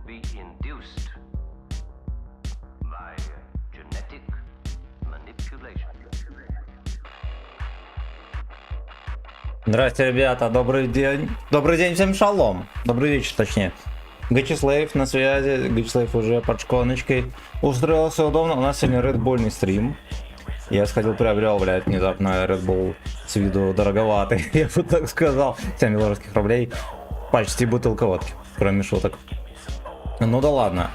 be induced by genetic manipulation. Здрасте, ребята, добрый день. Добрый день, всем шалом. Добрый вечер, точнее. Гачислейв на связи. Гачислейв уже под шконочкой. Устроился удобно. У нас сегодня Red Bullный стрим. Я сходил, приобрел, блядь, внезапно Red Bull с виду дороговатый. Я бы так сказал. 7 белорусских рублей. Почти бутылка водки, кроме шуток. Ну да ладно.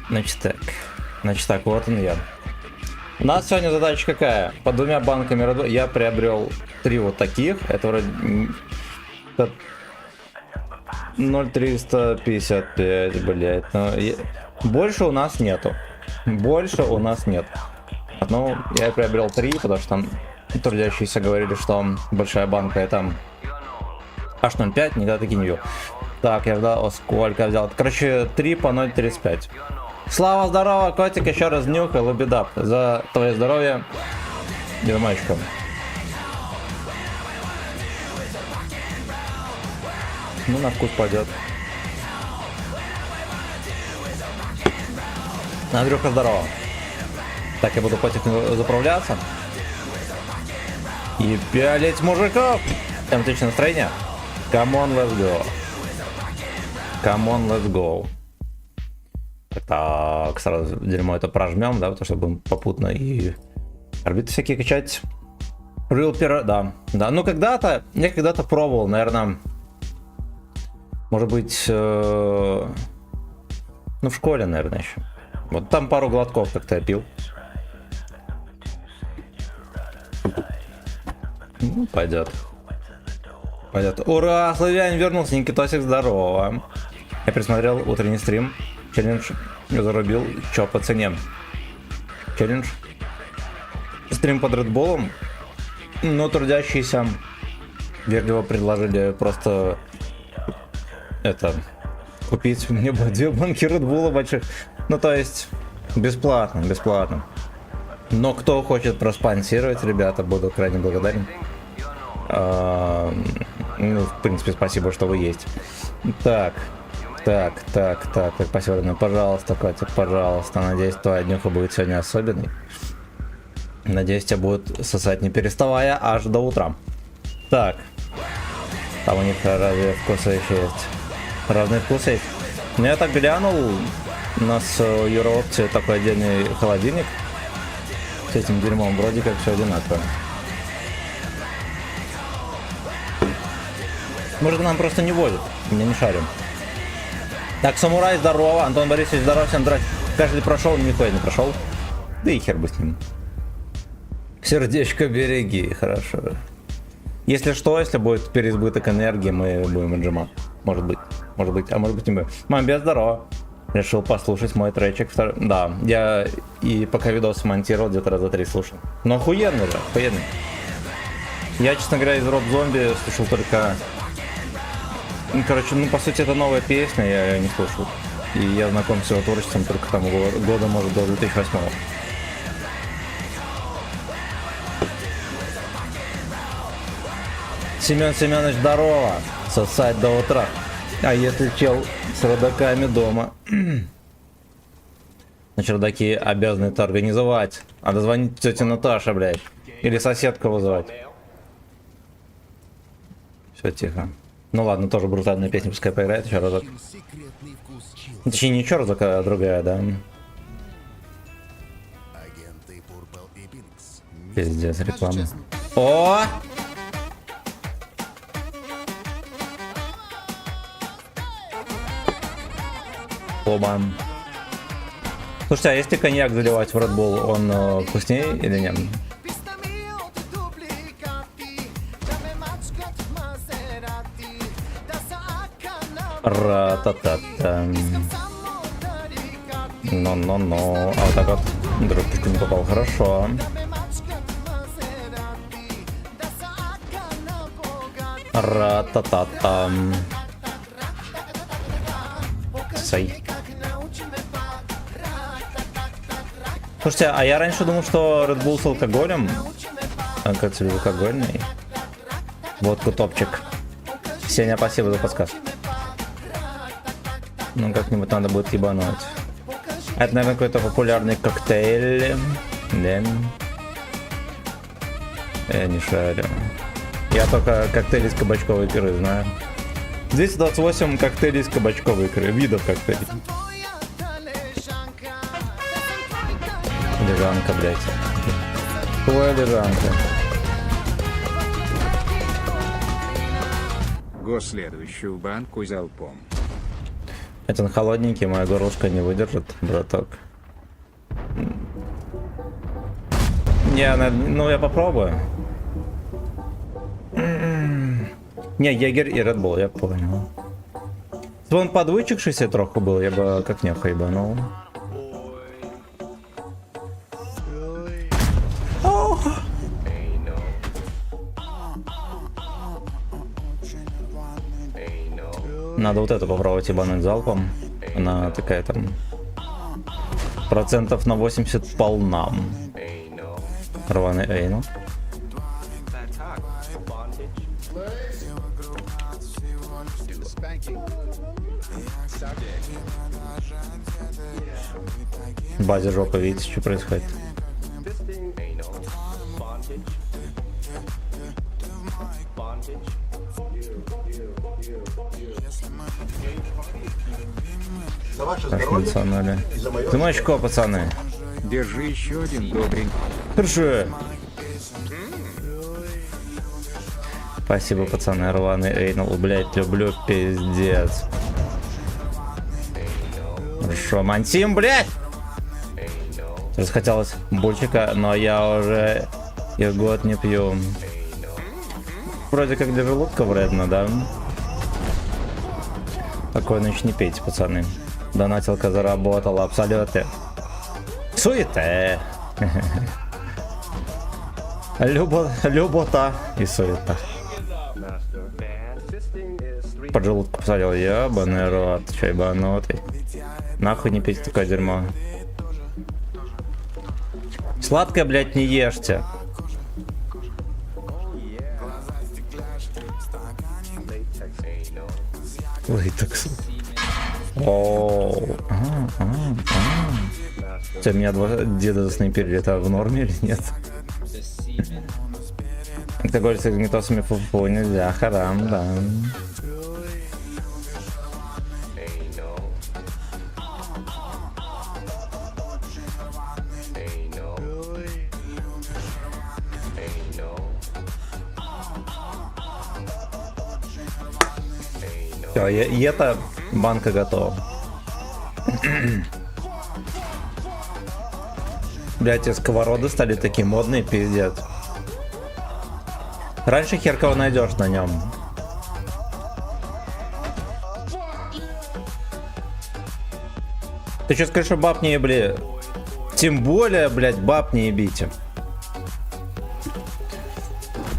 Значит так, вот он я. У нас сегодня задача какая? По двумя банками Red Bull я приобрел 3 вот таких. Это вроде 0,355, блять. Больше у нас нету. Больше у нас нет. Ну, я приобрел 3, потому что там трудящиеся говорили, что большая банка это H05, никогда таки не видел. Так, я взял, сколько взял? Короче, 3 по 0,35. Слава, здорово, котик, еще раз нюхай, лабидап. За твое здоровье, дерьмачка. Ну, на вкус пойдет. Андрюха, здорово. Так, я буду потихоньку заправляться. И пялить мужиков. Там отличное настроение. Come on, let's go. Come on, let's go. Так, сразу дерьмо это прожмем, да, потому что будем попутно и орбиты всякие качать. Real да. Ну когда-то, я когда-то пробовал, наверное, может быть, ну в школе, наверное, еще. Вот там пару глотков как-то я пил. Ну, пойдет. Пойдет. Ура, славянин вернулся, Никитосик, здорово. Я присмотрел утренний стрим. Челлендж зарубил. Чё по цене? Челлендж. Стрим под Red Bull'ом. Но трудящиеся вежливо предложили просто это купить мне 2 банки Red Bull'а больших. Ну то есть бесплатно. Но кто хочет проспонсировать, ребята, буду крайне благодарен. Ну, в принципе, спасибо, что вы есть. Так, спасибо, пожалуйста, котик, пожалуйста. Надеюсь, твоя днюха будет сегодня особенной. Надеюсь, тебя будут сосать не переставая аж до утра. Так, там у них разве вкусы еще есть? Разные вкусы есть. Ну, я так глянул, у нас в Юроопции такой отдельный холодильник. С этим дерьмом вроде как все одинаково. Может, нам просто не водят, я не шарю. Так, самурай, здорово, Антон Борисович, здорово, всем здрасте. Каждый прошел, нихуя не прошел. Да и хер бы с ним. Сердечко береги, хорошо. Если что, если будет переизбыток энергии, мы будем отжимать. Может быть, а может быть не будем. Мамбе, здорово. Решил послушать мой тречек. Да, я и пока видос монтировал, где-то раза 3 слушал. Но охуенный же, охуенный. Я, честно говоря, из Rob Zombie слушал только... Короче, ну, по сути, это новая песня, я ее не слушал. И я знаком с его творчеством только там года, может, до 2008-го. Семен Семенович, здорово! Сосать до утра. А если чел с родаками дома? На чердаке обязаны это организовать. А дозвонить тете Наташе, блядь. Или соседку вызывать. Все, тихо. Ну ладно, тоже брутальная песня, пускай поиграет еще разок. Точнее, не еще разок, а другая, да. Пиздец, реклама. О! Оба. Слушайте, а если коньяк заливать в Red Bull, он вкуснее или нет? Ра-та-та-та. Но. А вот так вот дробушку не попал. Хорошо. Ра-та-та-та. Сай. Слушайте, а я раньше думал, что Red Bull с алкоголем. Оказывается, алкогольный. Водку топчик. Сеня, спасибо за подсказ. Ну, как-нибудь надо будет ебануть. Это, наверное, какой-то популярный коктейль. Да. Я не шарю. Я только коктейли из кабачковой икры знаю. 228 коктейлей из кабачковой икры. Видов коктейлей. Лежанка, блядь. Твоя лежанка. Го следующую банку залпом. Это он холодненький, моя горлышко не выдержит, браток. Ну я попробую. Не, Егерь и Red Bull, я понял. Если бы он подвычекшийся троху был, я бы как не ебанул. Надо вот это попробовать ебануть залпом. Она такая там процентов на 80 полна. Рваный эйну. В базе жопа, видите, что происходит? Так, национали. Ты очко, пацаны. Держи еще один добренький. Хорошо. Спасибо, пацаны, рваный эйнул. Блять, люблю, пиздец. Хорошо, Мансим, блять! Расхотелось бульчика, но я уже и год не пью. Вроде как для желудка вредно, да? Такое ночь не пейте, пацаны. Донатилка заработала, абсолютно. Суета. Любота и суета. Под желудку посадил, ебаный рот, чё ебанутый. Нахуй не пить такое дерьмо. Сладкое, блядь, не ешьте. Лейтекс. Оу. У меня два деда заснайперили, это в норме или нет? Как говорится, с гнетосами фу-фу нельзя, харам, да. Все, и эта банка готова. Блять, и сковороды стали такие модные, пиздец. Раньше хер кого найдешь на нем. Ты что скажешь, что баб не ебли? Тем более, блять, баб не ебите.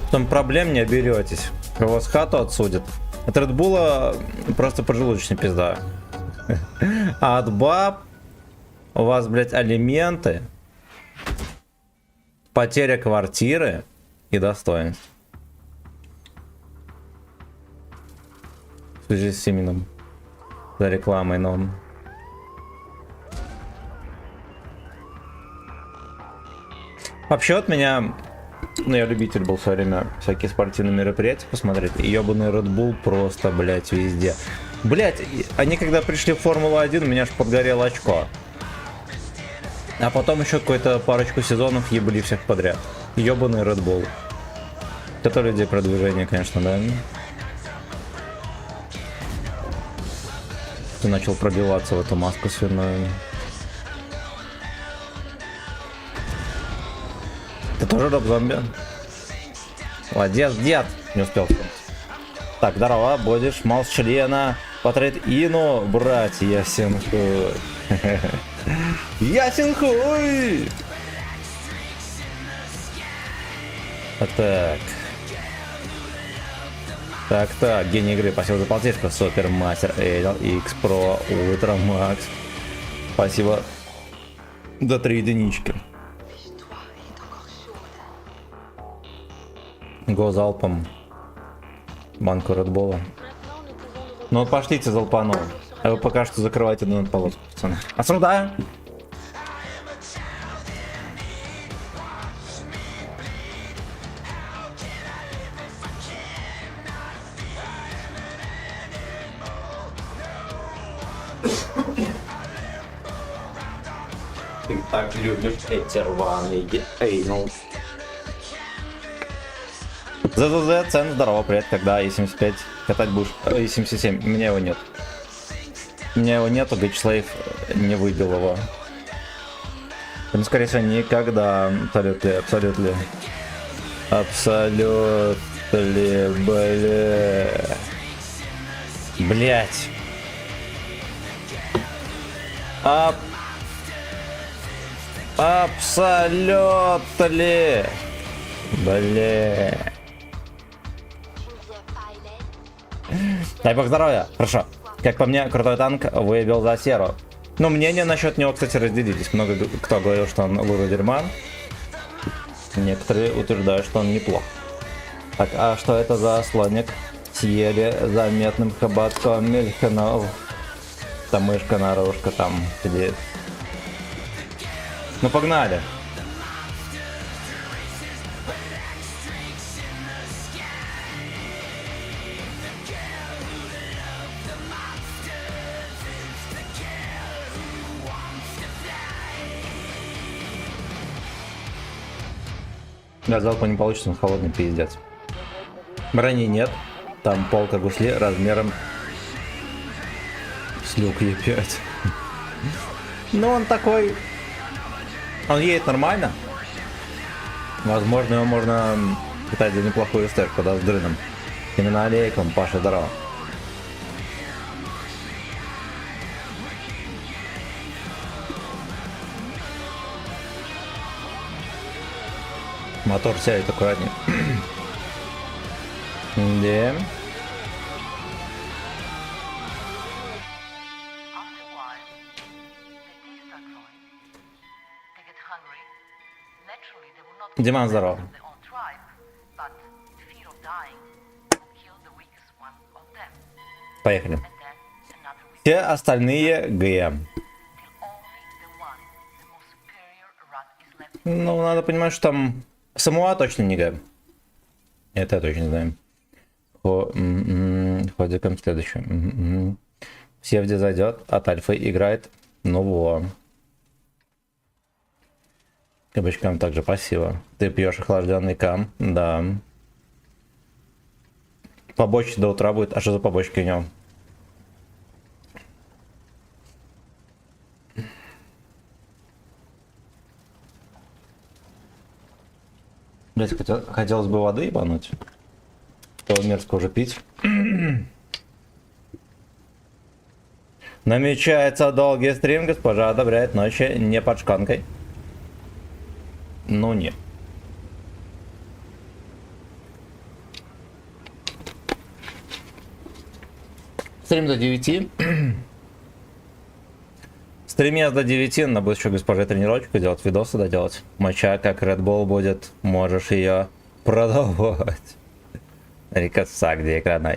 Потом проблем не оберетесь. Вас хату отсудят. От Red Bull просто поджелудочная пизда. А от баб у вас, блядь, алименты, потеря квартиры и достоинств. В связи с Симином. За рекламой, но... Вообще от меня... Ну, я любитель был в свое время всякие спортивные мероприятия посмотреть. И ебаный Red Bull просто, блядь, везде. Блядь, они когда пришли в Формулу-1, у меня аж подгорело очко. А потом еще какую-то парочку сезонов ебали всех подряд. Ебаный Red Bull. Это людей продвижение, конечно, да? Ты начал пробиваться в эту маску свиную. Ты тоже роб-зомби? Молодец, дед! Не успел вспомнить. Так, здорово, будешь мал члена по трейд-ину, брать, ясен хуй. Ясен хуй! Так. Так, гений игры, спасибо за полтишко, Супер Мастер Эйдл X Pro Ultra Max. Спасибо. До 3 единички. Го залпом. Банку Red Bull. Ну пошлите залпану. А вы пока что закрывайте донат полоску, пацаны. Осуждаю. Ты так любишь эти рваные эйнл. ЗЗЗ, Цен, здорово, привет, когда E75 катать будешь? E77, у меня его нет. У меня его нету, Гачслейв не выбил его. Ну, скорее всего, никогда. Абсолютно. Бля. Блять. Абсолютно. Бля. Дай бог здоровья. Хорошо. Как по мне, крутой танк выявил за серу. Но мнения насчет него, кстати, разделились. Много кто говорил, что он лура дерьма. Некоторые утверждают, что он неплох. Так, а что это за слоник? С еле заметным хоботком мелькнул. Там мышка наружка там сидит. Ну погнали. Да, залпа не получится, он холодный пиздец. Брони нет. Там полка гусли размером с люк Е5. Ну он такой... Он едет нормально. Возможно, его можно катать за неплохую стежку, да, с дрыном. Именно аллейком, Паша, здорово. Мотор сядет аккуратнее. Да. Диман, здорово. Поехали. Все остальные ГМ. Ну, надо понимать, что там Самуа точно не ГМ. Это точно знаем. Ходиком следующим. Севди зайдет, от Альфы играет. Ну во. Кабачкам также пассива. Ты пьешь охлажденный кам, да. Побочки до утра будет. А что за побочки у него? Блять, хотелось бы воды ебануть. То мерзко уже пить. Намечается долгий стрим, госпожа одобряет ночи не под шканкой. Ну нет. Стрим до 9. Стримец до 9, надо будет еще госпоже тренировочку делать, видосы доделать. Моча как Red Bull будет, можешь ее продавать. Рикоса, где экрана?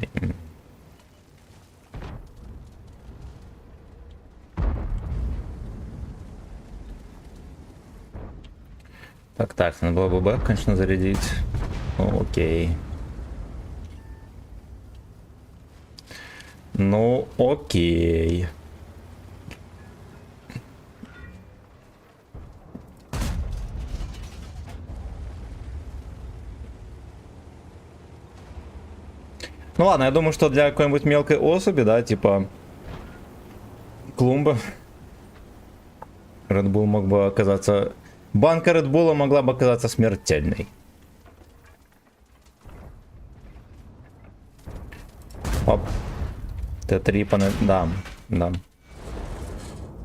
Так, надо было бы бэк, конечно, зарядить. Окей. Ну, окей. Ну ладно, я думаю, что для какой-нибудь мелкой особи, да, типа клумбы, Red Bull мог бы оказаться... Банка Red Bull могла бы оказаться смертельной. Оп. Т3 да.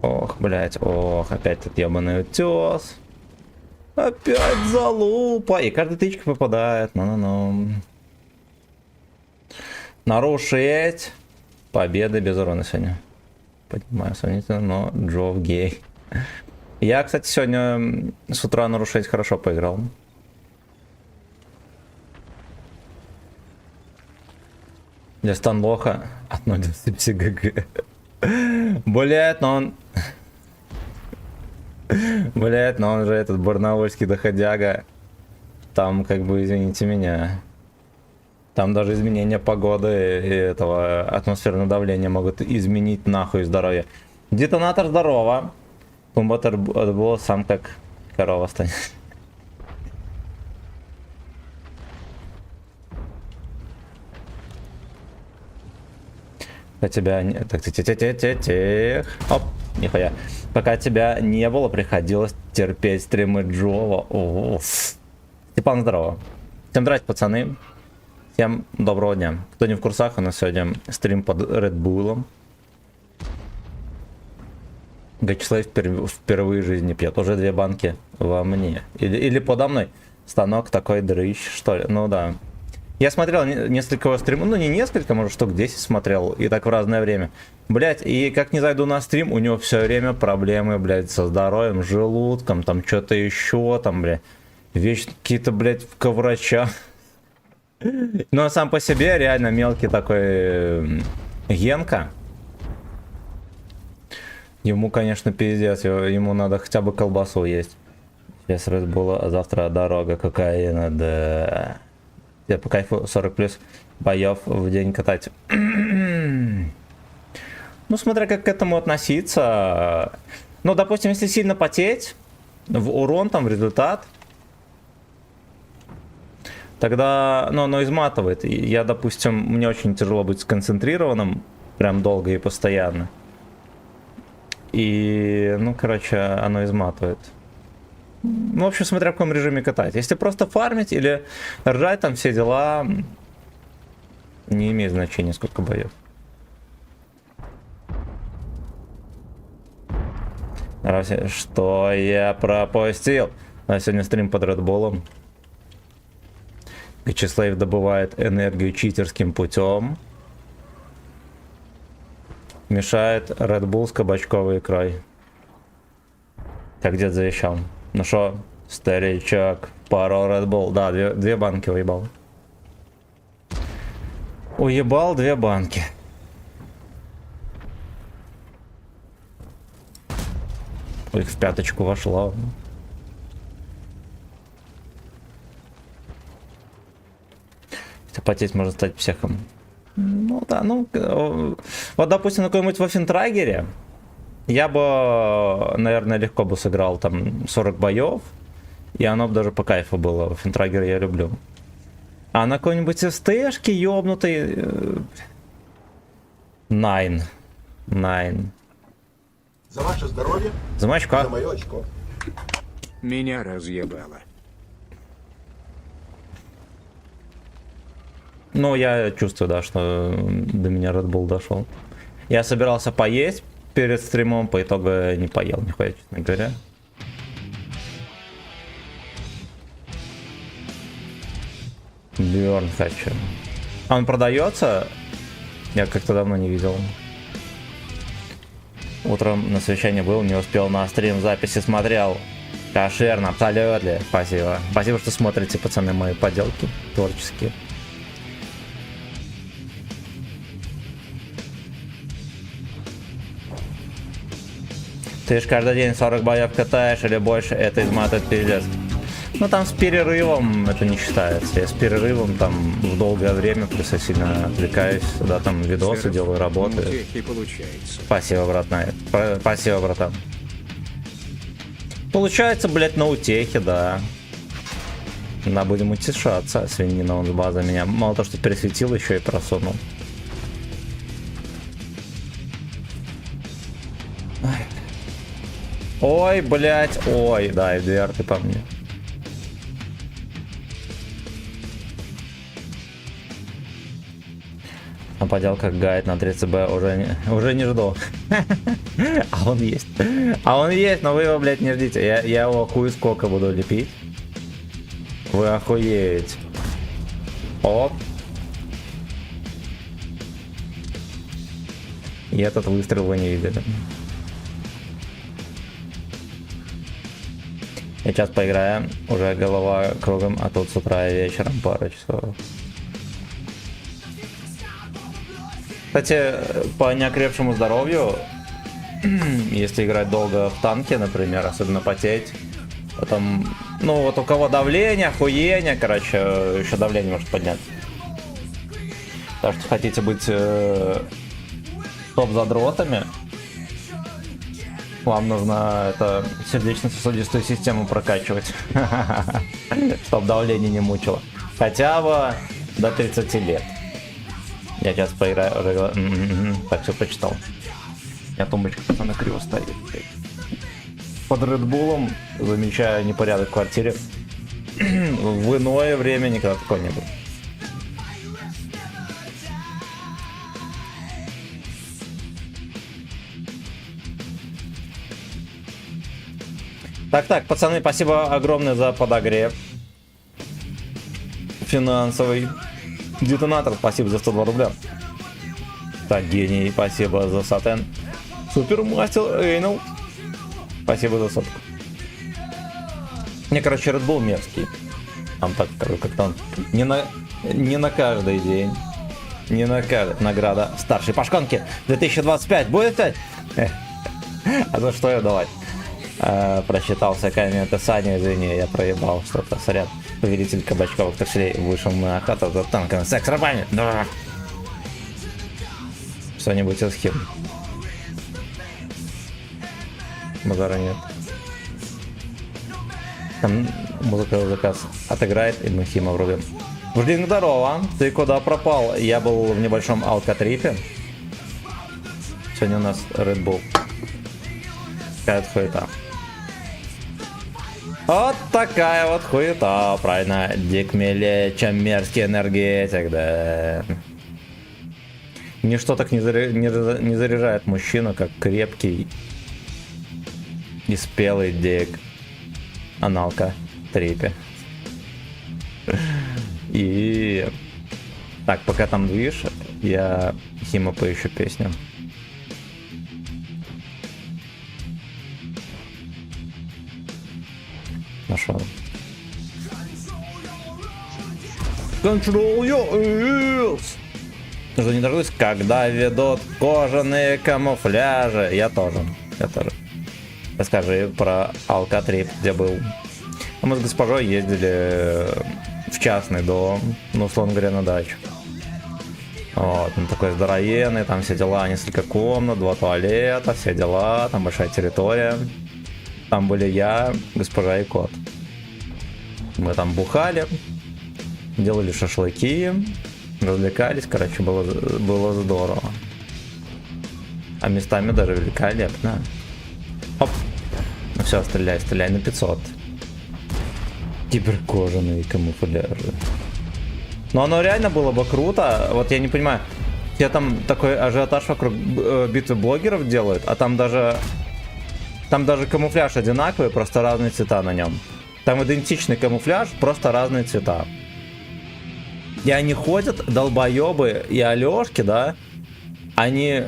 Ох, блять, ох, опять этот ебаный утес. Опять залупа. И каждая тычка попадает. Ну. Нарушить. Победа без урона сегодня. Понимаю, сомнительно, но Джов гей. Я, кстати, сегодня с утра нарушить хорошо поиграл. Для станлоха от 0.25 ГГ. Блять, но он... Блять, но он же этот барнаульский доходяга. Там, как бы, извините меня. Там даже изменения погоды и этого атмосферного давления могут изменить нахуй здоровье. Детонатор здорово. Пумботер отбыл сам как корова станет. Пока тебя не... Так, оп, нихуя. Пока тебя не было, приходилось терпеть стримы Джова. О, Степан, здорово. Всем здрасте, пацаны. Всем доброго дня. Кто не в курсах, у нас сегодня стрим под Red Bull. Гачслейв впервые в жизни пьет. Уже 2 банки во мне. Или подо мной станок такой дрыщ, что ли. Ну да. Я смотрел несколько его стримов, ну не несколько, может штук 10 смотрел, и так в разное время. Блять, и как не зайду на стрим, у него все время проблемы, блять, со здоровьем, желудком, там что-то еще, там, блядь, вечно какие-то, блять, к врачам. Но сам по себе реально мелкий такой Генка. Ему, конечно, пиздец, ему надо хотя бы колбасу есть. Сейчас Red Bull, а завтра дорога, кокаина, да... По кайфу 40 плюс боев в день катать. Ну, смотря как к этому относиться. Ну, допустим, если сильно потеть, в урон, там, в результат, тогда, ну, оно изматывает. Я, допустим, мне очень тяжело быть сконцентрированным, прям долго и постоянно. И, ну, короче, оно изматывает. Ну, в общем, смотря в каком режиме катать. Если просто фармить или ржать, там все дела, не имеет значения, сколько боев. Что я пропустил? Сегодня стрим под Red Bull. Гачслейв добывает энергию читерским путем. Мешает Red Bull с кабачковой икрой. Как дед завещал. Ну шо, старичок, пару Red Bull. Да, две банки уебал. Уебал 2 банки. Их в 5-очку вошло. Если потеть, можно стать психом. Ну да, ну... Вот, допустим, на какой-нибудь Вафентрагере я бы, наверное, легко бы сыграл там 40 боев, и оно бы даже по кайфу было. Вафентрагер я люблю. А на какой-нибудь СТшке ёбнутый... Найн. За ваше здоровье, За мой очко. за мое очко. Меня разъебало. Ну, я чувствую, да, что до меня Red Bull дошел. Я собирался поесть перед стримом, по итогу не поел, нихуя, честно говоря. Бёрн хочу. А он продается? Я как-то давно не видел. Утром на совещании был, не успел на стрим записи смотрел. Кошерно, абсолютно. Спасибо. Спасибо, что смотрите, пацаны, мои поделки творческие. Ты ж каждый день 40 боев катаешь или больше, это изматывает пиздец. Ну там с перерывом это не считается. Я с перерывом там в долгое время, плюс я сильно отвлекаюсь, да, там видосы делаю, работаю. Утехи получается. Спасибо, братан. Спасибо, братан. Получается, блять, на утехе, да. Да, будем утешаться. Свинина, он с базы меня. Мало того, что пересветил, еще и просунул. Ой, блять, ой, да, FDR, ты по мне. А поделка гайд на 3CB уже не жду. А он есть. А он есть, но вы его, блядь, не ждите. Я его хуй сколько буду лепить. Вы охуеете. Оп. И этот выстрел вы не видели. Я сейчас поиграю, уже голова кругом, а тут с утра и вечером пару часов. Кстати, по неокрепшему здоровью, если играть долго в танке, например, особенно потеть, потом, ну вот у кого давление, охуение, короче, еще давление может поднять. Так что хотите быть топ-задротами, вам нужно это сердечно-сосудистую систему прокачивать, чтобы давление не мучило. Хотя бы до 30 лет. Я сейчас поиграю. Так, все почитал. У меня тумбочка, пацаны, криво стоит. Под Редбулом замечаю непорядок в квартире. В иное время никогда такого не было. Так, пацаны, спасибо огромное за подогрев финансовый. Детонатор, спасибо за 102 рубля. Так, гений, спасибо за сатен. Супермастер Эйнл, спасибо за сотку. Мне, короче, Red Bull мерзкий. Там так, как-то он не на каждый день. Не на каждый. Награда старшей пашконки 2025 будет? А за что ее давать? Просчитался комменты Саня, извини, я проебал что-то, сорян. Повелитель кабачковых тошей вышел на хату за танком с экс-рабами. Да. Что-нибудь из хим. Базара нет. Там музыка заказ отыграет, и мы хима врубим. Блин, здорово, ты куда пропал? Я был в небольшом алкотрипе. Сегодня у нас Red Bull. Какая-то хуета. Вот такая вот хуета, правильно. Дик милее, чем мерзкий энергетик, да. Ничто так не заряжает мужчину, как крепкий и спелый дик. Аналка трипе. И... Так, пока там движ, я хима поищу песню. Нашел. Control your ears. Что не дождусь, когда ведут кожаные камуфляжи. Я тоже. Расскажи про алкотрип, где был. Мы с госпожой ездили в частный дом, ну, условно говоря, на дачу. Вот, он такой здоровенный, там все дела, несколько комнат, 2 туалета, все дела, там большая территория. Там были я, госпожа и кот. Мы там бухали, делали шашлыки, развлекались, короче, было здорово. А местами даже великолепно. Оп. Ну все, стреляй на 500. Киберкожаные камуфляжи. Но оно реально было бы круто. Вот я не понимаю, я там такой ажиотаж вокруг битвы блогеров делают, а там даже камуфляж одинаковый, просто разные цвета на нем. Там идентичный камуфляж, просто разные цвета. И они ходят, долбоебы и Алёшки, да, они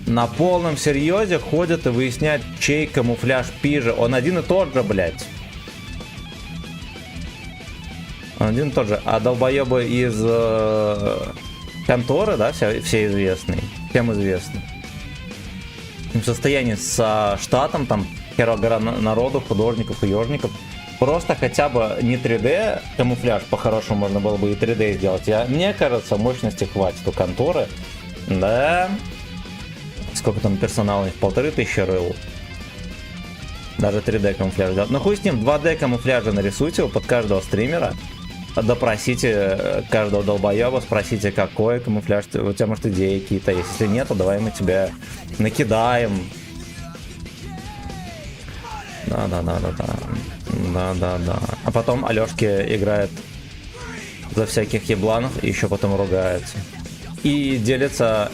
на полном серьезе ходят и выясняют, чей камуфляж пиже. Он один и тот же, блядь. Он один и тот же. А долбоебы из конторы, да, все известные, всем известны. В состоянии со штатом, там, хера гора народу, художников, хуёжников. Просто хотя бы не 3D камуфляж, по-хорошему можно было бы и 3D сделать. Мне кажется, мощности хватит у конторы. Да. Сколько там персонала? 1500 рыл. Даже 3D камуфляж сделать. Ну хуй с ним, 2D камуфляжа нарисуйте его под каждого стримера. Допросите каждого долбоеба, спросите, какой камуфляж, у тебя может идеи какие-то есть. Если нет, то давай мы тебя накидаем. Да. А потом Алёшки играет за всяких ебланов и еще потом ругается. И делится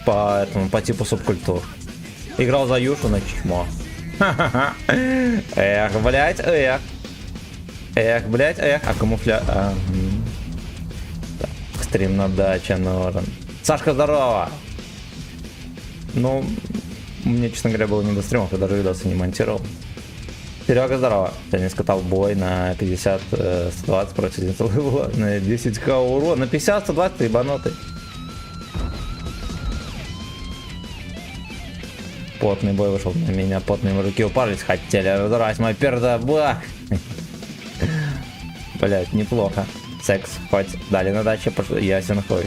по типу субкультур. Играл за Юшу на чмо. Эх, блять, эх. А камуфляж... Стрим на даче нужен. Сашка, здорово! Ну, мне, честно говоря, было не до стримов, я даже видосы не монтировал. Серега, здорово. Сегодня скатал бой на 50-120 против Динцелыва. На 10к урона. На 50-120 ты ебанутый. Потный бой вышел на меня, потные мужики упались, хотели разорвать мой пердобак. Блять, неплохо. Секс, хоть дали на даче, ясен хуй.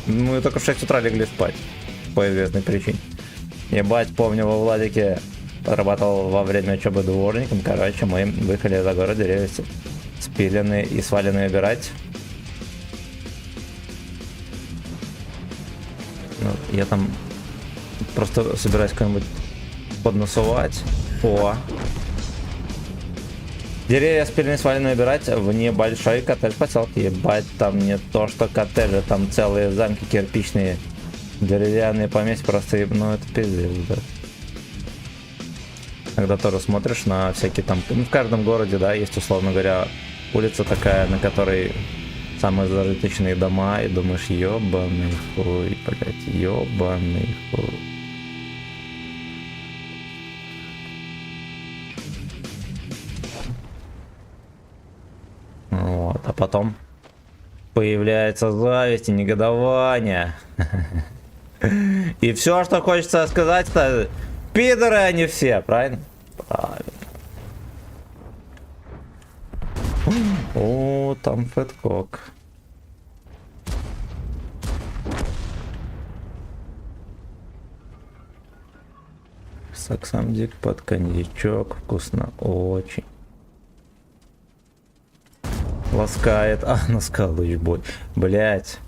Мы только в 6 утра легли спать, по известной причине. Ебать, помню, во Владике работал во время учебы дворником, короче, мы выехали за город, деревья спиленные и сваленные убирать. Ну, я там просто собираюсь кого-нибудь поднасувать. О! Деревья спиленные сваленные убирать в небольшой коттедж поселке. Ебать, там не то что коттеджи, там целые замки кирпичные. Деревянные поместья просто, ну это пиздец, да. Когда тоже смотришь на всякие там, ну, в каждом городе, да, есть, условно говоря, улица такая, на которой самые зажиточные дома, и думаешь, ёбаный хуй, блять, ёбаный хуй. Вот, а потом появляется зависть и негодование. И все, что хочется сказать, это пидоры они все, правильно? Правильно. О, там фэткок. Саксамдик под коньячок, вкусно очень. Ласкает, на скалу ебой, блять.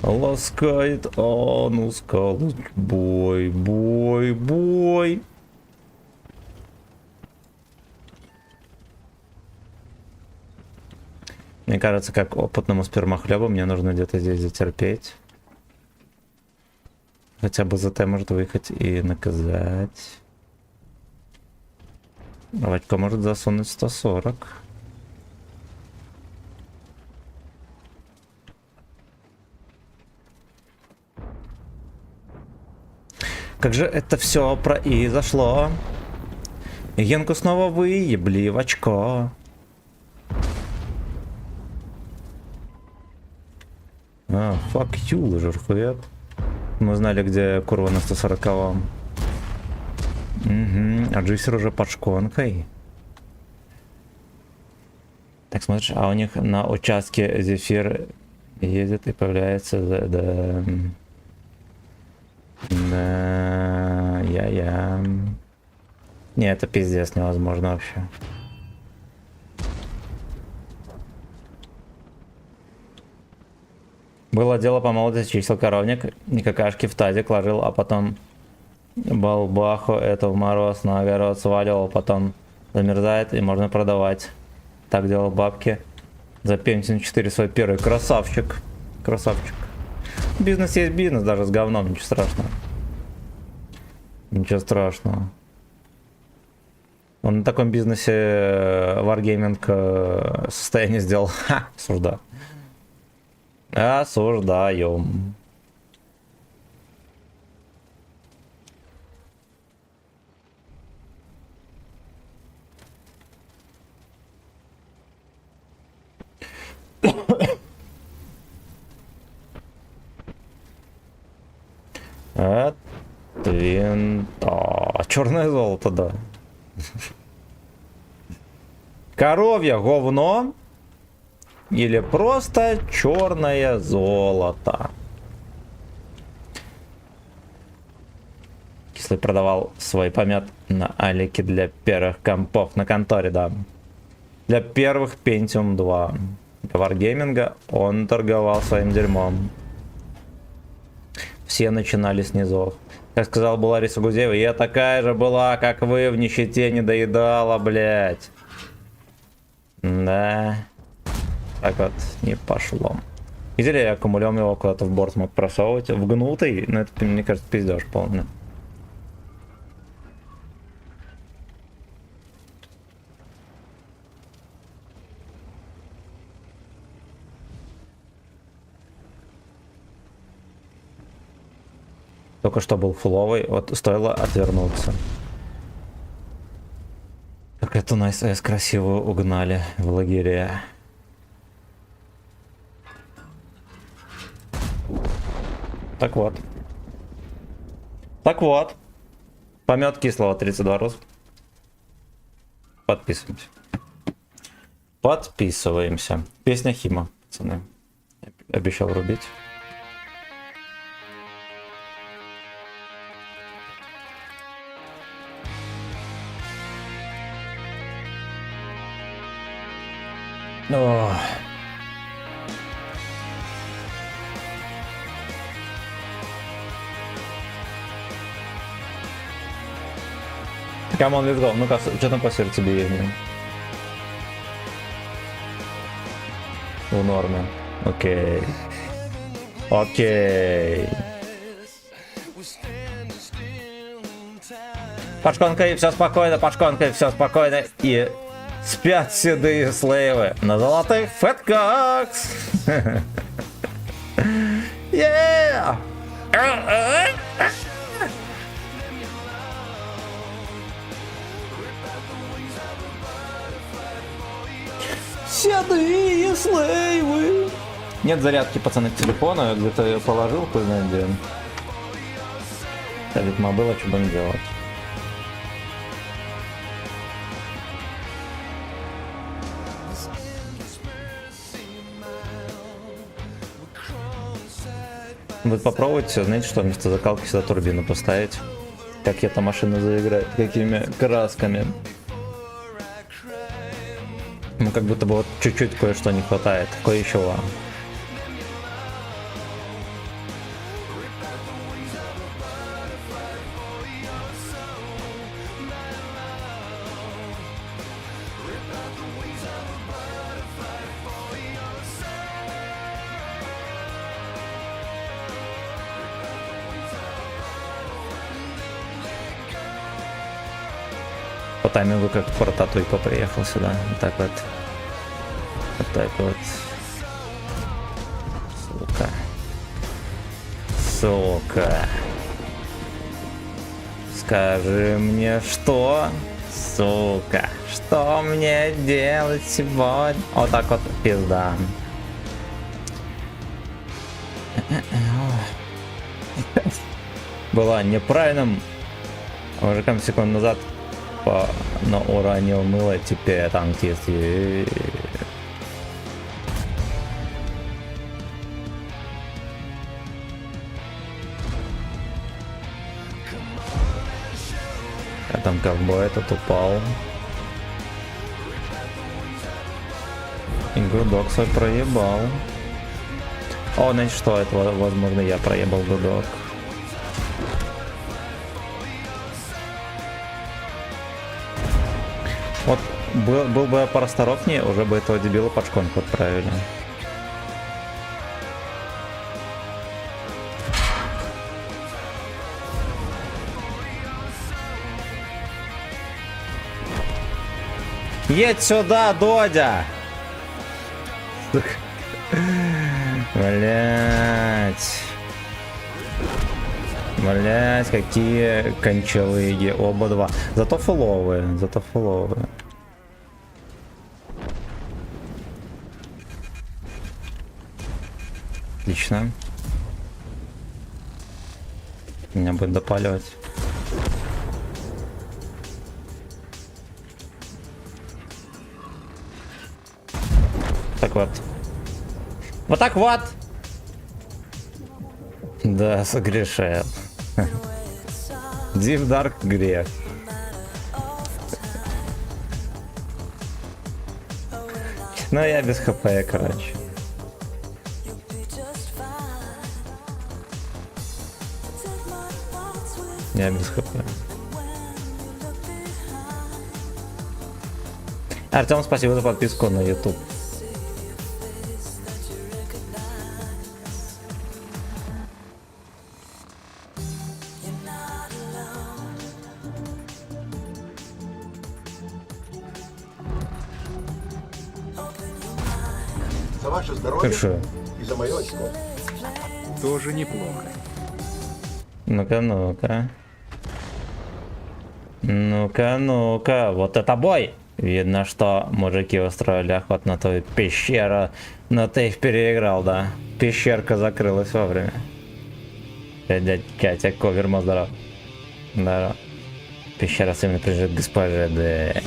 Ласкает, ну скалу, бой. Мне кажется, как опытному спермохлебу мне нужно где-то здесь затерпеть. Хотя бы ЗТ может выехать и наказать. Вадька может засунуть 140. Как же это все произошло? Генку снова выебли в очко. Fuck you, лыжерхует. Мы знали, где курва на 140-м. А джисер уже под шконкой. Так, смотришь, а у них на участке Зефир едет и появляется, да. Я. Не, это пиздец невозможно вообще. Было дело по молодости, чистил коровник, и какашки в тазик ложил, а потом балбаху это в мороз на огород сваливал, потом замерзает и можно продавать. Так делал бабки. За пенсию 4 свой первый. Красавчик. Красавчик. Бизнес есть бизнес, даже с говном, ничего страшного. Ничего страшного. Он на таком бизнесе Wargaming состояние сделал. Ха, осуждаю. Осуждаем. От винта. Черное золото, да. Коровье говно или просто черное золото. Кислый продавал свой помет на Алике для первых компов на конторе, да. Для первых Pentium 2. Для Wargaming он торговал своим дерьмом. Все начинали с низов. Как сказал бы Лариса Гузеева, я такая же была, как вы, в нищете не доедала, блять. Да. Так вот, не пошло. Видели, я аккумулем его куда-то в борт мог просовывать. В гнутый, но это, мне кажется, пиздеж полный. Только что был фуловый, вот стоило отвернуться. Как эту Nice S красиво угнали в лагере. Так вот. Так вот. Помет кислого 32 рус. Подписываемся. Подписываемся. Песня Хима, пацаны. Обещал рубить. О. Камон, let's go. Ну-ка, что там по сердцебиению? В норме. Окей. Окей. Пашконка, и все спокойно, Пашконка, и все спокойно. И спят седые слейвы на золотых фэткокс. Yeah! Седые слейвы. Нет зарядки, пацаны, к телефону. Я где-то ее положил, кто знает где. Так, ведь было, что будем делать. Вы попробуйте, знаете что, вместо закалки сюда турбину поставить. Как эта машина заиграет, какими красками. Ну, как будто бы вот чуть-чуть кое-что не хватает. Кое-что. По таймингу как Портатуйко приехал сюда. Вот так вот. Вот так вот. Сука. Сука. Скажи мне, что? Сука. Что мне делать сегодня? Вот так вот, пизда. Была неправильным мужиком секунд назад на уранил мыло, теперь танкист. А там ковбой этот упал. И гудок свой проебал. О, значит что, это возможно я проебал гудок. Вот был бы я порасторопнее, уже бы этого дебила под шконку отправили. Едь сюда, Додя! Блять. Блять, какие кончалыги. Оба два. Зато фуловые. Зато фуловые. Отлично. Меня будет допаливать. Так вот. Вот так вот. Да, согрешил. Deep Dark грех. Ну я без хп, короче. Я без хп. Артем, спасибо за подписку на YouTube. За ваше здоровье Хорошо. и за мое очко. Тоже неплохо. Ну-ка, ну-ка. Ну-ка, ну-ка. Вот это бой! Видно, что мужики устроили охот на твою пещеру. Но ты их переиграл, да? Пещерка закрылась вовремя. Дядя Катя, Коверма, здорово. Здорово. Пещера именно принадлежит госпоже Д.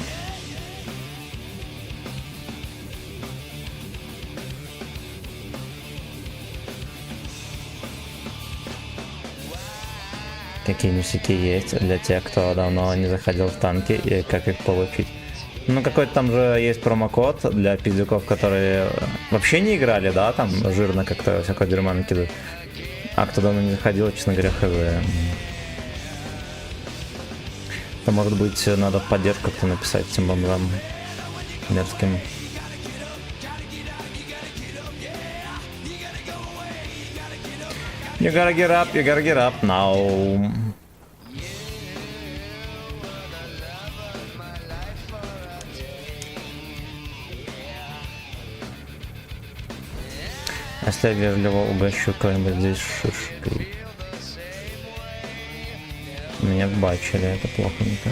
Какие ништяки есть для тех, кто давно не заходил в танки и как их получить? Ну, какой-то там же есть промокод для пиздюков, которые вообще не играли, да, там жирно как-то всякое дерьмо накидывают. А кто давно не заходил, честно говоря, хз. То, может быть, надо в поддержку как-то написать этим бомжам мерзким. You gotta get up now. Если я вежливо угощу кого-нибудь здесь шишкой. Меня бачили, это плохонько.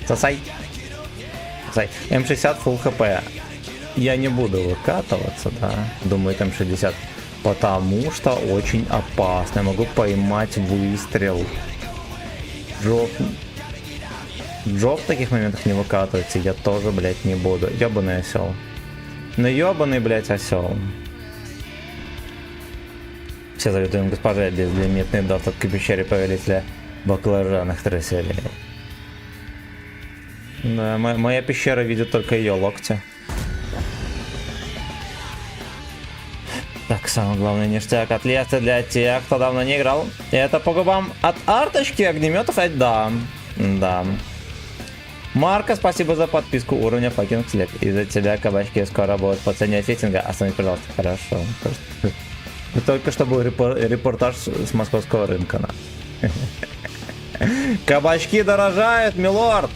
Сосай. Сосай. М60 full хп. Я не буду выкатываться, да. Думаю, М60. Потому что очень опасно. Я могу поймать выстрел. Джо в таких моментах не выкатывается. Я тоже, блядь, не буду. Ёбаный осел. Ну ёбаный, блядь, осел. Все завидуем госпоже безлимитный доступ к пещере повелителя баклажанных тряселей. Да, моя пещера видит только ее локти. Так, самый главный ништяк от Леста для тех, кто давно не играл. Это по губам от арточки огнеметов. Да, да. Марка, спасибо за подписку уровня fucking след. Из-за тебя кабачки скоро будут по цене фитинга. Остановись, пожалуйста. Хорошо. Только что был репортаж с московского рынка. Кабачки дорожают, милорд.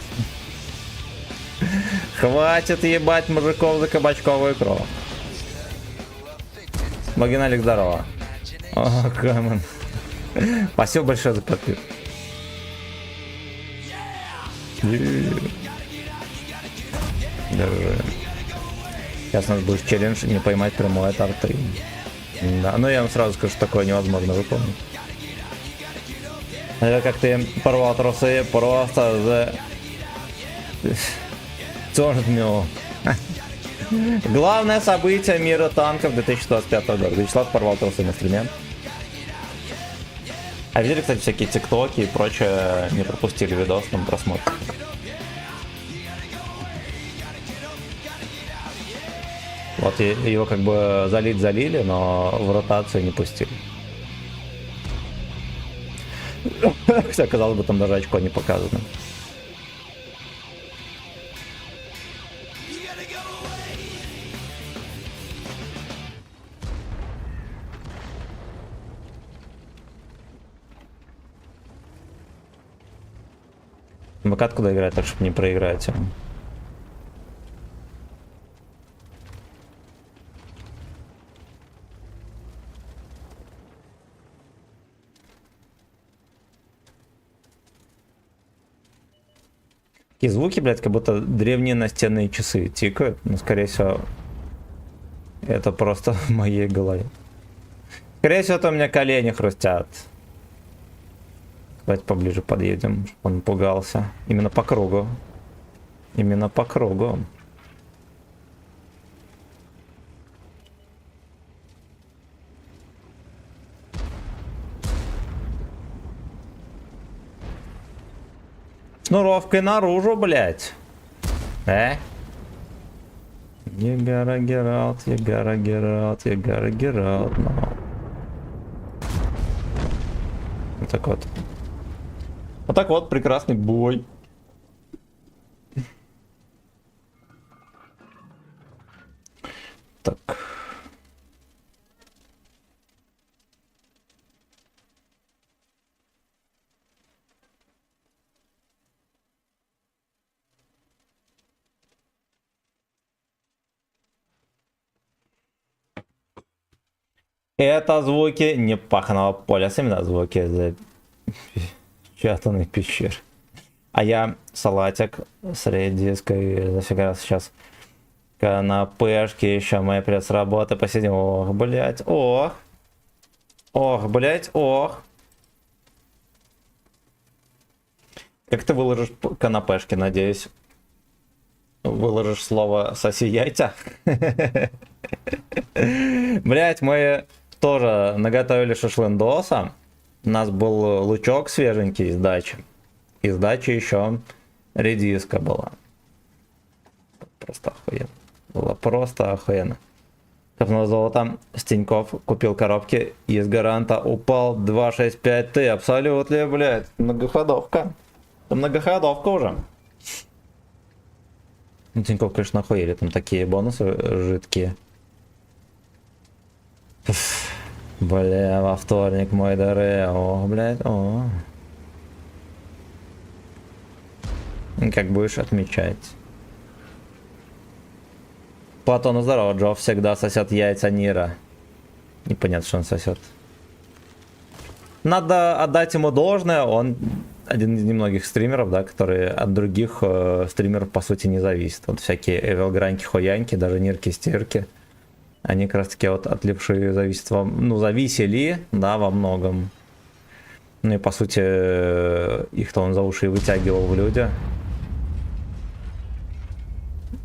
Хватит ебать мужиков за кабачковую кровь. Вагиналик, здорово. О, камон. Спасибо большое за подписку. Держи. Сейчас у нас будет челлендж не поймать прямой от арты. Да, но я вам сразу скажу, что такое невозможно выполнить. Это как ты порвал трусы просто за... Цорнмю. Главное событие мира танков 2025 года. Вячеслав порвал трусы на стриме. А видели, кстати, всякие тиктоки и прочее, не пропустили видос на просмотр. Вот его как бы залили, но в ротацию не пустили. Хотя, казалось бы, там даже очко не показано. МК куда играть, так чтобы не проиграть. Такие звуки, блядь, как будто древние настенные часы тикают. Но, скорее всего, это просто в моей голове. Скорее всего, это у меня колени хрустят. Давайте поближе подъедем, чтобы он пугался. Именно по кругу. Именно по кругу. Шнуровкой наружу, блядь. You gotta get out, you gotta get out, you gotta get out now. Вот так вот. Вот так вот, прекрасный бой. Так. Это звуки непаханного поля, именно звуки запечатанной пещеры. А я салатик с редиской зафига сейчас. Канапешки еще мои придет с работы посидим. Ох, блять, ох. Ох, блять, ох. Как ты выложишь канапешки, надеюсь? Выложишь слово «соси яйца»? Блять, мы тоже наготовили шашлындоса. У нас был лучок свеженький из дачи. Из дачи еще редиска была. Просто охуенно. Было просто охуенно. Копнул золото с Тинькофф, купил коробки из гаранта, упал 265Т. Абсолютно, блядь, многоходовка. Это многоходовка уже. Ну, Тинькофф, конечно, охуели, там такие бонусы жидкие. Бля, во вторник мой дары. О, блядь, о. Как будешь отмечать? Платону здорово, Джо всегда сосет яйца Нира. Непонятно, что он сосет. Надо отдать ему должное, он один из немногих стримеров, да, которые от других стримеров по сути не зависят. Вот всякие эвелграньки, хояньки, даже нирки-стирки. Они как раз таки вот от левши зависят, ну, зависели, да, во многом. Ну и по сути их-то он за уши и вытягивал в люди.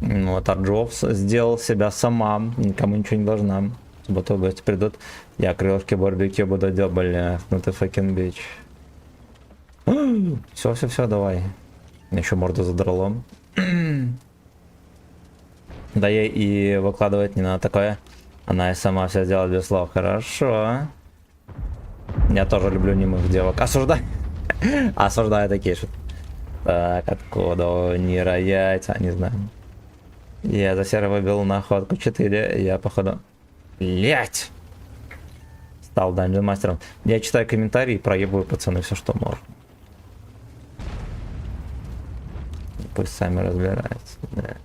Ну, вот Арджовс сделал себя сама, никому ничего не должна. В субботу гости придут, я крылышки барбекю буду делать, бля, ну ты fucking бич. Все, давай. Еще морду задрало. Да ей и выкладывать не надо такое. Она и сама все сделала без слов. Хорошо. Я тоже люблю немых девок. Осуждай. Осуждаю такие шутки. Так, откуда у Нира яйца? Не знаю. Я за серый выбил находку 4. Я походу... Блять! Стал данжен мастером. Я читаю комментарии и проебываю, пацаны, все что можно. Пусть сами разбираются. Да.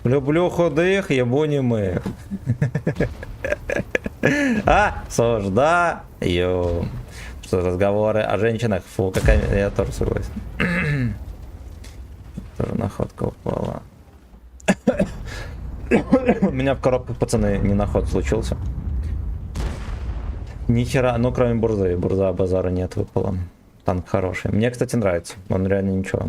Люблю худых, ебу немых. Осуждаю. Что разговоры о женщинах? Фу, какая... Я тоже согласен. Тоже находка упала. У меня в коробке, пацаны, не наход случился. Нихера, ну кроме бурзы. Бурза базара нет, выпала. Танк хороший. Мне, кстати, нравится. Он реально ничего.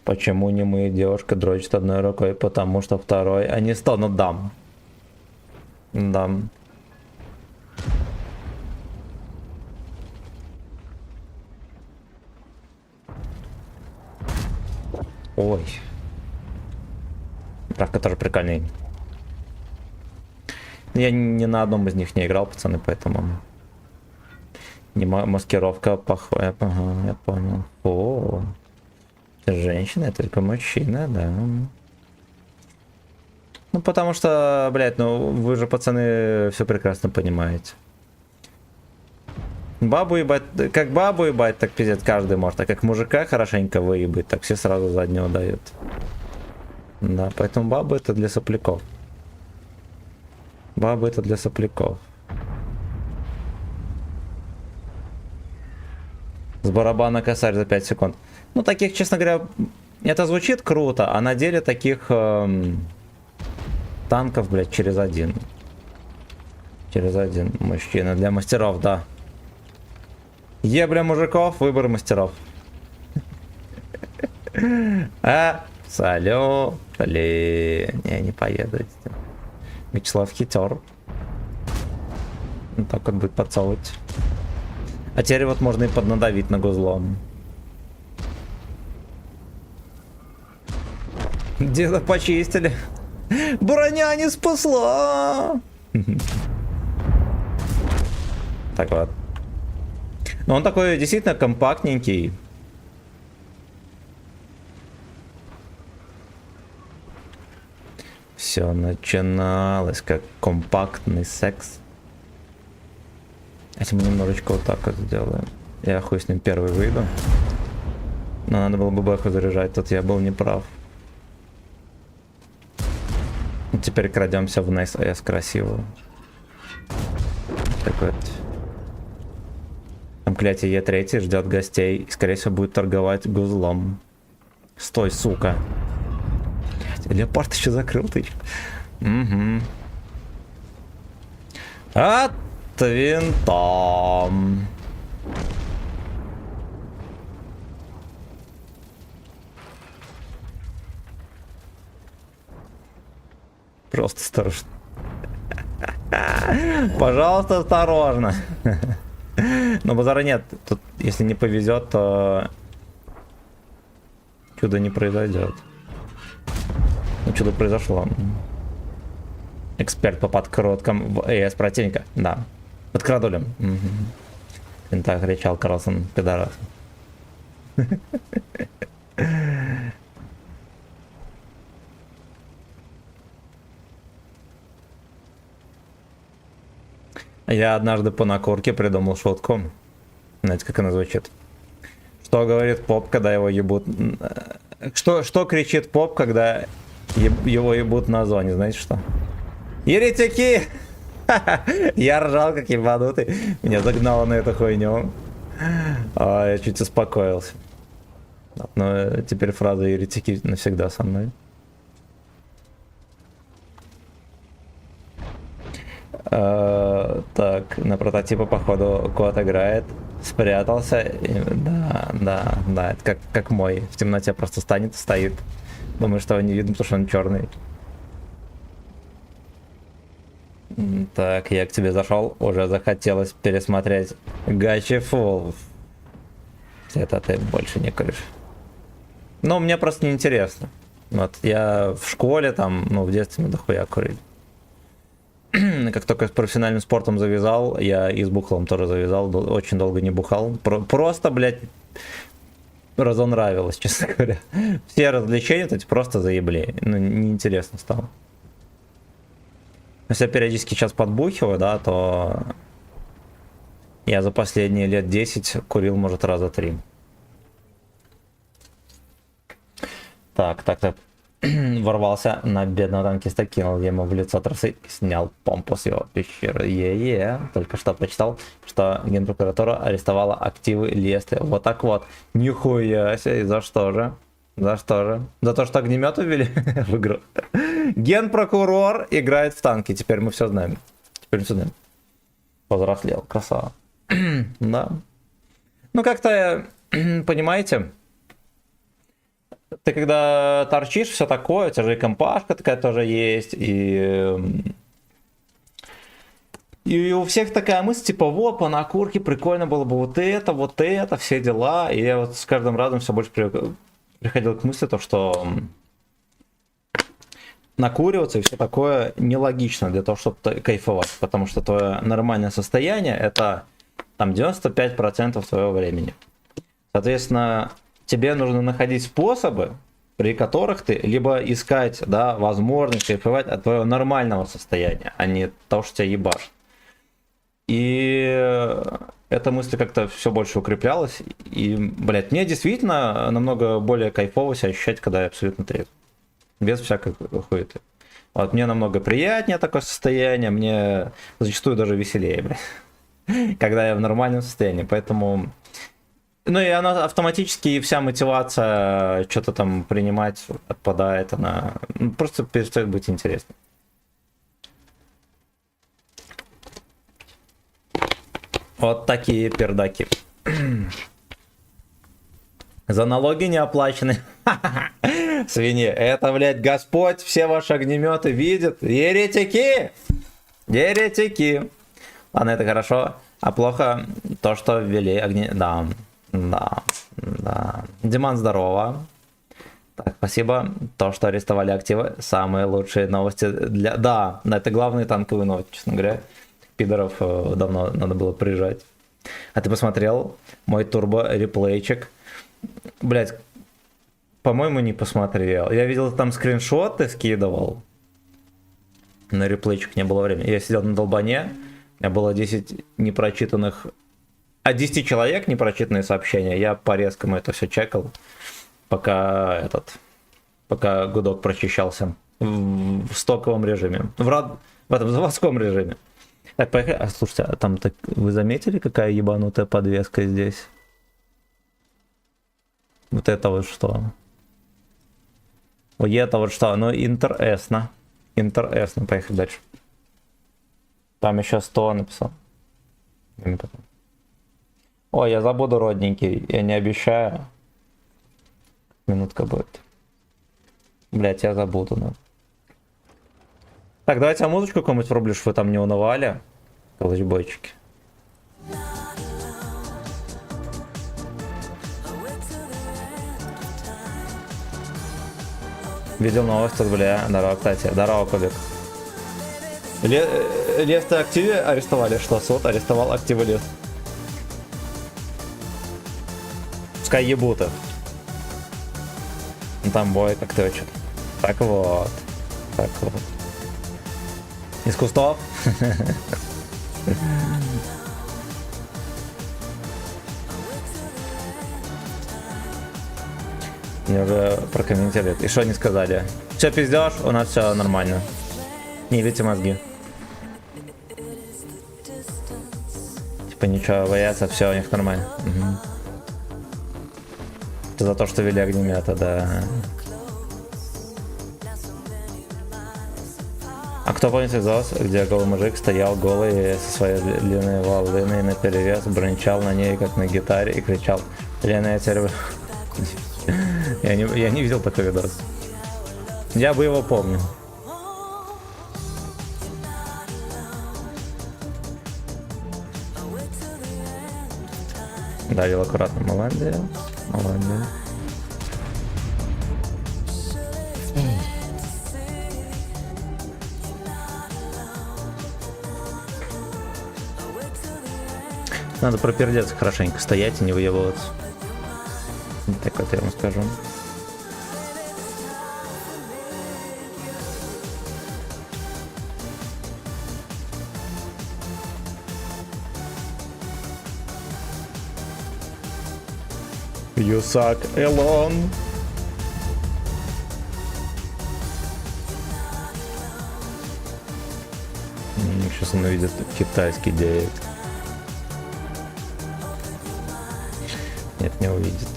Почему не мы, девушка дрочит одной рукой? Потому что второй, а не 100, ну дам. Дам. Ой. Травка тоже прикольный. Я ни на одном из них не играл, пацаны, поэтому... Не маскировка, похоже. Ага, я понял. О, женщина, только мужчина, да. Ну, потому что, блядь, ну, вы же, пацаны, все прекрасно понимаете. Бабу ебать, как бабу ебать, так пиздец каждый может. А как мужика хорошенько выебать, так все сразу заднего дают. Да, поэтому бабы это для сопляков. Бабы это для сопляков. С барабана косарь за 5 секунд. Ну, таких, честно говоря, это звучит круто, а на деле таких танков, блядь, через один. Через один мужчина. Для мастеров, да. Ебля мужиков, выбор мастеров. Салют. Блин, не поеду. Вячеслав хитер. Вот так вот будет подсовывать. А теперь вот можно и поднадавить на гузлом. Деда почистили. Броня не спасла. Так вот. Но он такой действительно компактненький. Все начиналось как компактный секс. Если мы немножечко вот так вот сделаем. Я хуй с ним первый выйду. Но надо было бы бэху заряжать, тут я был неправ. Теперь крадемся в Nice S красиво. Такой вот. Там, кстати, Е3 ждет гостей. И, скорее всего, будет торговать гузлом. Стой, сука. Леопард еще закрыл ты. Угу. От винтом. Просто осторожно. Пожалуйста, осторожно. Но базара нет. Тут, если не повезет, то чудо не произойдет. Ну, чудо произошло. Эксперт по подкруткам в ЭС противника. Да. Под крадулем. Угу. Так кричал Карлсон, пидорас. Я однажды по накорке придумал шутку. Знаете, как она звучит? Что говорит поп, когда его ебут... Что кричит поп, когда его ебут на зоне? Знаете что? Еретики! Я ржал, как ебанутый. Меня загнало на эту хуйню. Я чуть успокоился. Но теперь фраза еретики навсегда со мной. Так, на прототипа, походу, кот играет. Спрятался. Да, это как мой. В темноте просто станет и стоит. Думаю, что его не видно, потому что он черный. Так, я к тебе зашел. Уже захотелось пересмотреть Гачи Фолл. Это ты больше не куришь. Ну, мне просто неинтересно. Вот, я в школе там, ну, в детстве мы дохуя курили. Как только с профессиональным спортом завязал, я и с бухлом тоже завязал, очень долго не бухал. Просто, блядь, разонравилось, честно говоря. Все развлечения, то есть просто заеблее. Ну, неинтересно стало. Если я периодически сейчас подбухиваю, да, то я за последние лет 10 курил, может, раза 3. Так. Ворвался на бедного танкиста, кинул ему в лицо тросы и снял помпу с его пещеры. Только что почитал, что Генпрокуратура арестовала активы Лесли. Вот так вот. Нихуя себе. И за что же? За что же? За то, что огнемет увели в игру. Генпрокурор играет в танки. Теперь мы все знаем. Повзрослел. Красава. Да. Ну, как-то, понимаете... Ты когда торчишь, все такое, у тебя же и компашка такая тоже есть, и у всех такая мысль, типа, вот, по накурке прикольно было бы вот это, все дела, и я вот с каждым разом все больше приходил к мысли, то, что накуриваться и все такое нелогично для того, чтобы кайфовать, потому что твое нормальное состояние это там 95% твоего времени. Соответственно, тебе нужно находить способы, при которых ты либо искать, да, возможность кайфовать от твоего нормального состояния, а не того, что тебя ебашит. И эта мысль как-то все больше укреплялась. И, блядь, мне действительно намного более кайфово себя ощущать, когда я абсолютно трезв. Без всякой хуеты. Вот, мне намного приятнее такое состояние, мне зачастую даже веселее, блядь, когда я в нормальном состоянии. Поэтому... Ну и она автоматически, и вся мотивация что-то там принимать отпадает, она просто перестает быть интересной. Вот такие пердаки. За налоги не оплачены. Свиньи, это, блядь, Господь все ваши огнеметы видит. Еретики! Еретики! Ладно, это хорошо. А плохо то, что ввели огни... Да. Диман, здорово. Так, спасибо. То, что арестовали активы, самые лучшие новости для... Да, это главные танковые новости, честно говоря. Пидоров давно надо было приезжать. А ты посмотрел мой турбо-реплейчик? Блять, по-моему, не посмотрел. Я видел, там скриншот ты скидывал. На реплейчик не было времени. Я сидел на долбане. У меня было 10 непрочитанных... От 10 человек непрочитанные сообщения. Я по-резкому это все чекал, пока гудок прочищался. в стоковом режиме. В этом заводском режиме. Так, поехали. А, слушайте, а там так, вы заметили, какая ебанутая подвеска здесь? Вот это вот что? Вот это вот что? Ну, интересно. Интересно. Поехали дальше. Там еще 100 написал. Ой, я забуду, родненький. Я не обещаю. Минутка будет. Блять, я забуду, да. Так, давайте я музычку какую-нибудь врублю, что вы там не унывали. Колочбойчики. Видел новости, бля. Здорово, кстати. Здорово, Кубик. Лев-то активе арестовали, что суд арестовал активы Лев. Пускай ебут их. Ну, там бой как точит. Так вот. Так вот. Из кустов? Мне уже прокомментируют. И что они сказали? Все пиздешь, у нас все нормально. Не видите мозги. Типа ничего, боятся, все у них нормально. Угу. Это за то, что вели огнемета, да. А кто помнит видос, где голый мужик стоял голый со своей длинной волыной наперевес, брончал на ней как на гитаре и кричал: «Лена, я тебя люблю». Я не видел такой видос. Я бы его помнил. Давил аккуратно. Молодец. Молодец. Надо пропердеться хорошенько, стоять и не выебываться. Так вот я вам скажу. You suck, Elon. Сейчас он увидит китайский диалект. Нет, не увидит.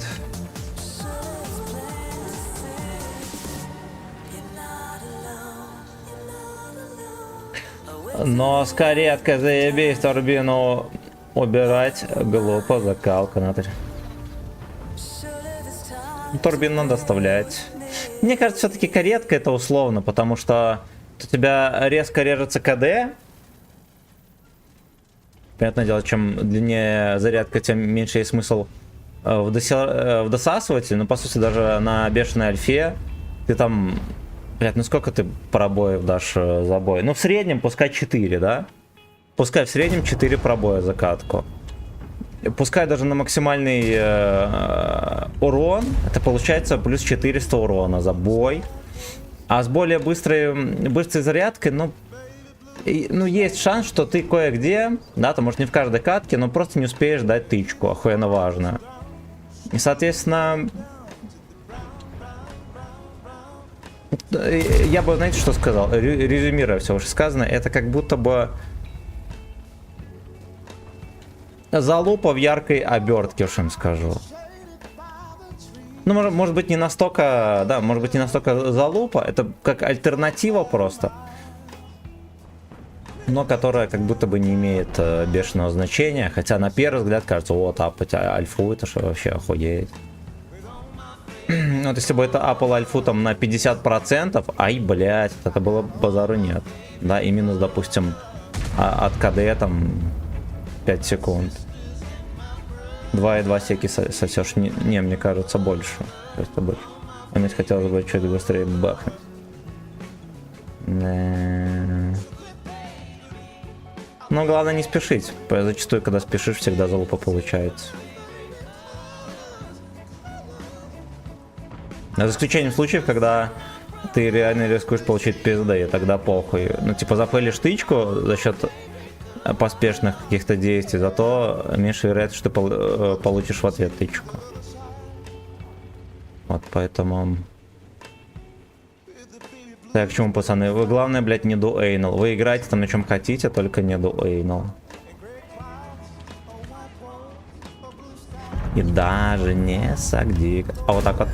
Но с кареткой заебись турбину убирать. Глупо, закалка надо. Турбину надо оставлять. Мне кажется, все-таки каретка это условно, потому что у тебя резко режется КД. Понятное дело, чем длиннее зарядка, тем меньше есть смысл в досасывателе. Но по сути даже на бешеной альфе ты там... Блядь, ну сколько ты пробоев дашь за бой? Ну в среднем пускай 4, да? Пускай в среднем 4 пробоя за катку. Пускай даже на максимальный урон, это получается плюс 400 урона за бой. А с более быстрой зарядкой, ну есть шанс, что ты кое-где, да, то может не в каждой катке, но просто не успеешь дать тычку, охуенно важно. И соответственно, я бы, знаете, что сказал, резюмируя все вышесказанное, это как будто бы залупа в яркой обертке, уж им скажу. Ну, может быть, не настолько, да, может быть, не настолько залупа, это как альтернатива просто, но которая как будто бы не имеет бешеного значения, хотя на первый взгляд кажется, вот, апать альфу, это что вообще охуеть. Вот если бы это апал альфу там на 50%, ай, блядь, это было базару нет. Да, и минус, допустим, от КД там 5 секунд. 2,2 секи сосешь. Не, мне кажется, больше. Просто больше. А мне хотелось бы чуть быстрее бахнуть. Но главное не спешить. Зачастую, когда спешишь, всегда залупа получается. За исключением случаев, когда ты реально рискуешь получить пизды, и тогда похуй. Ну, типа, запылишь тычку за счет поспешных каких-то действий, зато меньше вероятность, что ты получишь в ответ тычку. Вот поэтому... Так, к чему, пацаны? Вы, главное, блядь, не дуэйнал. Вы играете там на чем хотите, только не дуэйнал. И даже не сагдик. А вот так вот.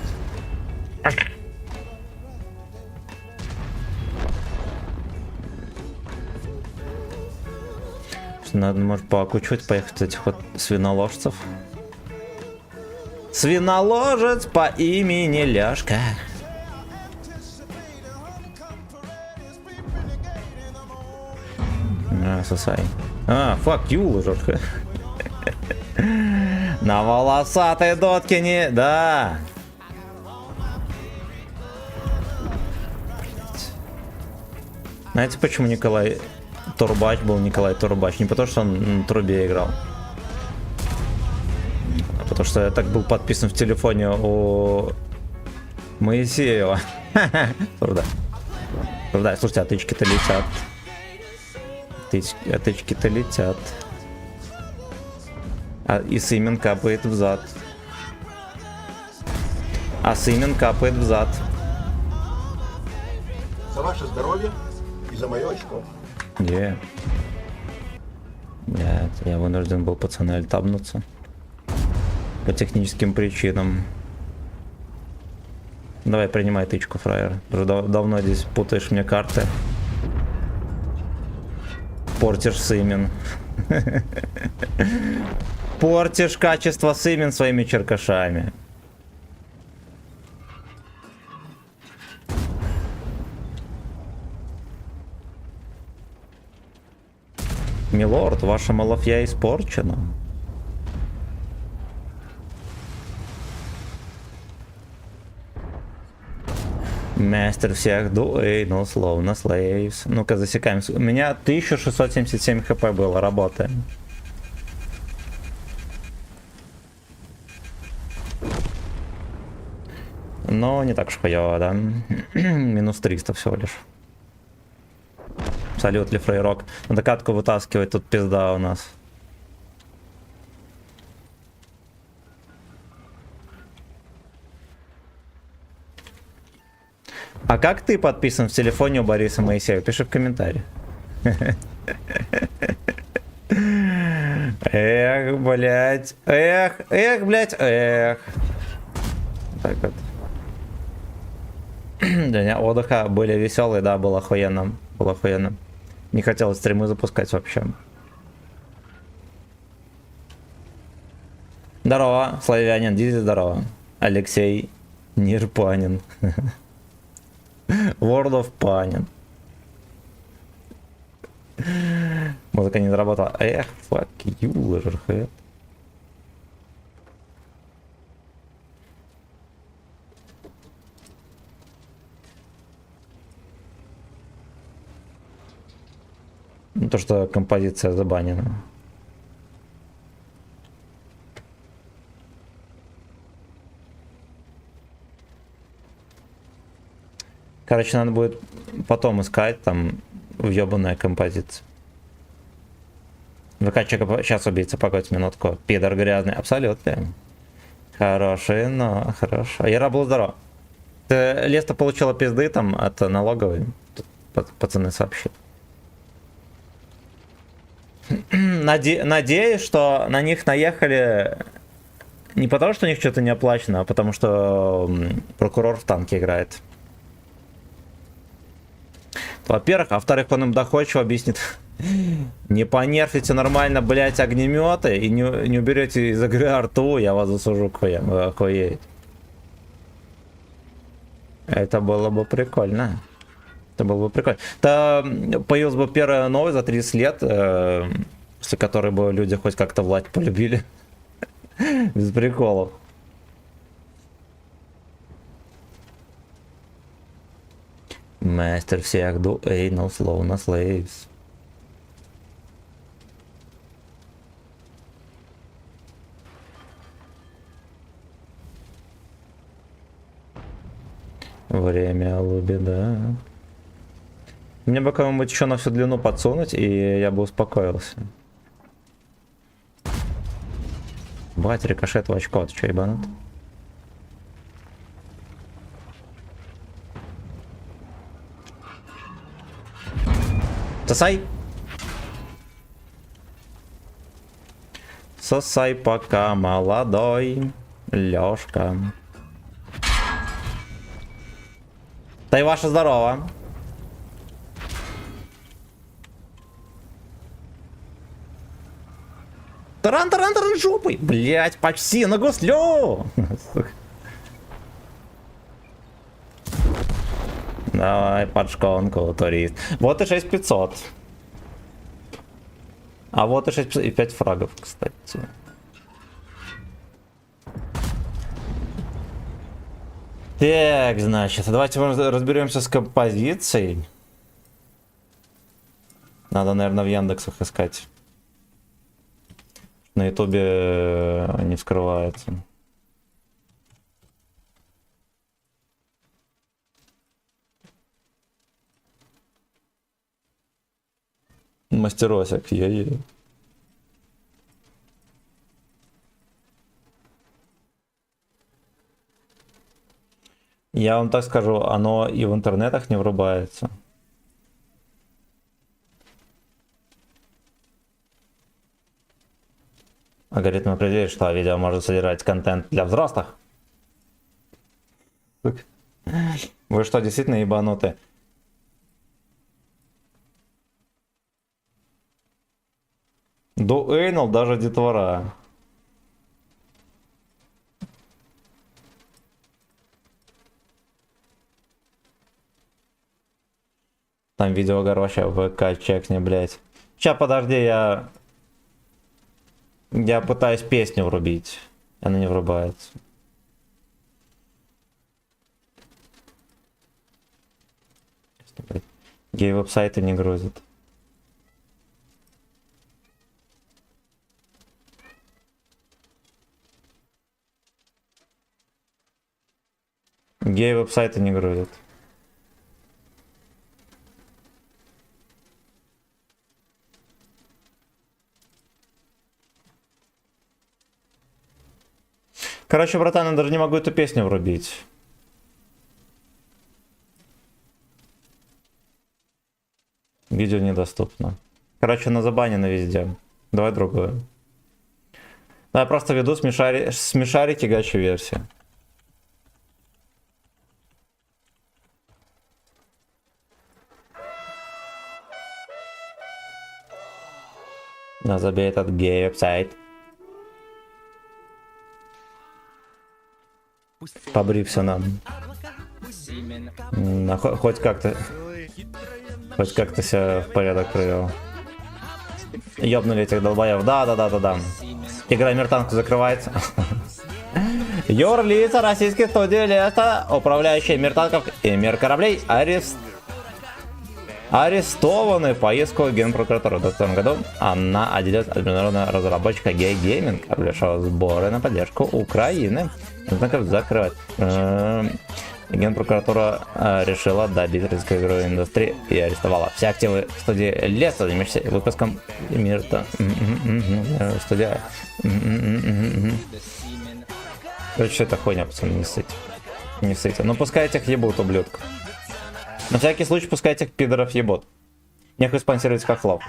Надо, может, поокучивать, поехать этих вот свиноложцев. Свиноложец по имени Ляшка. Сосай. Fuck you, лужок. На волосатой дотке не... Да. Знаете, почему Николай Турбач был Николай Турбач? Не потому, что он на трубе играл. А потому что я так был подписан в телефоне у Моисеева. Правда. Правда, слушайте, отычки-то летят. Отычки-то летят. И сымен капает в зад. А сымен капает в зад. За ваше здоровье и за мое очко. Нет, я вынужден был, пацаны, альтабнуться. По техническим причинам. Давай, принимай тычку, фраер. Уже давно здесь путаешь мне карты. Портишь сымен. Портишь качество сымен своими черкашами. Милорд, ваша малафья испорчена. Мастер всех дуэйнул, словно слейвс. Ну-ка, засекаем. У меня 1677 хп было, работаем. Но не так уж хуёво, да? Минус 300 всего лишь. Салют, Лифрейрок. Надо катку вытаскивать, тут пизда у нас. А как ты подписан в телефоне у Бориса Моисеева? Пиши в комментарии. Эх, блять. Эх, блять, эх. Так вот. Дня отдыха были веселые, да, было охуенно. Было охуенно. Не хотелось стримы запускать вообще. Здорово, славянин, Дизи, здорово. Алексей Нирпанин. World of Panin. Музыка не заработала. Эх, fuck you, лажерхэт. То, что композиция забанена. Короче, надо будет потом искать там въебанная композиция. ВК-чека сейчас убийца, погодь минутку. Пидор грязный. Абсолютно. Хороший, но хорошо. Яра, был здоров. Ты Леста получила пизды там от налоговой? Тут пацаны сообщили. Надеюсь, что на них наехали не потому, что у них что-то не оплачено, а потому что прокурор в танке играет. Во-первых, а во-вторых, он им доходчиво объяснит. Не понерфите нормально, блять, огнеметы и не уберете из игры арту, я вас засужу, охуеть. Это было бы прикольно. Это было бы прикольно. Это появилась бы первая новость за 30 лет, после которой бы люди хоть как-то власть полюбили. Без приколов. Мастер всех дуэйнул, словно слейвс. Время лубида. Мне бы кому-нибудь еще на всю длину подсунуть, и я бы успокоился. Бать, рикошет в очко, ты че, ебанут? Сосай. Сосай, пока молодой, Лёшка. Да и ваше здорово. Таран жопой. Блять, почти на гуслю. Давай, под шконку, турист. Вот и 6500. А вот и 6 и 5 фрагов, кстати. Так, значит, давайте разберемся с композицией. Надо, наверное, в Яндексах искать. На Ютубе не вскрывается. Мастеросик, е-е. Я вам так скажу, оно и в интернетах не врубается. Алгоритм определяет, что видео может содержать контент для взрослых. Вы что, действительно ебануты? Дуэйнл даже детвора. Там видео вообще в ВК чекни, блять. Сейчас, подожди, я пытаюсь песню врубить. Она не врубается. Гей-веб-сайты не грузят. Гей-веб-сайты не грузят. Короче, братан, я даже не могу эту песню врубить. Видео недоступно. Короче, на забанено везде. Давай другую. Да, я просто веду смешарики гачи версии. Да, забей этот гей-веб-сайт. Побрился нам. Хоть как-то себя в порядок привел. Ёбнули этих долбоев. Да. Игра Миртанку закрывается. Юрлица российской студии Леста, управляющая мир танков и мир кораблей, арестованы по иску Генпрокуратуры в 2020 году. Она отделяет от международного разработчика Gay Gaming, обещала сборы на поддержку Украины. Знаков закрывать. Генпрокуратура решила добить российской игровой индустрии и арестовала все активы студии Леса, занимающейся выпуском Мирта. Студия. Короче, это хуйня, пацаны, не ссыте. Не ссыте. Ну пускай этих ебут, ублюдков. На всякий случай пускай этих пидоров ебут. Нехуй спонсировать хохлов.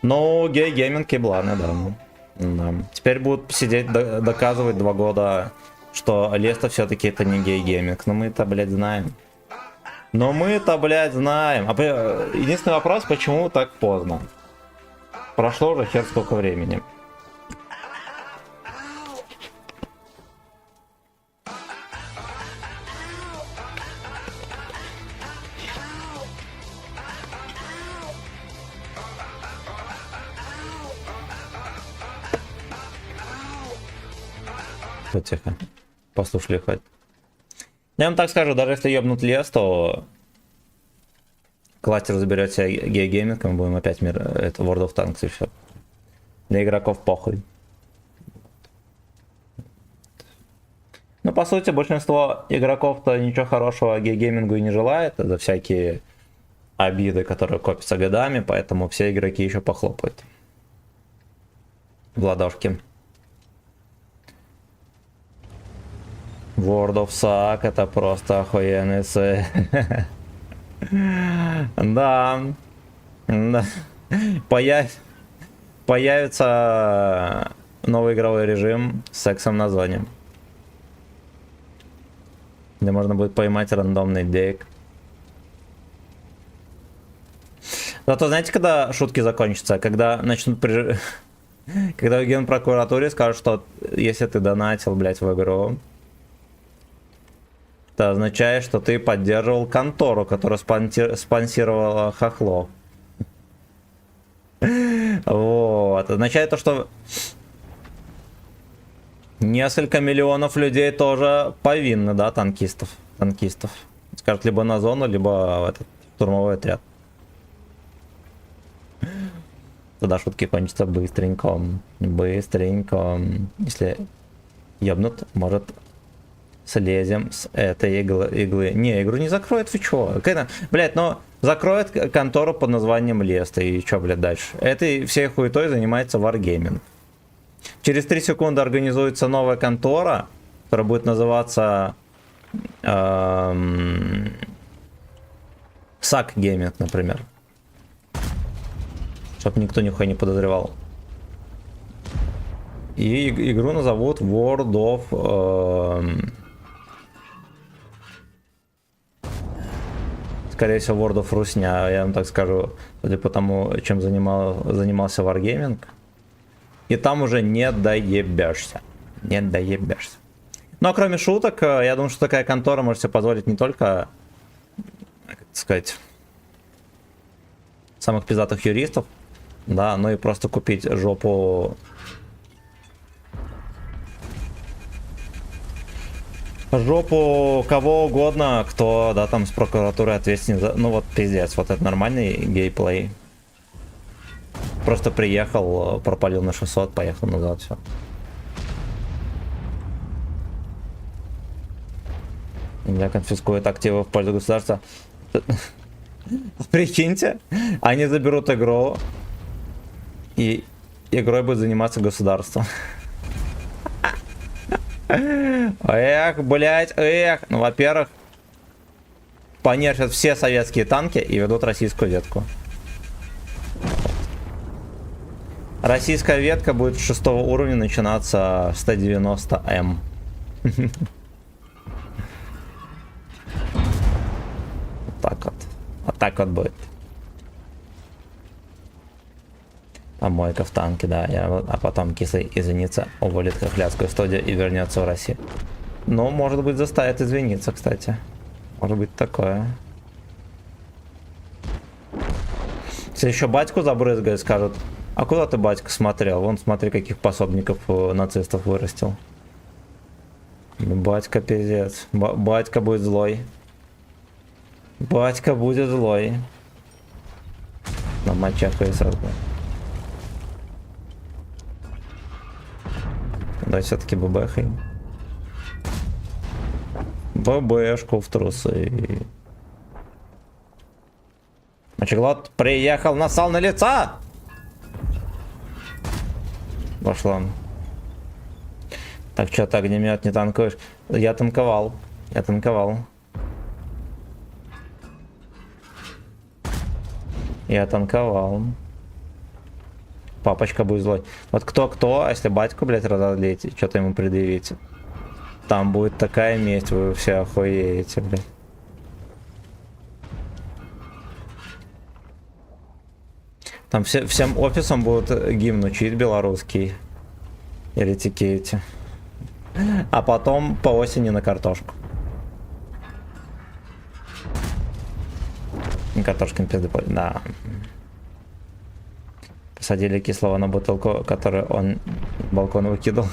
Ну, гей-гейминг ебланы, да. Да. Теперь будут сидеть, доказывать 2 года, что Леста все-таки это не гей-гейминг. Но мы-то, блядь, знаем. Единственный вопрос, почему так поздно? Прошло уже хер сколько времени. Тихо. Послушали хоть. Я вам так скажу, даже если ебнут лес, то кластер заберете гей-гейминг, мы будем опять это World of Tanks и все. Для игроков похуй. Ну, по сути, большинство игроков-то ничего хорошего гей-геймингу и не желает за всякие обиды, которые копятся годами, поэтому все игроки еще похлопают в ладошки. World of Suck это просто охуенный. Да. Да. Появится новый игровой режим с сексом на зоне. Где можно будет поймать рандомный дейк. Зато знаете, когда шутки закончатся? Когда начнут Когда в генпрокуратуре скажут, что если ты донатил, блять, в игру, это означает, что ты поддерживал контору, которая спонсировала хохлов. Вот. Означает то, что несколько миллионов людей тоже повинны, да, танкистов. Скажут, либо на зону, либо в этот штурмовой отряд. Тогда шутки кончатся быстренько. Если ебнут, может, слезем с этой иглы. Не, игру не закроет, вы чё? Блять, но закроет контору под названием Леста. И чё, блядь, дальше? Этой всей хуетой занимается Wargaming. Через 3 секунды организуется новая контора, которая будет называться SAC Gaming, например. Чтоб никто нихуя не подозревал. И игру назовут World of... скорее всего, World of Русня, я вам так скажу, судя по тому, чем занимался Wargaming. И там уже не доебешься. Не доебешься. Ну а кроме шуток, я думаю, что такая контора может себе позволить не только, как сказать, самых пиздатых юристов, да, но и просто купить жопу кого угодно, кто, да, там с прокуратурой ответственен за... Ну вот пиздец, вот это нормальный геймплей. Просто приехал, пропалил на 600, поехал назад, все. Для конфискует активы в пользу государства. Прикиньте, они заберут игру, и игрой будет заниматься государство. Эх, блять, эх. Ну, во-первых, понерфят все советские танки и ведут российскую ветку. Российская ветка будет с 6 уровня начинаться в 190М. Так вот. Вот так вот будет. Помойка в танке, да. А потом кислый извинится, уволит хохлядскую студию и вернется в Россию. Ну, может быть, заставит извиниться, кстати. Может быть такое. Если еще батьку забрызгают, скажут: а куда ты, батька, смотрел? Вон, смотри, каких пособников нацистов вырастил. Батька пиздец. Батька будет злой. Батька будет злой. На мочах и сразу. Да, все-таки ББХай. ББшку в трусы. Мочеглот приехал, насал на лица! Пошло. Так, что ты, огнемет, не танкуешь? Я танковал. Я танковал. Я танковал. Папочка будет злой. Вот кто-кто, а если батьку, блядь, разозлите, что-то ему предъявите. Там будет такая месть, вы все охуеете, блядь. Там всем офисом будут гимн учить белорусский. Еретики. А потом по осени на картошку. Картошкин пизды, да. Посадили кислого на бутылку, которую он с балкона выкидывал.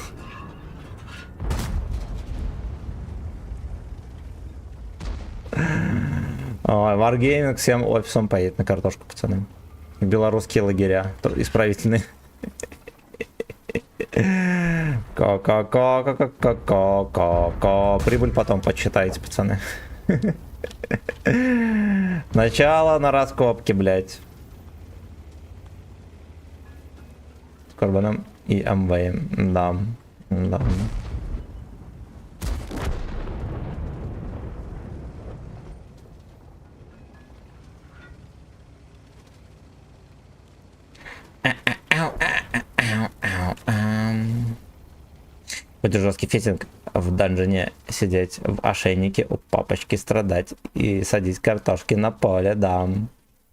Ой, Wargaming всем офисом поедет на картошку, пацаны. Белорусские лагеря исправительные. Ко-ко-ко-ко-ко-ко-ко. Прибыль потом подсчитайте, пацаны. Начало на раскопке, блядь. С Корбаном и Амвеем. Да. Да. Хоть и жесткий фитинг в данжене сидеть в ошейнике у папочки страдать и садить картошки на поле, дам.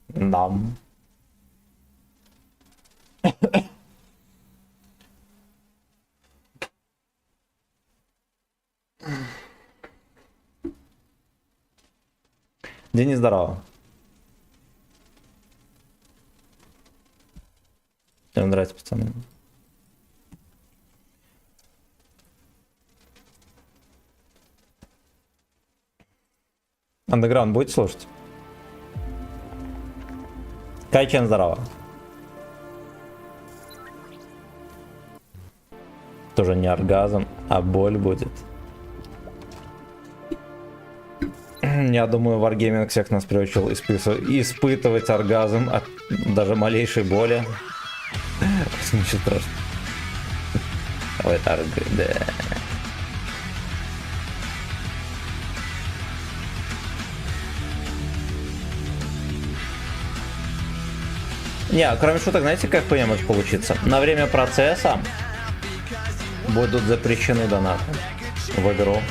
Дам. Денис, здорово. Всем нравится, пацаны. Андеграунд будете слушать? Кайчен, здорово. Тоже не оргазм, а боль будет. Я думаю, Wargaming всех нас приучил испытывать оргазм от даже малейшей боли. Ничего страшного. Ой, да. Не, кроме шуток, знаете, как по может получиться? На время процесса будут запрещены донаты в игру.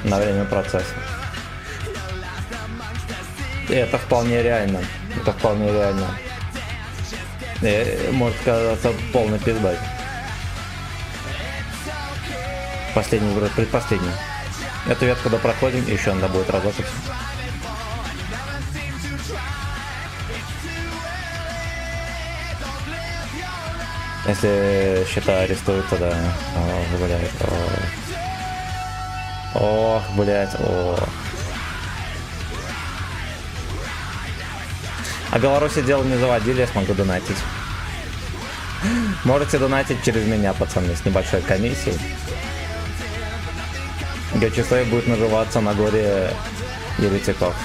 На время процесса. И это вполне реально. Это вполне реально. И может казаться полной пиздой. Последний вроде, предпоследний. Эту ветку допроходим, и еще надо будет разок. Если счета арестуют, то да. Ох, блядь. Ох, блядь. Ох. А Беларуси дело не заводили, я смогу донатить. Можете донатить через меня, пацаны, с небольшой комиссией. Гачислей будет наживаться на горе еретиков.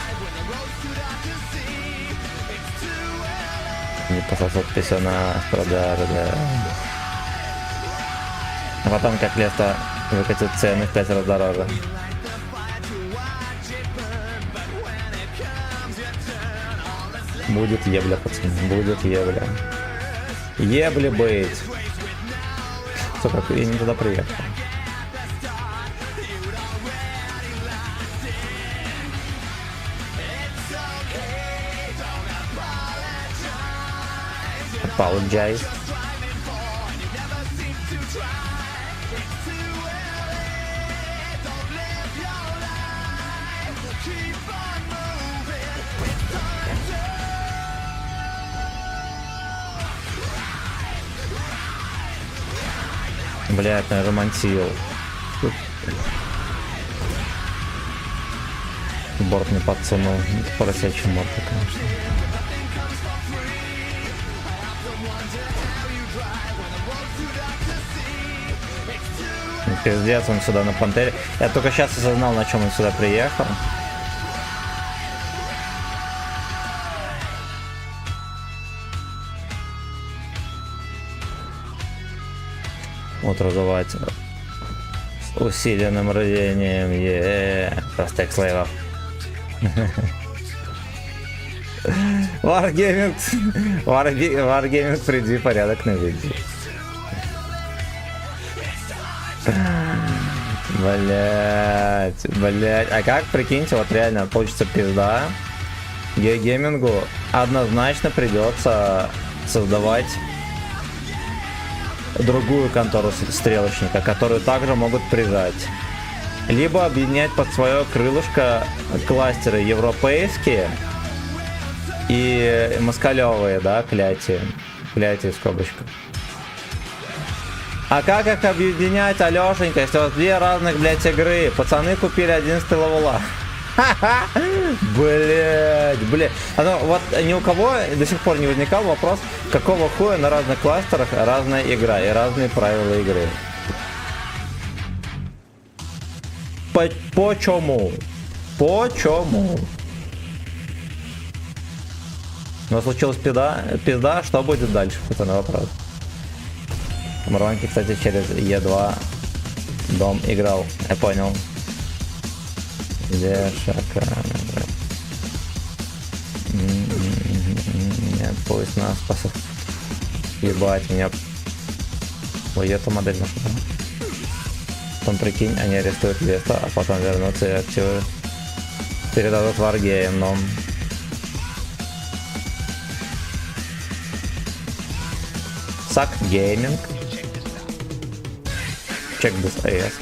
Не пососут писюна с продажи, да. А потом, как лето, выкатит цены в 5 раз дороже. Будет ебля, пацаны, будет ебля. Ебли быть. Сука, я не туда приехал. Apologize. Блять, наверное, романтил. Борт не подсунул. Поросячий морда, конечно. Пиздец, он сюда на Пантере. Я только сейчас осознал, на чем он сюда приехал. Вот разувать с усиленным рвением. Простых слейвов. Wargaming, приди, порядок на видео. Блять. А как, прикиньте, вот реально получится пизда. Геймингу однозначно придется создавать другую контору стрелочника, которую также могут прижать. Либо объединять под свое крылышко кластеры европейские и москалевые, да, клятие в скобочках. А как их объединять, Алешенька, если у вас две разных, блядь, игры? Пацаны купили 11 левела. Блять. Вот ни у кого до сих пор не возникал вопрос, какого хуя на разных кластерах разная игра и разные правила игры. Почему? Но случилась пизда, что будет дальше? Это на вопрос. Марванки, кстати, через Е2 дом играл. Я понял. Где шаканы? Нет, пусть нас спасет. Ебать, меня... Ой, эту модель нашла. Потом, прикинь, они арестуют Леста, а потом вернутся и активы передадут Wargame, но... Suck Gaming. Check this AS.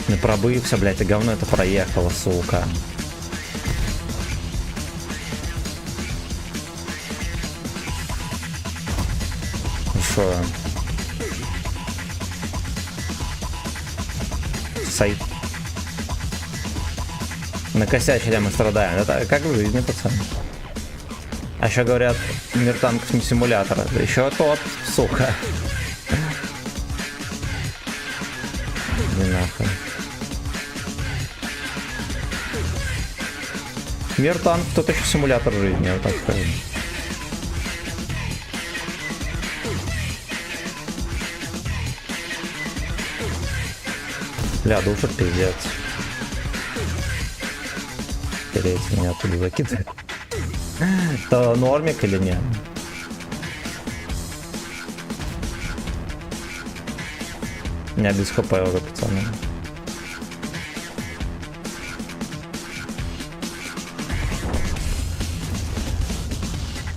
Не пробывся, блядь, и говно это проехало, сука. Шо? Сайт. Накосячили, мы страдаем. Это как в жизни, пацаны. А еще говорят, мир танков не симулятор. Да еще тот, сука. Не нахуй. Мир танк, тут еще симулятор жизни, вот так скажем. Бля, душа пиздец. Переть меня оттуда закидывает. Это нормик или нет? У меня без хп уже, пацаны.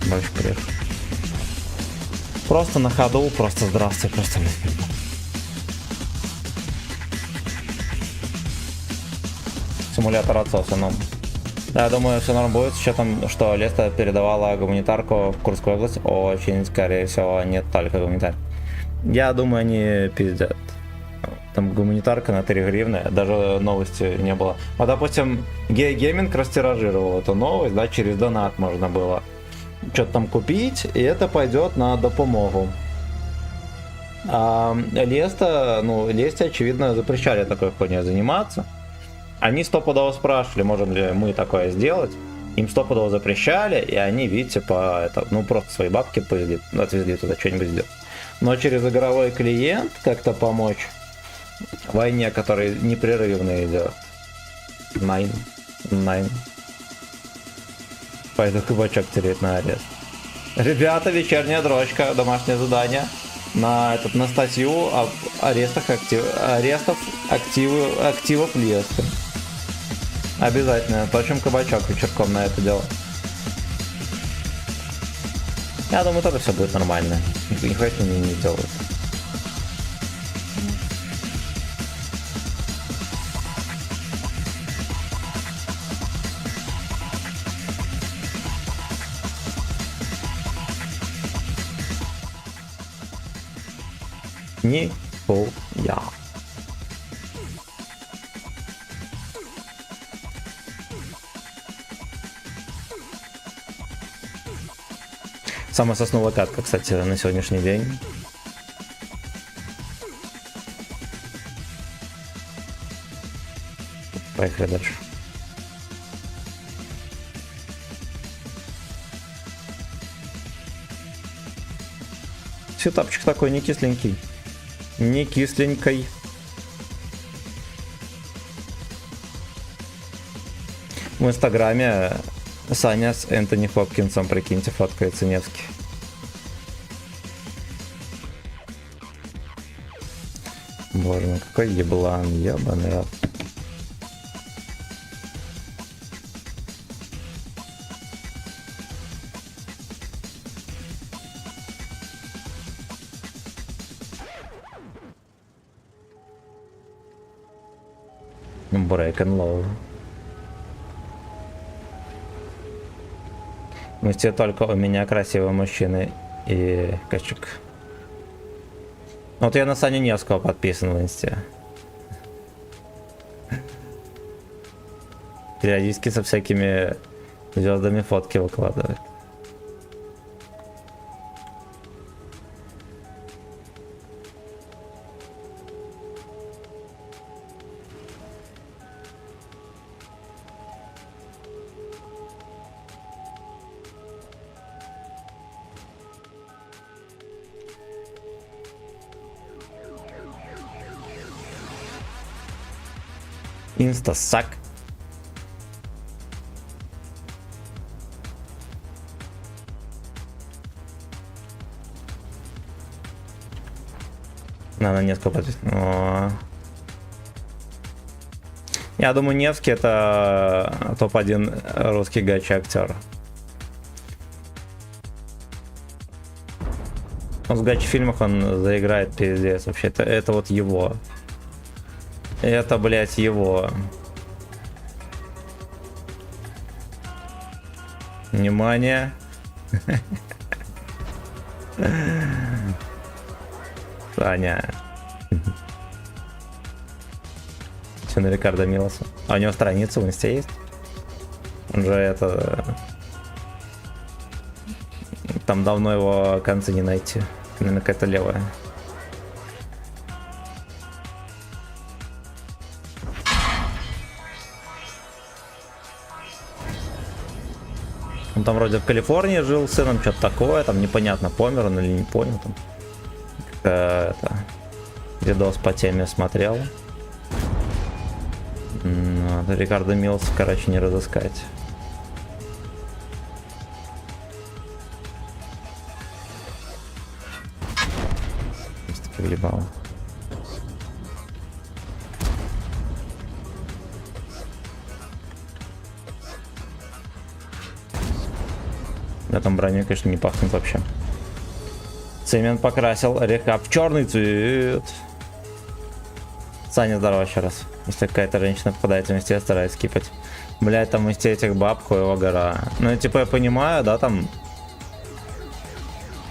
Больше приехал. Просто на ходу, просто здравствуйте, просто симулятор отсоса, ну. Да, я думаю, все норм будет, с учетом, что Леста передавала гуманитарку в Курскую область. Очень, скорее всего, не только гуманитарка. Я думаю, они пиздят. Там гуманитарка на 3 гривны, даже новости не было. А, допустим, Гейминг растиражировал эту новость, да, через донат можно было что-то там купить, и это пойдет на допомогу. А Леста, ну, Лесте, очевидно, запрещали такой хуйней заниматься. Они стопудово спрашивали, можем ли мы такое сделать. Им стопудово запрещали, и они, видите, ну, просто свои бабки отвезли туда, что-нибудь сделать. Но через игровой клиент как-то помочь войне, которая непрерывно идет. Найн. Пойду кабачок тереть на арест. Ребята, вечерняя дрочка, домашнее задание. На статью об арестах активов Леста. Обязательно точим кабачок вечерком на это дело. Я думаю, тоже все будет нормально. Нихуя мне не делают. Нихуя. Самая сосновая катка, кстати, на сегодняшний день. Поехали дальше. Сетапчик такой не кисленький. Не кисленькой. В инстаграме Саня с Энтони Хопкинсом, прикиньте, фоткается Невский. Боже мой, какой еблан, ебаный рад. Break and low. Мысли только у меня красивые мужчины и качук. Вот я на Саню Невского подписан в инсте. Периодически со всякими звездами фотки выкладывает. Инстасак. Надо несколько подписать. Я думаю, Невский это топ-1 русский гача-актер. В гача-фильмах он заиграет пиздец вообще. Это вот его. Это, блядь, его. Внимание. Саня. Все на Рикардо Милоса. А у него страница в инсте есть? Он же это... Там давно его концы не найти. Наверное, какая-то левая. Он там вроде в Калифорнии жил с сыном, что-то такое. Там непонятно, помер он или не помер. Там это... Видос по теме смотрел. Рикардо Милс, короче, не разыскать. Въебал. На этом броню, конечно, не пахнет вообще. Цемент покрасил рекап в черный цвет. Саня, здорово еще раз. Если какая-то женщина попадает в инсте, я стараюсь скипать. Блять, там в инсте этих баб, хуева гора. Ну, типа, я понимаю, да, там...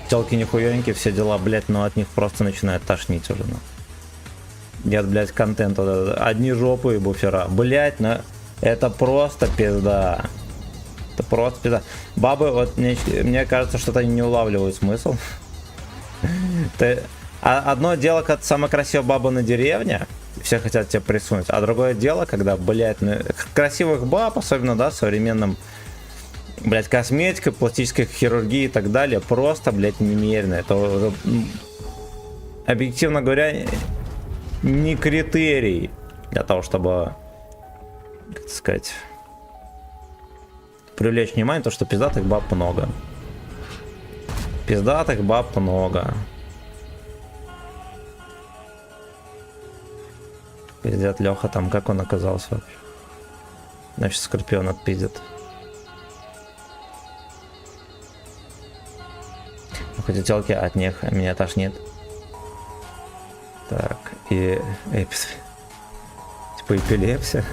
Телки нихуёнькие, все дела, блять, но от них просто начинает тошнить уже, ну. Нет, блять, контент, вот одни жопы и буфера. Блять, ну, это просто пизда. Это просто пизда. Бабы, вот, мне кажется, что-то они не улавливают смысл. Одно дело, когда самая красивая баба на деревне, все хотят тебя присунуть, а другое дело, когда, блядь, красивых баб, особенно, да, современным, блядь, косметикой, пластической хирургией и так далее, просто, блядь, немерено. Это уже, объективно говоря, не критерий для того, чтобы, как сказать, привлечь внимание, то, что пиздатых баб много. Пиздатых баб много. Пиздят Леха там, как он оказался вообще? Значит, Скорпион отпиздит. Хоть и телки от них меня тошнит. Так, и... Типа эпилепсия.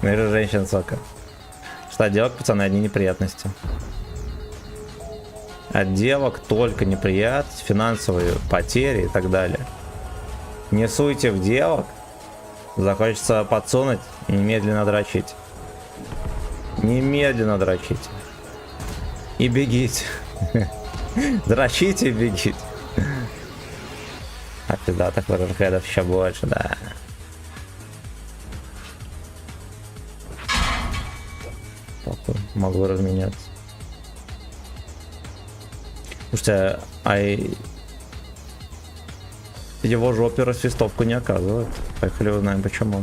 Мир женщин, сока. Что делать, пацаны, одни неприятности. От девок только неприятности, финансовые потери и так далее. Не суйте в девок. Захочется подсунуть, немедленно дрочить. Немедленно дрочить. И бегите. Дрочите и бегите. А пиздатых вархедов еще больше, да. Могу разменяться. Слушайте, его жопе рассвистовку не оказывают. Поехали узнаем почему.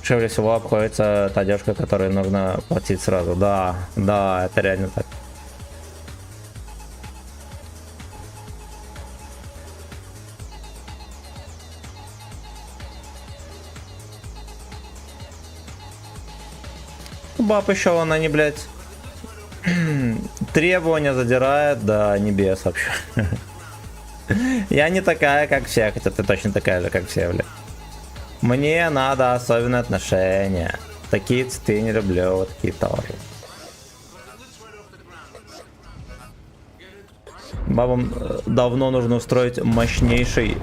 Дешевле всего обходится та девушка, которой нужно платить сразу. Да, да, это реально так. Баб еще она не, блядь, требования задирает до небес вообще. Я не такая, как все, хотя ты точно такая же, как все, блядь. Мне надо особенные отношения. Такие цветы не люблю, вот такие тоже. Бабам давно нужно устроить мощнейший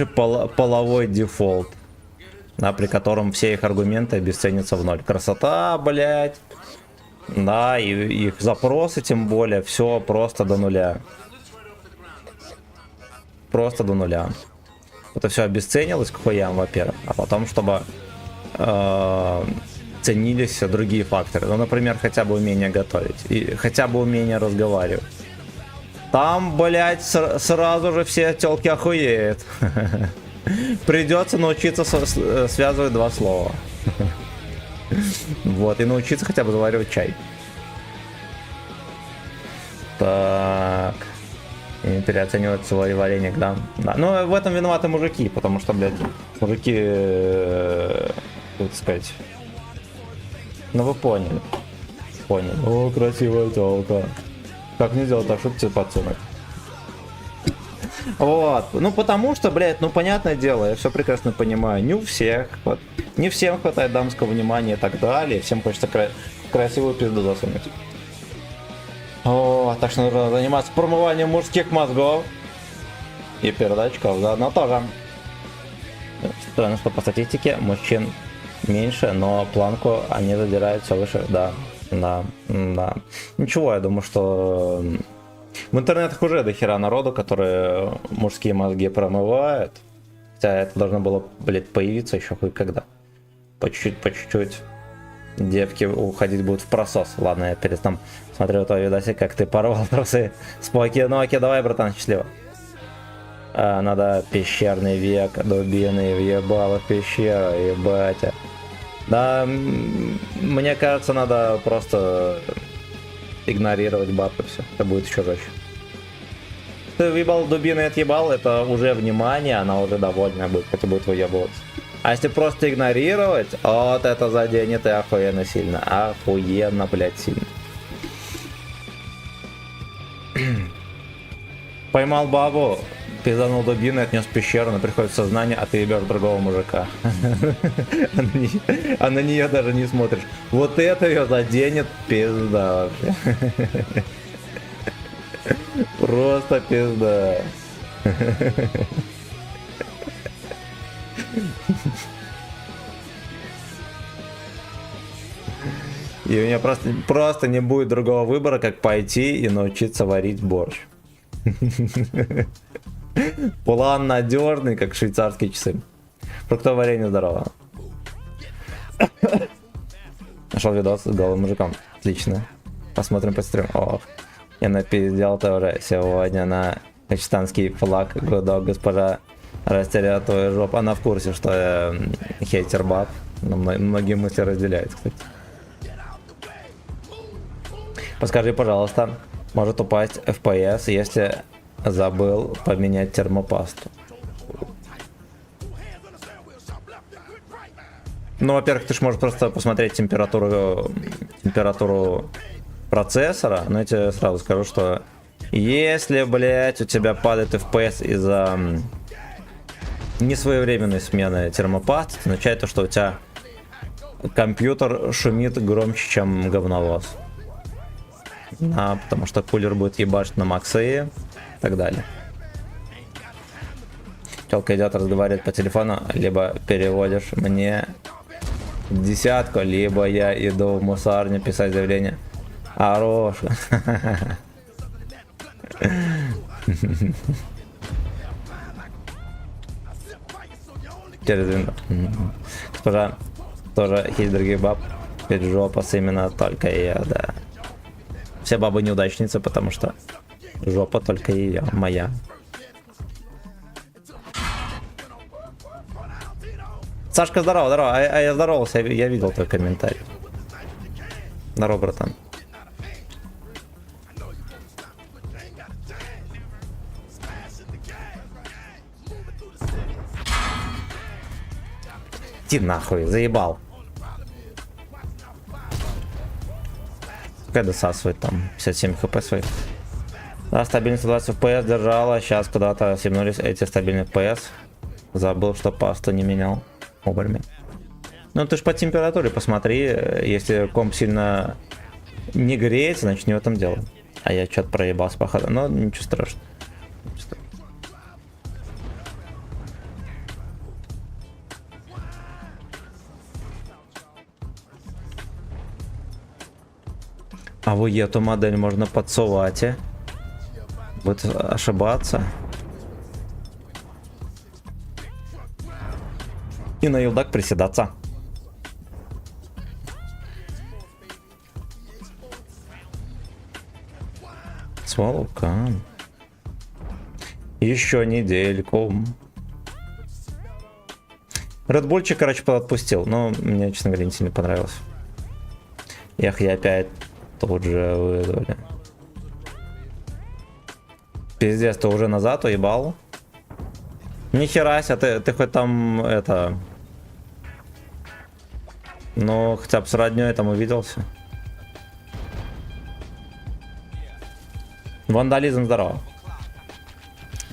половой дефолт, да, при котором все их аргументы обесценятся в ноль. Красота, блять, да, и их запросы тем более, все просто до нуля. Просто до нуля. Это все обесценилось к хуям, во-первых, а потом, чтобы ценились другие факторы. Ну, например, хотя бы умение готовить. И хотя бы умение разговаривать. Там, блядь, сразу же все тёлки охуеют. Придется научиться связывать два слова. Вот, и научиться хотя бы заваривать чай. Так. И не переоценивать свой вареник, да. Да. Ну, в этом виноваты мужики, потому что, блядь, мужики, как сказать... Ну, вы поняли. Поняли. О, красивая тёлка. Как не сделать так, чтобы тебе подсунуть? Вот. Ну, потому что, блядь, ну, понятное дело, я все прекрасно понимаю. Не у всех. Вот. Не всем хватает дамского внимания и так далее. Всем хочется красивую пизду засунуть. О, так что нужно заниматься промыванием мужских мозгов. И передачков заодно тоже. Странно, что по статистике мужчин меньше, но планку они задирают все выше. Да. Ничего, я думаю, что в интернетах уже до хера народу, которые мужские мозги промывают. Хотя это должно было, блядь, появиться еще хоть когда. По чуть-чуть. Девки уходить будут в просос. Ладно, я перед там смотрю твой видосик, как ты порвал трусы. Споки, ну окей, давай, братан, счастливо. Надо пещерный век, дубины, въебало в пещеру, ебать. Да, мне кажется, надо просто игнорировать баб и все. Это будет еще жестче. Ты въебал дубины и отъебал, это уже внимание, она уже довольна будет, хотя будет выебываться. А если просто игнорировать, вот это заденет и охуенно сильно. Охуенно, блядь, сильно. Поймал бабу, пизданул дубину, отнес в пещеру, она приходит в сознание, а ты ебешь другого мужика. А на нее даже не смотришь. Вот это ее заденет, пизда вообще. Просто пизда. И у меня просто не будет другого выбора, как пойти и научиться варить борщ. План надежный, как швейцарские часы. Фруктовое варенье здорово. Нашел видос с голым мужиком. Отлично. Посмотрим по стриму. Ох. Я напиздел тоже сегодня на пакистанский флаг. Гудок, госпожа растеряла твою жопу. Она в курсе, что я хейтер баб. Но многие мысли разделяют, кстати. Подскажи, пожалуйста, может упасть FPS, если забыл поменять термопасту? Ну, во-первых, ты ж можешь просто посмотреть температуру процессора, но я тебе сразу скажу, что если, блять, у тебя падает FPS из-за несвоевременной смены термопасты, это означает то, что у тебя компьютер шумит громче, чем говновоз. Потому что кулер будет ебашить на максы и так далее. Телка идет, разговаривает по телефону, либо переводишь мне десятку, либо я иду в мусарню писать заявление. Хорош. Через винду. Госпожа, тоже есть других баб. Ведь жопа именно только ее, да. Все бабы неудачницы, потому что жопа только ее, моя. Сашка, здорово, здорово. А я здоровался, я видел твой комментарий. Здорово, братан. Иди нахуй, заебал. Пускай досасывает там 57 хп своих. Да, стабильность 20 FPS держала, сейчас куда-то семнулись эти стабильные FPS. Забыл, что пасту не менял вовремя. Ну ты ж по температуре посмотри, если комп сильно не греется, значит не в этом дело. А я что-то проебался походу, но ничего страшного. А вот эту модель можно подсувать. Будет ошибаться. И на юлдак приседаться. Сваловкан. Еще недельку. Редбульчик, короче, подотпустил, но мне, честно говоря, не сильно понравилось. Эх, я опять тут же вызвали. Пиздец, ты уже назад уебал? Нихера себе, ты хоть там это... Ну, хотя бы с роднёй там увиделся. Вандализм здорово.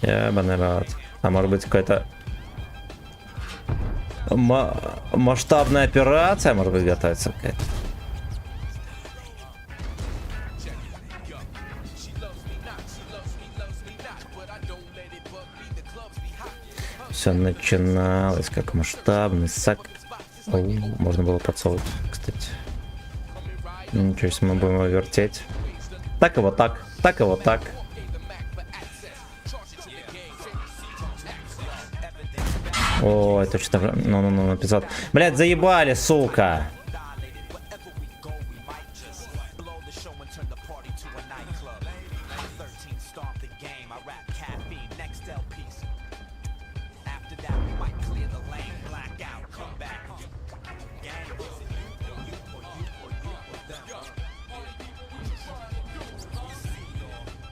Ебаный рад. А может быть какая-то масштабная операция, может быть, готовится какая-то. Все начиналось как масштабный сак. О, можно было подсовывать, кстати. Ничего себе, мы будем его вертеть. Так и вот так, так и вот так. Ой, точно. Ну, 500. Блядь, заебали, сука.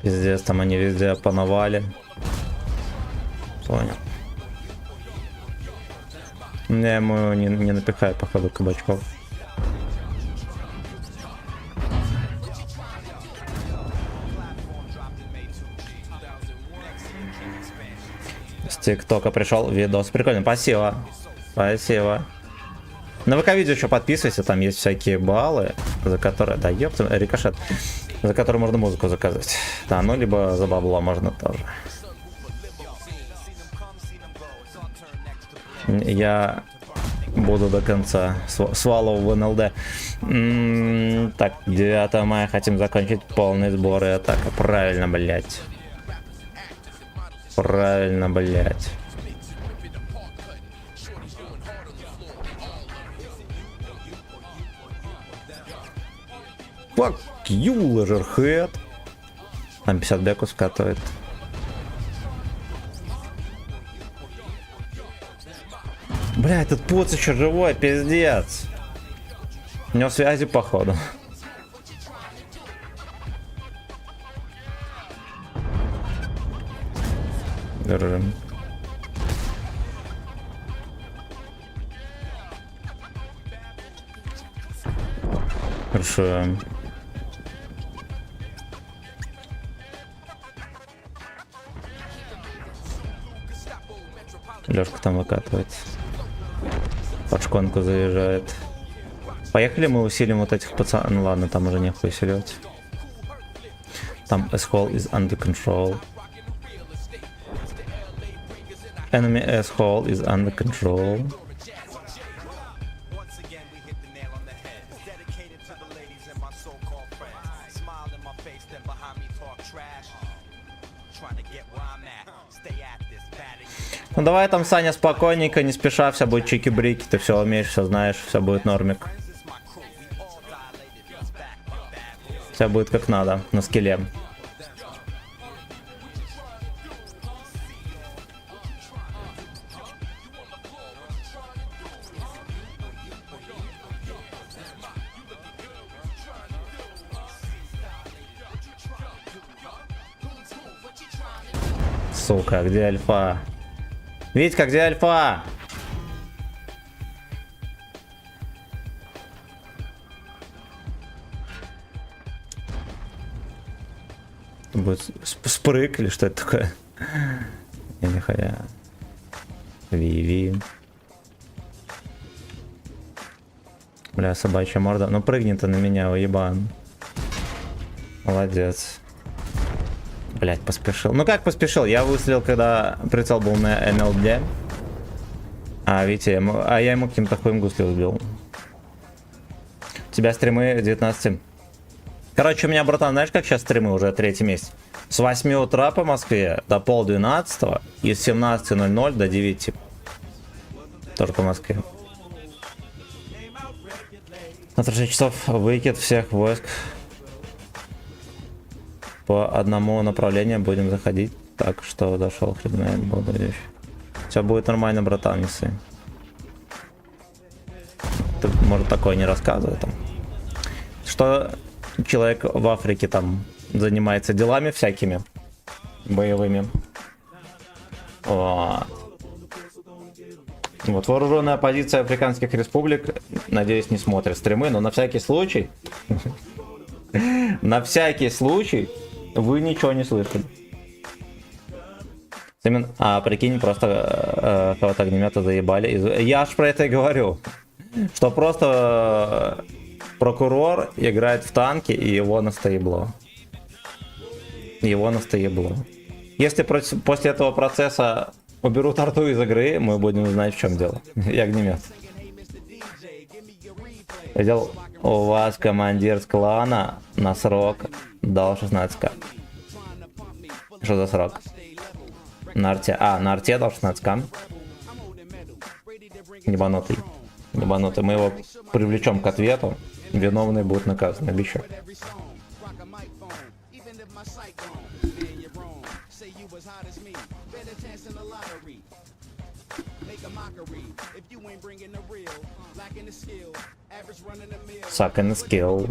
Пиздец, там они везде пановали. Понял. Я ему не напихаю, походу, кабачков. С ТикТока пришел видос. Прикольно, спасибо. Спасибо. На ВК-видео еще подписывайся, там есть всякие баллы, за которые... Да, ёпта, рикошет. За которые можно музыку заказывать. Да, ну либо за бабло можно тоже. Я буду до конца. Свалов в НЛД. Так, 9 мая хотим закончить полные сборы и атака. Правильно, блять. Правильно, блять. Fuck you, Ledgerhead. Там 50 беку скатывает. Бля, этот поц еще живой, пиздец. У него связи, походу. Держим. Хорошо. Лёшка там выкатывается. Под шконку заезжает. Поехали, мы усилим вот этих пацанов. Ну ладно, там уже нехуй усиливать. Там S-Hole is under control. Enemy S-Hole is under control. Ну давай там, Саня, спокойненько, не спеша, все будет чики-брики, ты все умеешь, все знаешь, все будет нормик. Все будет как надо, на скилле. Сука, где альфа? Витька, где альфа? Будет спрыг или что это такое? Нихуя. Виви. Бля, собачья морда. Ну прыгни ты на меня, уебан. Молодец. Блять, поспешил. Ну как поспешил? Я выстрелил, когда прицел был на НЛД. А, видите, я ему каким-то хуем гусли убил. У тебя стримы 19. Короче, у меня, братан, знаешь, как сейчас стримы уже третий месяц? С 8 утра по Москве до 11:30 и с 17:00 до 9. Тоже по Москве. На 6 часов выкид всех войск. по одному направлению будем заходить. Так что дошел хрен буду вещь. Все будет нормально, братан, не ссы. Ты, может, такое не рассказывай там. Что человек в Африке там занимается делами всякими боевыми. Вот. Вот вооруженная оппозиция африканских республик, надеюсь, не смотрит стримы, но на всякий случай, на всякий случай, вы ничего не слышали. А прикинь, просто кого-то огнемета заебали. Я аж про это и говорю, что просто прокурор играет в танки и его настоебло. Его настоебло. Если после этого процесса уберут арту из игры, мы будем знать, в чем дело. И огнемет. Видел, у вас командир с клана на срок дал 16к. Что за срок? На арте. На арте дал 16к. Ебанутый. Ебанутый. Мы его привлечем к ответу. Виновный будет наказан, обещаю. Suck in the skill.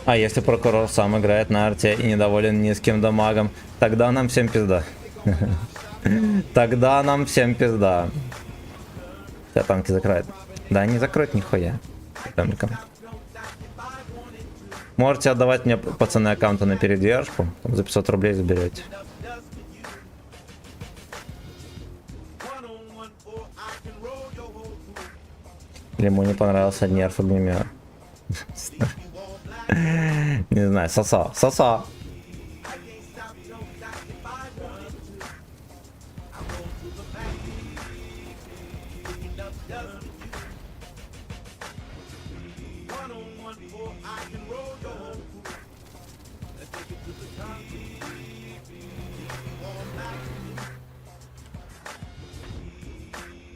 А если прокурор сам играет на арте и недоволен низким дамагом, тогда нам всем пизда. Тогда нам всем пизда. Тебя танки закроют. Да, не закроют нихуя. Можете отдавать мне, пацаны, аккаунты на передержку. Там за 500 рублей заберете. Или ему не понравился нерф огнемета. Не знаю, соса.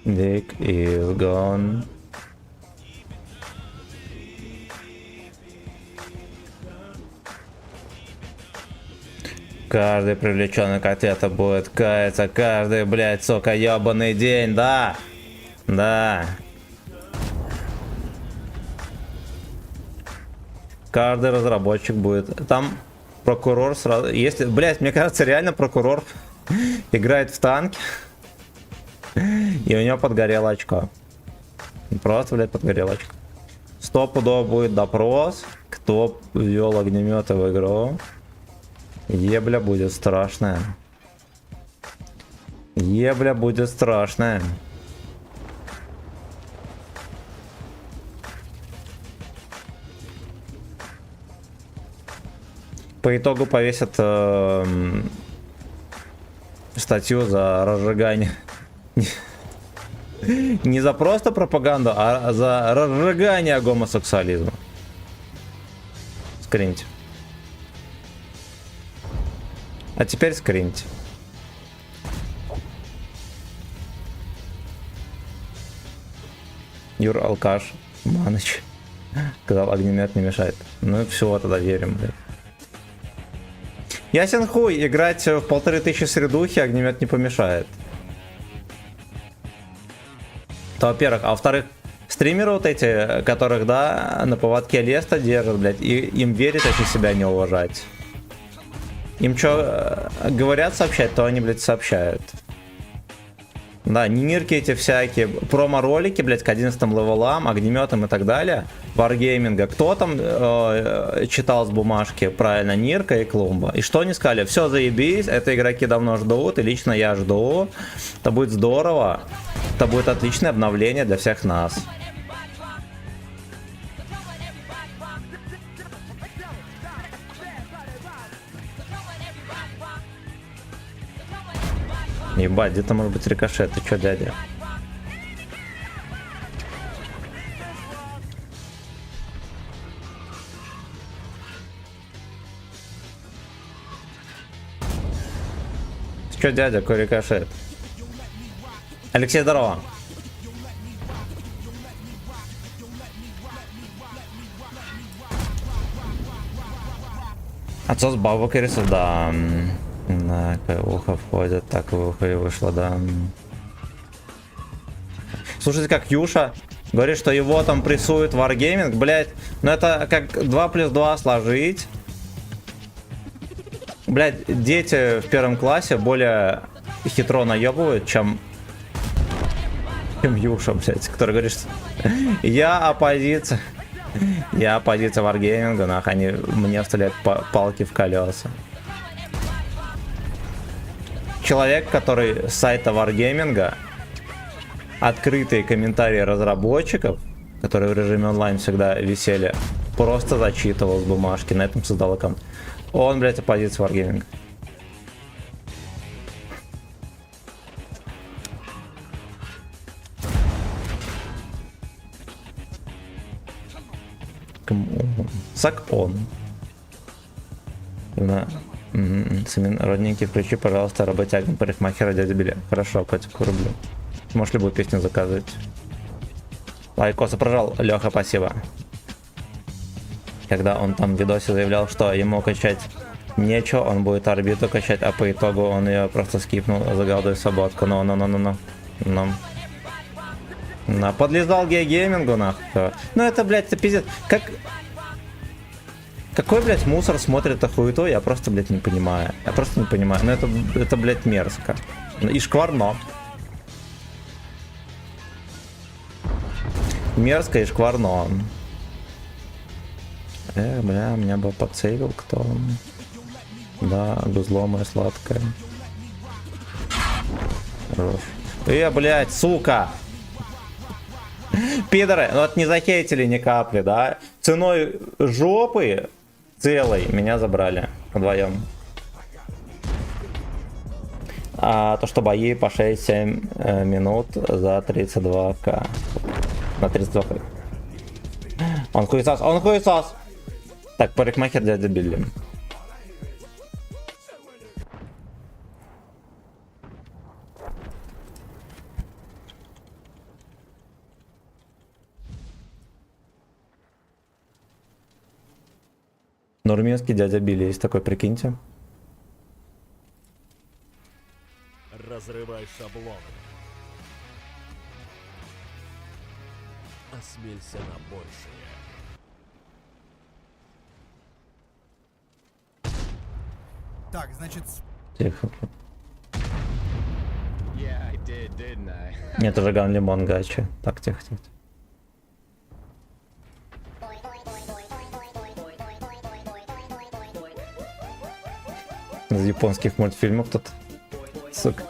Dick is gone. Каждый привлеченный к ответу будет каяться. Каждый, блядь, сука, ебаный день, да? Да. Каждый разработчик будет. Там прокурор сразу... Если, блядь, мне кажется, реально прокурор играет в танки. И у него подгорело очко. Просто, блядь, подгорело очко. Стопудово будет допрос, кто ввел огнеметы в игру. Ебля будет страшная. Ебля будет страшная. По итогу повесят статью за разжигание. Не за просто пропаганду, а за разжигание гомосексуализма. Скриньте. А теперь скриньте. Юр алкаш, Маныч. Сказал, огнемет не мешает. Ну и все, тогда верим, блядь. Ясен хуй, играть в 1500 средухи огнемет не помешает. То, во-первых. А во-вторых, стримеры вот эти, которых, да, на поводке леста держат, блядь, и им верят, если себя не уважать. Им что говорят сообщать, то они, блядь, сообщают. Да, нинирки эти всякие, промо-ролики, блядь, к 11 левелам, огнеметам и так далее, варгейминга. Кто там читал с бумажки, правильно, Нирка и Клумба? И что они сказали? Все, заебись, это игроки давно ждут, и лично я жду. Это будет здорово. Это будет отличное обновление для всех нас. Ебать, где-то может быть рикошет. Ты чё, дядя? Чё, дядя, Корикошет? Алексей, здорово. Отцов бабок и рисов, да. На ухо входит, так в ухо и вышло, да. Слушайте, как Юша говорит, что его там прессует Wargaming, блять, ну это как 2 плюс 2 сложить. Блять, дети в 1 классе более хитро наебывают, чем Юша, блять, который говорит, что я оппозиция. Я оппозиция Wargaming, нах, они мне вставляют палки в колеса. Человек, который с сайта Wargaming, открытые комментарии разработчиков, которые в режиме онлайн всегда висели, просто зачитывал с бумажки, на этом создал аккаунт. Он, блядь, оппозиция Wargaming. Сак он. Родненький, включи, пожалуйста, работягин парикмахера дядя Билли. Хорошо, котик, рублю. Можешь любую песню заказывать. Лайкоса прожал. Леха, спасибо. Когда он там в видосе заявлял, что ему качать нечего, он будет орбиту качать, а по итогу он ее просто скипнул за голдой свободку. Ну. Подлезал геймингу, нахуй. Ну это, блядь, это пиздец. Какой, блядь, мусор смотрит на хуету, я просто, блядь, не понимаю. Я просто не понимаю. Ну это блядь, мерзко. И шкварно. Мерзко и шкварно. Бля, меня бы подсейвил кто. Да, гузло мое сладкое. Хорош. Блядь, сука! Пидоры, ну это не захейтили ни капли, да? Ценой жопы целой меня забрали вдвоем. А то, что бои по 6-7 минут за 32к. На 32к. Он хуесос! Так, парикмахер дядя Билли. Нурминский дядя Билли есть такой, прикиньте. Разрывай шаблон. Осмелься на большее. Так, значит... Тихо. Нет, уже ган лимон гачи. Так, тихо. Из японских мультфильмов тут. Сука.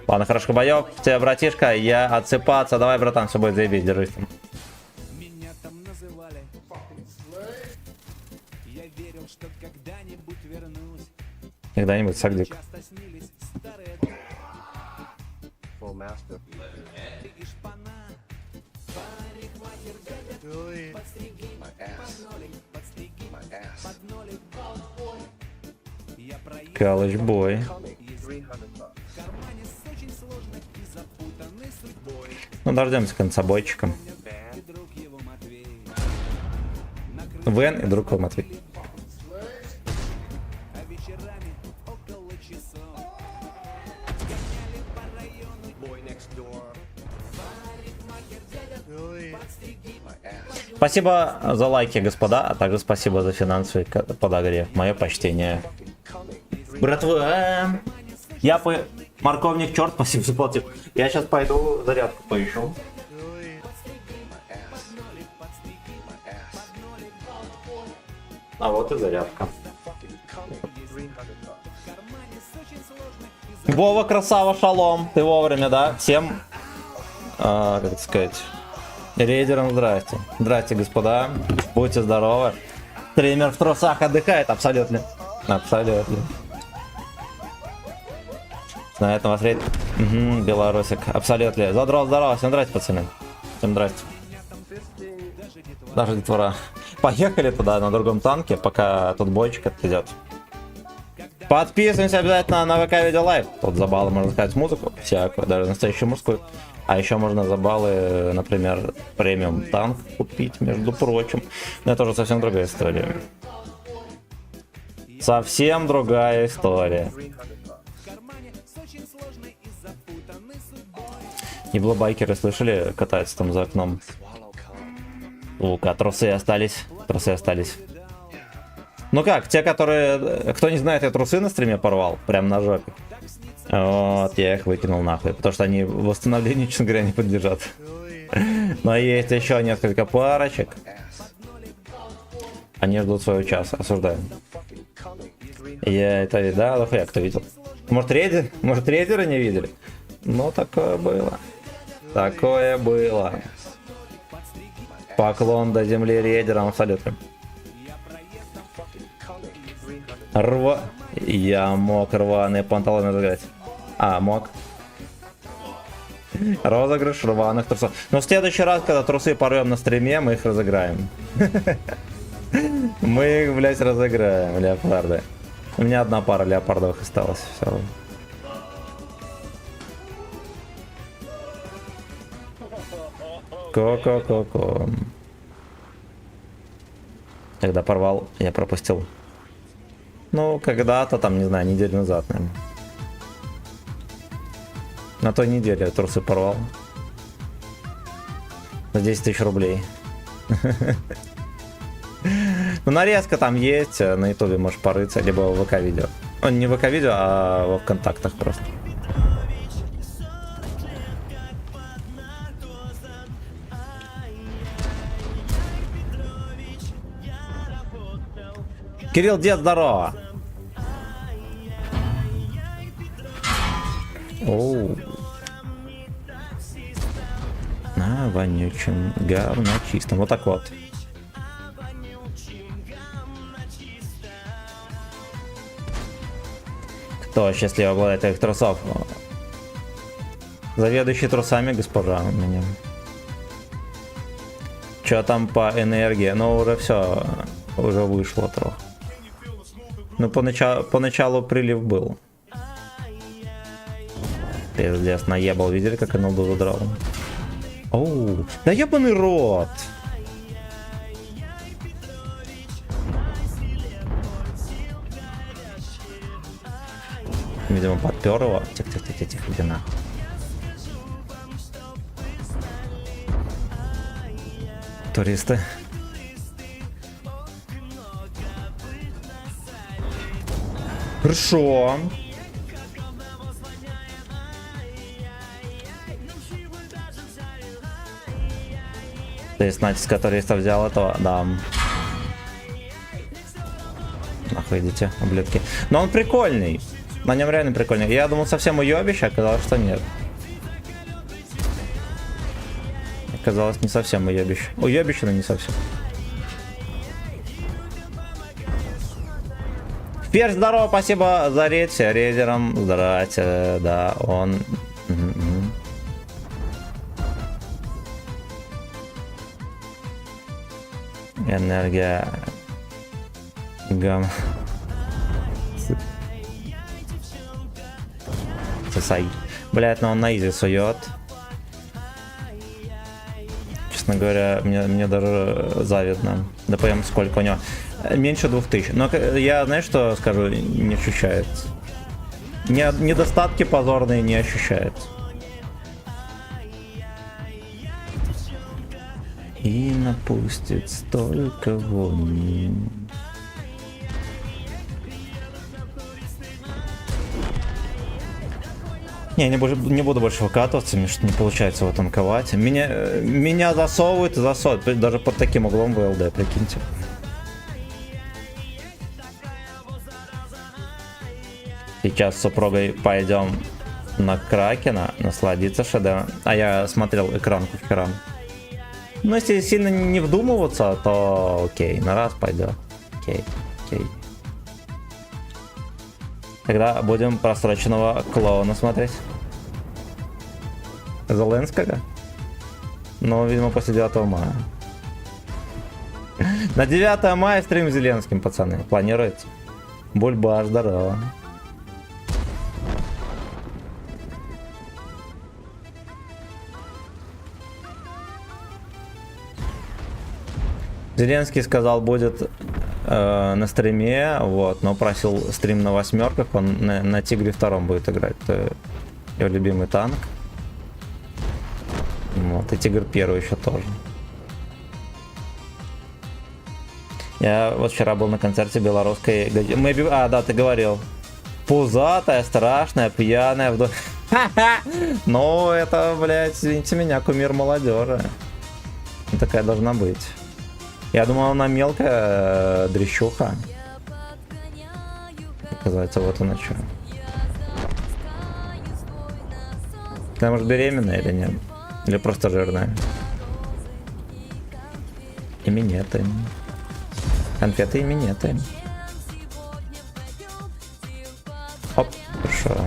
Ладно, хорошо, боёк. Тебе, братишка, я отсыпаться. Давай, братан, все будет заебись, держись там. Меня там называли. Я верил, что когда-нибудь вернусь. Когда-нибудь сагдик. Часто снились старые Full master. и шпана. Парикмахер дядя, подстриги, под нолик, подстриги, под нолик. Я проехал Калыч бой. в кармане с очень сложной и запутанной судьбой. Ну, дождемся конца бойчика. И друг его Матвей. Вен и друг его Матвей. А вечерами около часов гоняли по району. Спасибо за лайки, господа, а также спасибо за финансовый подогрев. Мое почтение. Братва, я морковник черт, спасибо за платил. Я сейчас пойду зарядку поищу. А вот и зарядка. Вова, красава, шалом. Ты вовремя, да? Всем, как сказать, рейдерам здрасте. Здрасте, господа. Будьте здоровы. Стример в трусах отдыхает, абсолютно. Абсолютно. На этом вас рейд. Угу, белорусик. Абсолютно. Задрал, здорово. Всем здрасте, пацаны. Всем здрасте. Даже детвора. Поехали туда на другом танке, пока тут бойчик отойдет. Подписываемся обязательно на ВК Видео Лайв. Тут за баллы можно сказать музыку всякую, даже настоящую мужскую. А еще можно за баллы, например, премиум танк купить, между прочим. Но это уже совсем другая история. Совсем другая история. В кармане с очень сложной и запутанной судьбой. Еблобайкеры, слышали, катаются там за окном? Лука, трусы остались. Трусы остались. Ну как, те, которые... Кто не знает, я трусы на стриме порвал. Прям на жопе. Вот, я их выкинул нахуй. Потому что они восстановлению, честно говоря, не подлежат. Но есть еще несколько парочек. Они ждут своего часа. Осуждаю. Я это видал. Да, кто видел? Может, рейдеры не видели? Ну, такое было. Такое было. Поклон до земли рейдерам абсолютно. Я мог рваные панталоны разыграть. Мог. Розыгрыш рваных трусов. Но в следующий раз, когда трусы порвем на стриме, мы их разыграем. Мы их, блять, разыграем, леопарды. У меня одна пара леопардовых осталась. Все. Ко-ко-ко-ко. Когда порвал, я пропустил. Ну, когда-то там, не знаю, неделю назад, наверное. На той неделе я трусы порвал. За 10 тысяч рублей. Ну, нарезка там есть, на ютубе можешь порыться, либо в ВК-видео. Не в ВК-видео, а во ВКонтактах просто. Кирилл, дед, здорово! Оу. На вонючем говночистом. Вот так вот. Кто счастливо обладает этих трусов? Заведующий трусами, госпожа, у меня. Что там по энергии? Ну, уже все. Уже вышло трохи. Ну, поначалу прилив был. Пиздец, наебал. Видели, как НЛД задрал? Оу, да ебаный рот! Видимо, подпер его. Тихо, иди нахуй. Туристы. Хорошо. То есть натиск, который я взял этого, да. Нахуй идите, ублюдки. Но он прикольный. На нем реально прикольный. Я думал совсем уебище, оказалось, что нет. Оказалось, не совсем уебище. Уебище, но не совсем. Перс, здорово, спасибо за рейд, рейдером. Здрасте, да, он... Энергия... Сосай. Блять, но он на изи сует. Честно говоря, мне даже завидно. ДПМ сколько у него? Меньше 2000. Но я, знаешь, что скажу? Не ощущается. Недостатки позорные не ощущается. И напустит столько вони. Не буду больше выкатываться, мне что-то не получается его танковать. Меня засовывают и засовывают. Даже под таким углом ВЛД, прикиньте. Сейчас с супругой пойдем на Кракена, насладиться шедевром. А я смотрел экранку вчера. Ну, если сильно не вдумываться, то окей, на раз пойдет. Окей. Тогда будем просроченного клоуна смотреть. Зеленского? Ну, видимо, после 9 мая. На 9 мая стрим с Зеленским, пацаны. Планируете? Бульбаш, здорово. Зеленский сказал, будет на стриме, вот, но просил стрим на 8, он на Тигре 2 будет играть. Это его любимый танк. Вот, и Тигр 1 еще тоже. Я вот вчера был на концерте белорусской... да, ты говорил. Пузатая, страшная, пьяная. Ну, это, блядь, извините меня, кумир молодежи. Такая должна быть. Я думал, она мелкая дрещуха. Оказывается, вот она что. Она, может, беременная или нет? Или просто жирная? И минеты. Конфеты и минеты. Оп, хорошо.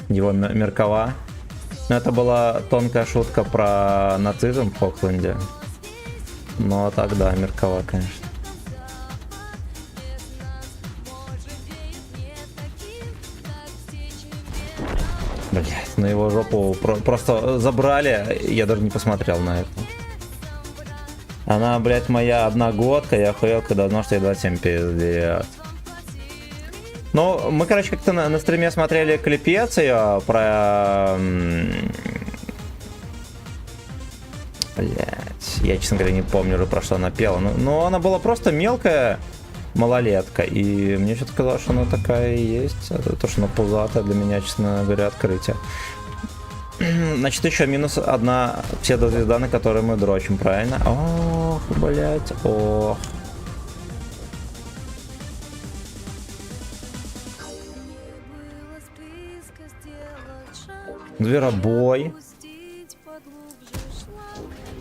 Его Меркова. Но это была тонкая шутка про нацизм в Фокленде. Ну а так да, Меркова, конечно. Блять, на его жопу просто забрали, я даже не посмотрел на это. Она, блять, моя одногодка, я охуел, когда узнал, что ей 27, пиздец. Ну, мы, короче, как-то на стриме смотрели клипец ее про... Блять, я, честно говоря, не помню уже, про что она пела. Но она была просто мелкая малолетка, и мне что-то казалось, что она такая и есть. То, что она пузатая, для меня, честно говоря, открытие. Значит, еще минус одна псевдозвезда, на которой мы дрочим, правильно? Ох, блять, ох. Зверобой.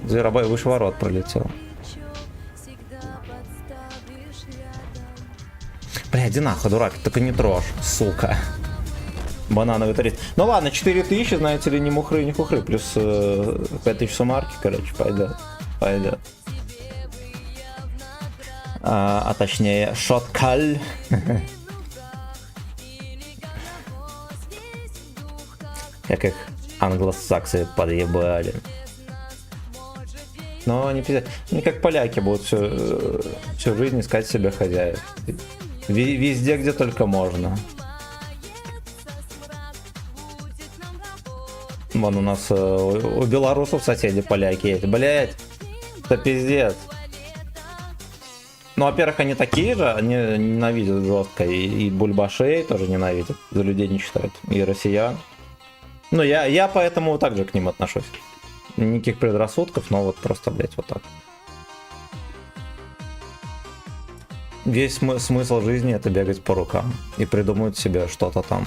Зверобой выше ворот пролетел. Бля, иди нахуй, дурак, только не трожь, сука. Банановый тариф. Ну ладно, 4000, знаете ли, не мухры, не хухры. Плюс 5000 сумарки, короче, пойдет. Пойдет. А точнее, шоткаль. Как их англосаксы подъебали. Но они пиздят. Они как поляки будут всю жизнь искать себе хозяев. Везде, где только можно. Вон у нас у белорусов соседи поляки есть. Блять, это пиздец. Ну, во-первых, они такие же, они ненавидят жестко. И бульбашей тоже ненавидят. За людей не считают. И россиян. Ну, я поэтому также к ним отношусь. Никаких предрассудков, но вот просто, блять, вот так. Весь смысл жизни — это бегать по рукам и придумывать себе что-то там.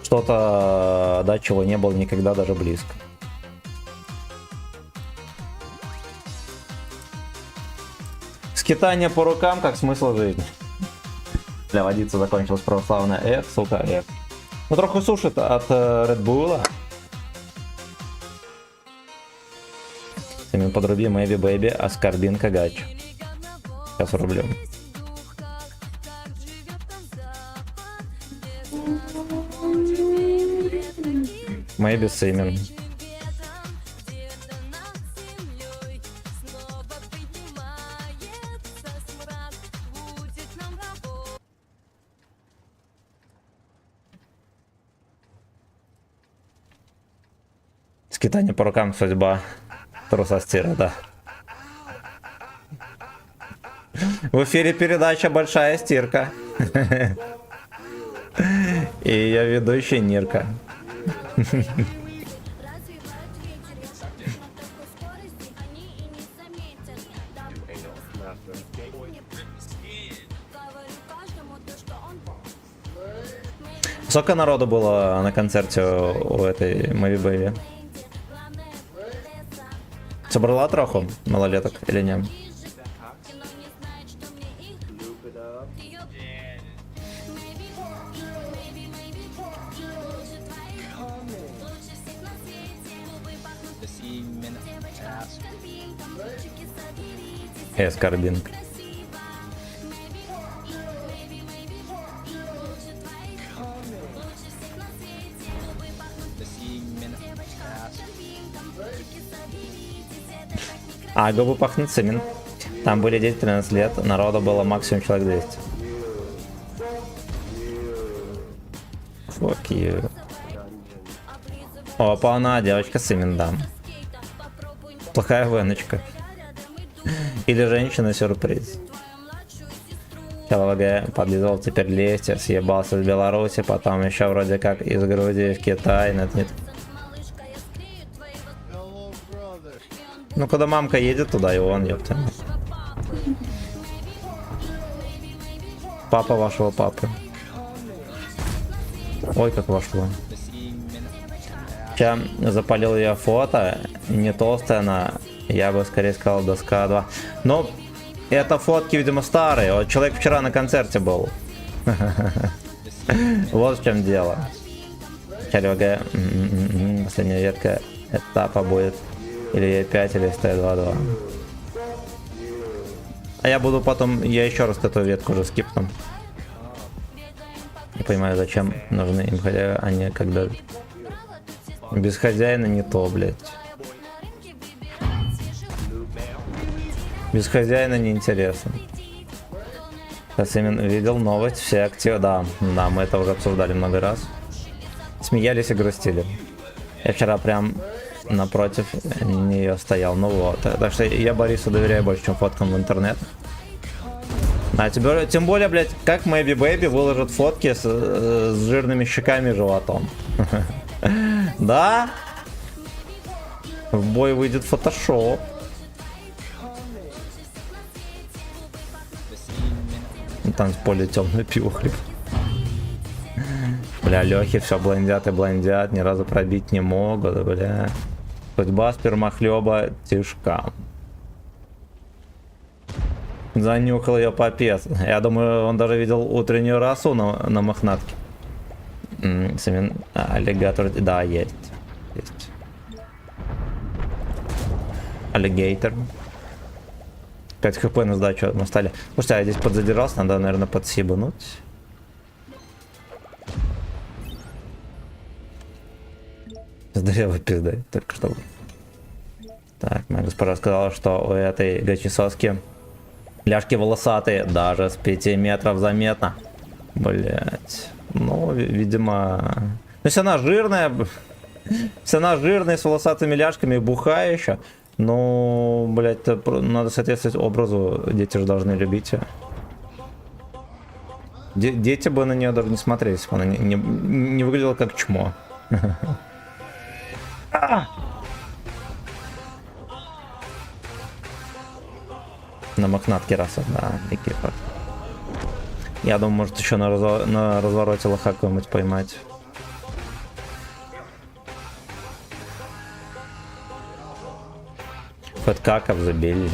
Что-то, да, чего не было никогда даже близко. Скитание по рукам как смысл жизни. Для водицы закончилась православная. Эх, сука, эх. Ну, трохи сушит от Red Bull. Всеми подруби Maybe Baby, Аскарбинка Гач. Сейчас рублю. Maybe Симин. Скитание по рукам, судьба. Труса стира, да. В эфире передача «Большая стирка». И я ведущий Нирка. Сколько народу было на концерте у этой Maybe Baby? Собрала троху малолеток или нет? Эскарбинг. А губы пахнут Сымин. Там были дети 13 лет, народу было максимум человек 200. Fuck you. Опа, она девочка Сымин, да. Плохая веночка. Или женщина-сюрприз. ЛВГ подлизал, теперь Лестер, съебался с Беларуси, потом еще вроде как из Грузии в Китай. Нет. Ну, когда мамка едет туда, и он, ёпта. Папа вашего папы. Ой, как вошло. Сейчас запалил ее фото. Не толстая она. Я бы скорее сказал доска 2. Но это фотки, видимо, старые. Вот человек вчера на концерте был. Вот в чем дело. ЛВГ. Последняя ветка этапа будет. Или Е5, или СТ-2-2. А я буду потом... Я еще раз эту ветку уже скипну. Не понимаю, зачем нужны им хозяева, они когда... Без хозяина не то, блядь. Без хозяина неинтересно. Сейчас именно видел новость, все активы... Да, мы это уже обсуждали много раз. Смеялись и грустили. Я вчера прям напротив нее стоял. Ну вот. Так что я Борису доверяю больше, чем фоткам в интернет. А тебе, тем более, блядь, как Maybe Baby выложит фотки с жирными щеками и животом. Да? В бой выйдет фотошоп. Там с поля темное пиво хлеб. Бля, Лехи все блондят и блондят, ни разу пробить не могут, бля. Судьба спермохлеба тяжка. Занюхал ее попец. Я думаю, он даже видел утреннюю росу на мохнатке. Аллигатор, да, есть. Есть. Аллигейтор. 5 хп на сдачу на столе. Слушайте, я здесь подзадержался, надо, наверное, подсибануть. Здорово, пизда, только что. Так, моя госпожа сказала, что у этой гачесоски ляжки волосатые, даже с 5 метров заметно. Блять. Ну, видимо... Ну, если она жирная... Если она жирная, с волосатыми ляжками, бухая еще, ну, блять, надо соответствовать образу. Дети же должны любить ее. Дети бы на нее даже не смотрели, если бы она не выглядела как чмо. На мохнатке раз, да, экипа. Я думаю, может еще на развороте лоха какой-нибудь поймать. Фэткаков забили.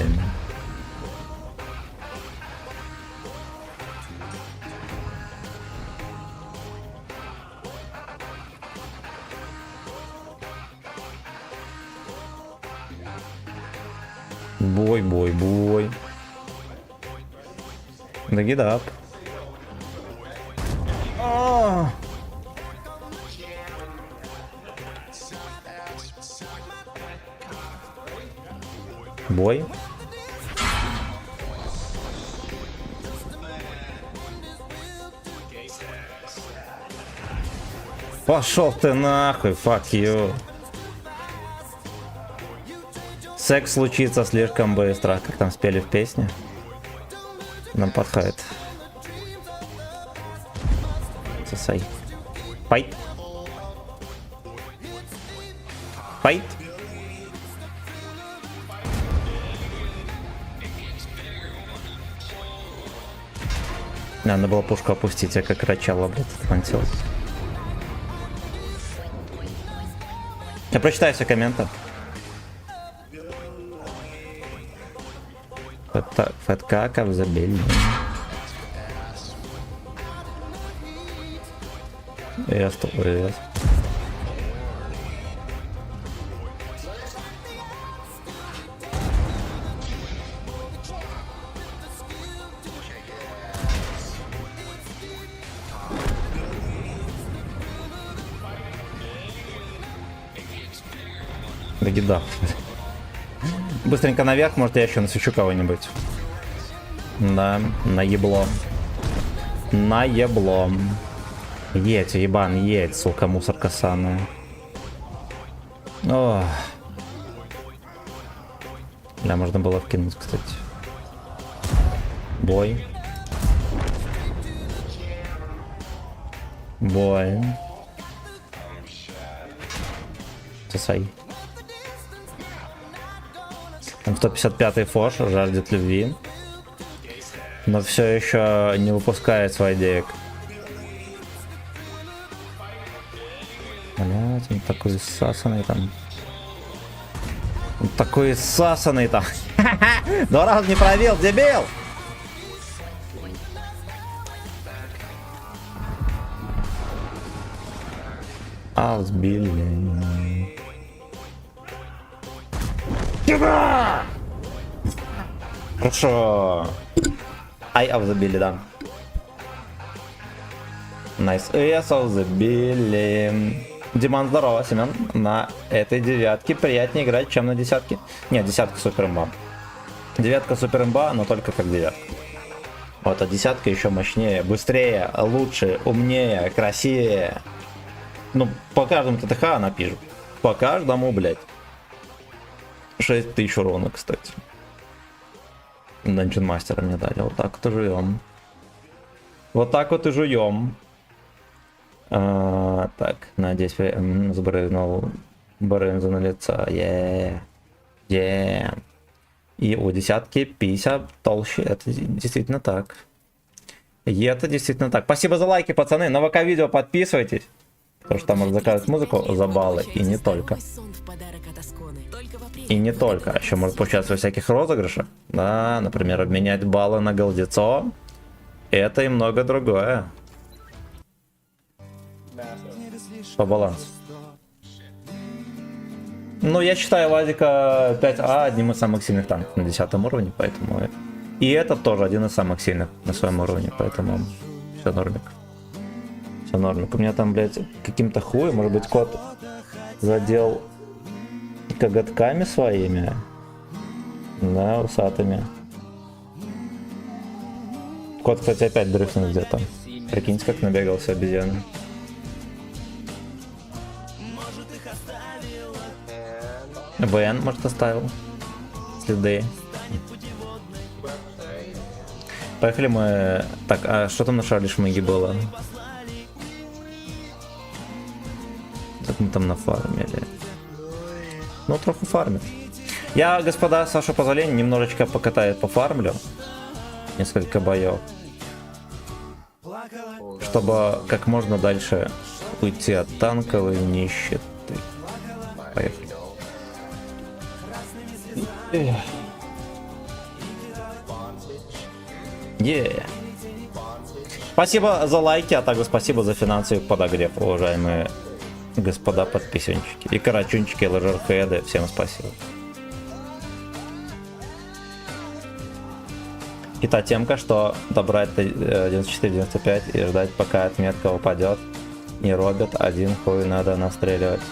Бой. Да гидап. Бой. Пошел ты нахуй, fuck you. Секс случится слишком быстро, как там спели в песне. Нам подходит. Сосай. Файт. Файт. Надо было пушку опустить, я как рачало, блядь, отмонтил. Я прочитаю все комменты. Фэткаков забили. Я что, Быстренько наверх, может я еще насвечу кого-нибудь. Да, наебло. Наебло. Едь, ебан, едь, сука, мусорка саная. Ох. Бля, можно было вкинуть, кстати. Бой. Бой. Сосай. Там 155-й фош жаждет любви. Но все еще не выпускает свой деек. Блять, он такой ссасанный там. Он такой ссасанный там. Два раза не пробил, дебил! А, сбили. Хорошо. Ай, забили, да. Найс. Забили. Диман, здорово, Семен. На этой девятке приятнее играть, чем на десятке. Нет, десятка супер имба. Девятка супер имба, но только как девятка. Вот, а десятка еще мощнее, быстрее, лучше, умнее, красивее. Ну, по каждому ТТХ она пишет. По каждому, блядь. 6000 урона, кстати. Dungeon мастера мне дали. Вот так вот и жуем. Вот так вот и жуем. Так, надеюсь, забрызгнул брынзу на лицо. И у десятки 50 толще. Это действительно так. И это действительно так. Спасибо за лайки, пацаны. На ВК-видео подписывайтесь. Потому что там можно заказать музыку за баллы. И не только. И не только. Еще может поучаствовать во всяких розыгрышах. Да, например, обменять баллы на голдецо. Это и много другое. По балансу. Ну, я считаю Вазика 5А одним из самых сильных танков на 10 уровне, поэтому... И этот тоже один из самых сильных на своем уровне, поэтому все нормик. Все нормик. У меня там, блядь, каким-то хуем, может быть, кот задел коготками своими. Да, усатыми. Кот, кстати, опять дрыхнул где-то. Прикиньте, как набегался обезьяна. ВН, может, оставил следы. Поехали мы... Так, а что там на Шарле Шмыги было? Так мы там нафармили. Ну, троху фармит. Я, господа, с вашего позволения, немножечко покатает пофармлю. Несколько боев. Чтобы как можно дальше уйти от танковой нищеты. Поехали. Спасибо за лайки, а также спасибо за финансовый подогрев, уважаемые господа подписчики. И карачунчики, лажерхеды, всем спасибо. И та темка, что добрать 94-95 и ждать, пока отметка упадет. Не робят, один хуй надо настреливать.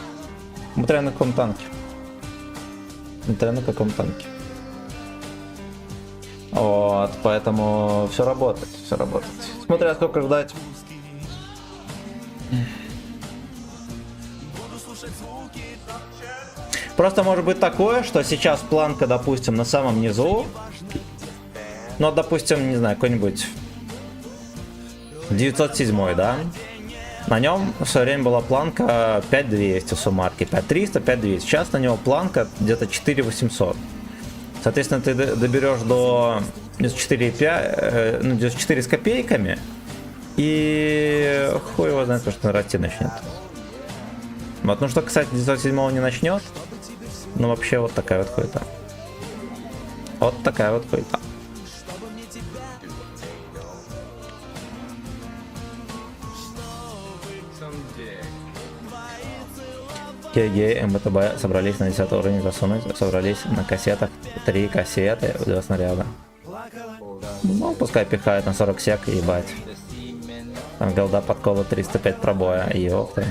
Смотря на каком танке. Смотря на каком танке. Вот, поэтому все работает, все работает. Смотря сколько ждать. Просто может быть такое, что сейчас планка, допустим, на самом низу. Ну, допустим, не знаю, какой-нибудь 907, да? На нем в свое время была планка 5200 суммарки, 5300, 5200. Сейчас на него планка где-то 4800. Соответственно, ты доберешь до 94,5, ну, 94 с копейками, и хуй его знает, что расти начнет. Вот, ну что, кстати, 907 не начнет, ну вообще вот такая вот хуйта. Вот такая вот хуйта. КГ, МБТБ собрались на 10 уровень засунуть, собрались на кассетах 3 кассеты, 2 снаряда. Ну, пускай пихают на 40 сек, ебать. Там голда подкола 305 пробоя, ёпта.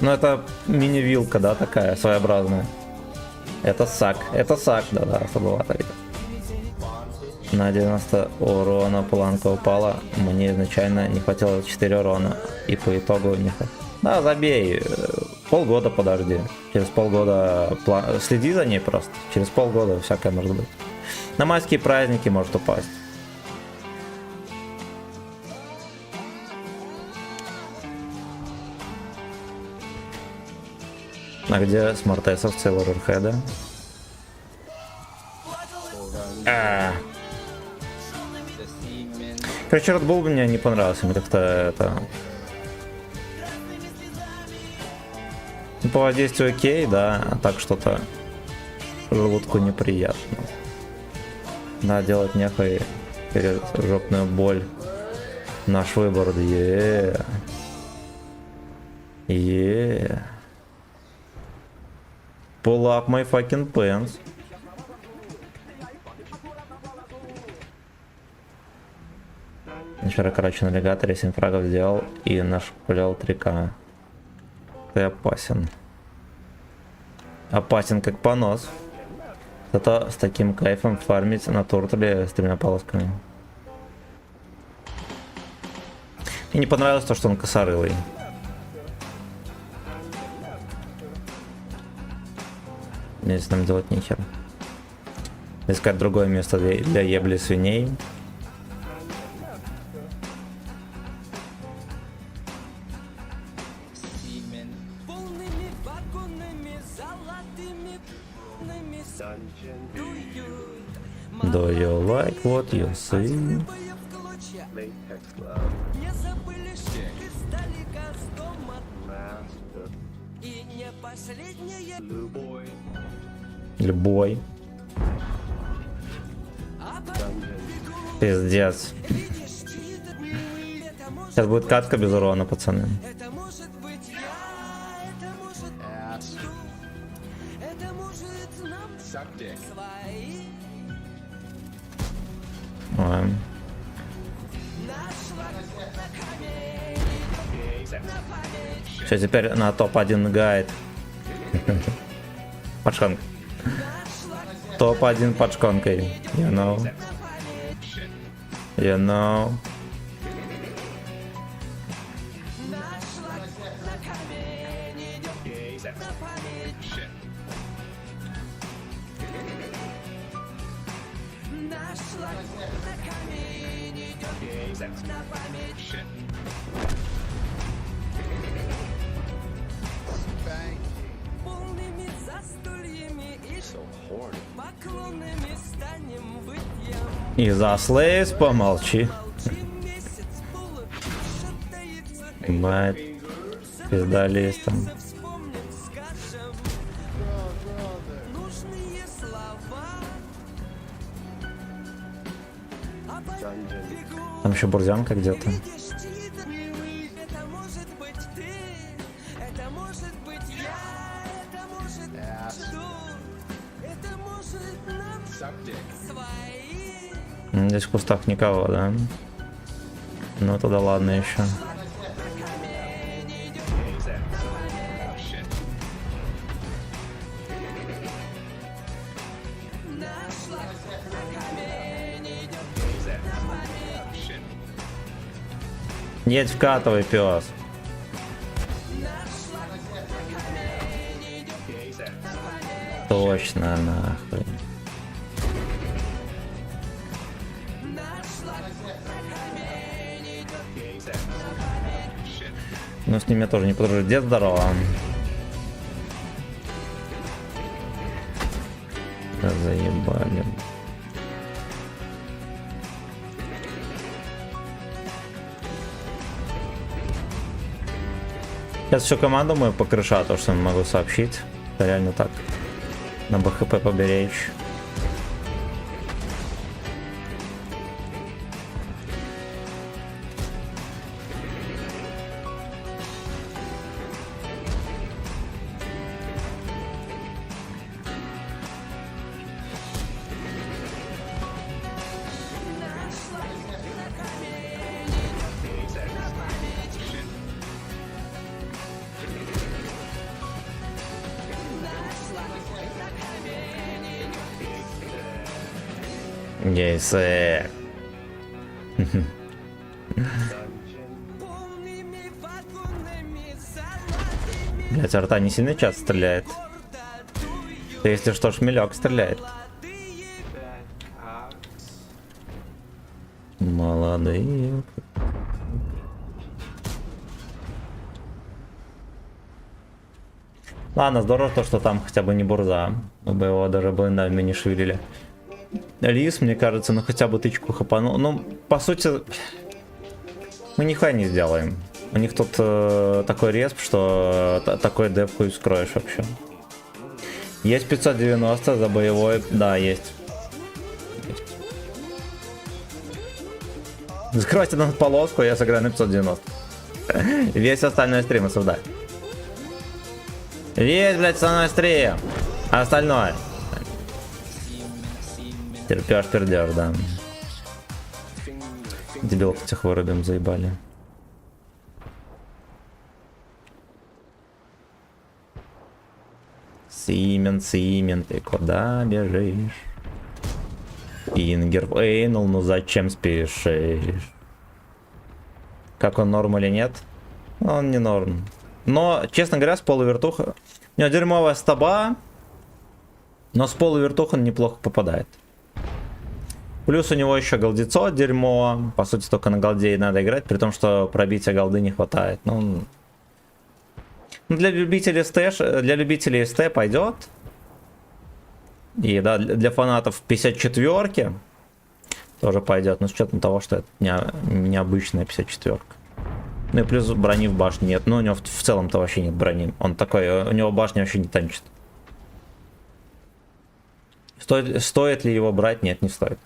Ну, это мини-вилка, да, такая, своеобразная. Это сак, да-да, слабовато. На 90 урона планка упала, мне изначально не хватило 4 урона, и по итогу не хватило. Да, забей, полгода подожди, через полгода следи за ней просто, через полгода всякое может быть. На майские праздники может упасть. А где смартесов целый рурхеда? Короче, Red Bull мне не понравился, мне как-то это... По воздействию окей, да, а так что-то желудку неприятно. Да, делать нехуй перед жопную боль. Наш выбор, Pull up my fucking pants. Вчера, короче, на навигаторе 7 фрагов сделал и нашпылял 3К. Ты опасен. Опасен как понос. Зато с таким кайфом фармить на туртле с 3 полосками. Мне не понравилось то, что он косорылый. Здесь нам делать нехер. Искать другое место для ебли свиней. Полными вагонами, золотыми п***ными Do you like what you see? Сыпая в клочья. Latex glove. Не забыли шик издалека с дома. Master. И не последняя Blue boy. Любой. Пиздец. Сейчас будет катка без урона, пацаны. Это может быть я, это может это может нам свои. Ой. Нашла на камень, на память. Все, теперь на топ-1 гайд. Подшконка. Топ-1 под шконкой. You know. You know. Нашла на камень, идет на память. Нашла на камень, идет на память. Полными застольями и поклонами станем вытьем. И за слейс помолчи. Молчи месяц, полушатается. Мать. Пиздалистом. Вспомним, скажем нужные слова. А по бегу Там еще бурзянка где-то. видишь тит. Это может быть ты, это может быть я, это может жду, это может нам свои. Здесь в кустах никого, да? Ну тогда ладно еще. Едь вкатывай, пес. Точно, нахуй. Ну с ними я тоже не подружу. Дед, здорово. Да заебали. Сейчас всю команду мою покрыша, то что могу сообщить. Это реально так. На БХП поберечь. Гейсы. полными вагонами, золотыми Блять, арта не сильно часто стреляет. Да если что, шмелек стреляет. Молодые. Ладно, здорово то, что там хотя бы не бурза. Мы бы его даже блиндами не шевелили. Лис, мне кажется, ну хотя бы тычку хапанул. Ну, по сути, мы нихуя не сделаем. У них тут такой респ, что такой деп хуй скроешь вообще. Есть 590 за боевой, да, есть. Закройте на полоску, я сыграю на 590. Весь остальной стрим осуждаю. Весь, блядь, остальной стрим. А остальное. Терпёшь, пердёшь, да. Дебилов этих вырубим, заебали. Симен, ты куда бежишь? Ингер Эйнл, ну зачем спешишь? Как он, норм или нет? Он не норм. Но, честно говоря, с полувертуха... У него дерьмовая стаба, но с полувертуха он неплохо попадает. Плюс у него еще голдецо дерьмо. По сути, только на голде и надо играть, при том, что пробития голды не хватает. Ну, для любителей СТ пойдет. И да, для фанатов 54-ки тоже пойдет. Но с учетом того, что это необычная 54-ка. Ну и плюс брони в башне нет. Ну у него в целом-то вообще нет брони. Он такой, у него башня вообще не танчит. Стоит ли его брать? Нет, не стоит.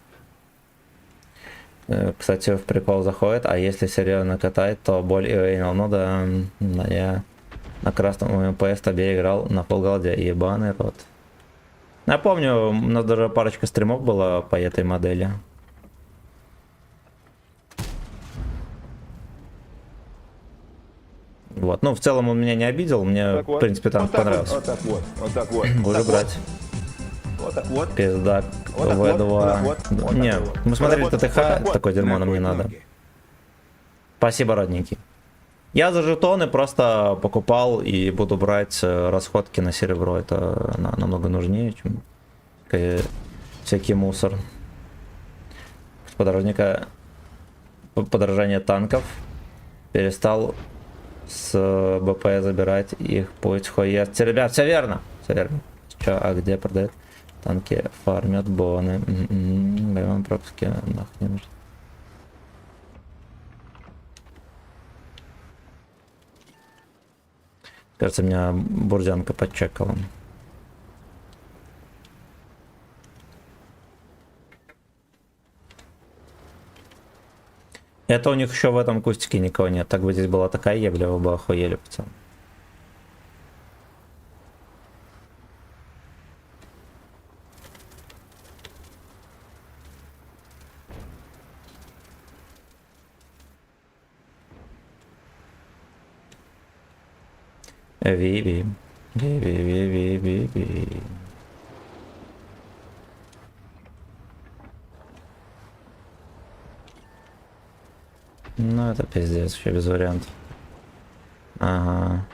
Кстати, в прикол заходит. А если серьезно катает, то боль и Эйнл. Ну да, я на красном МПС тебе играл на полголде. Ебаный рот. Я помню, у нас даже парочка стримов было по этой модели. Вот, ну в целом он меня не обидел, мне в принципе там понравился. Вот так вот, вот так вот. Буду брать. Вот так вот. Пизда, Вот так В2. вот, вот так вот, вот Не, так вот. мы смотрели Вот так ТТХ, вот, вот такой дерьмо нам не надо. ноги. Спасибо, родненький. Я за жетоны просто покупал и буду брать расходки на серебро. Это намного нужнее, чем всякий мусор. Подорожание танков. Перестал с БП забирать их, пусть хуест. Ребят, все верно. Все верно. Че, а где продают? Танки фармят боны. Боевом пропуске нахуй не нужно. Кажется, меня бурзянка подчекала. Это у них еще в этом кустике никого нет. Так бы здесь была такая ебля, вы бы охуели, пацан. Ви. Ну это пиздец, вообще без вариантов. Ага,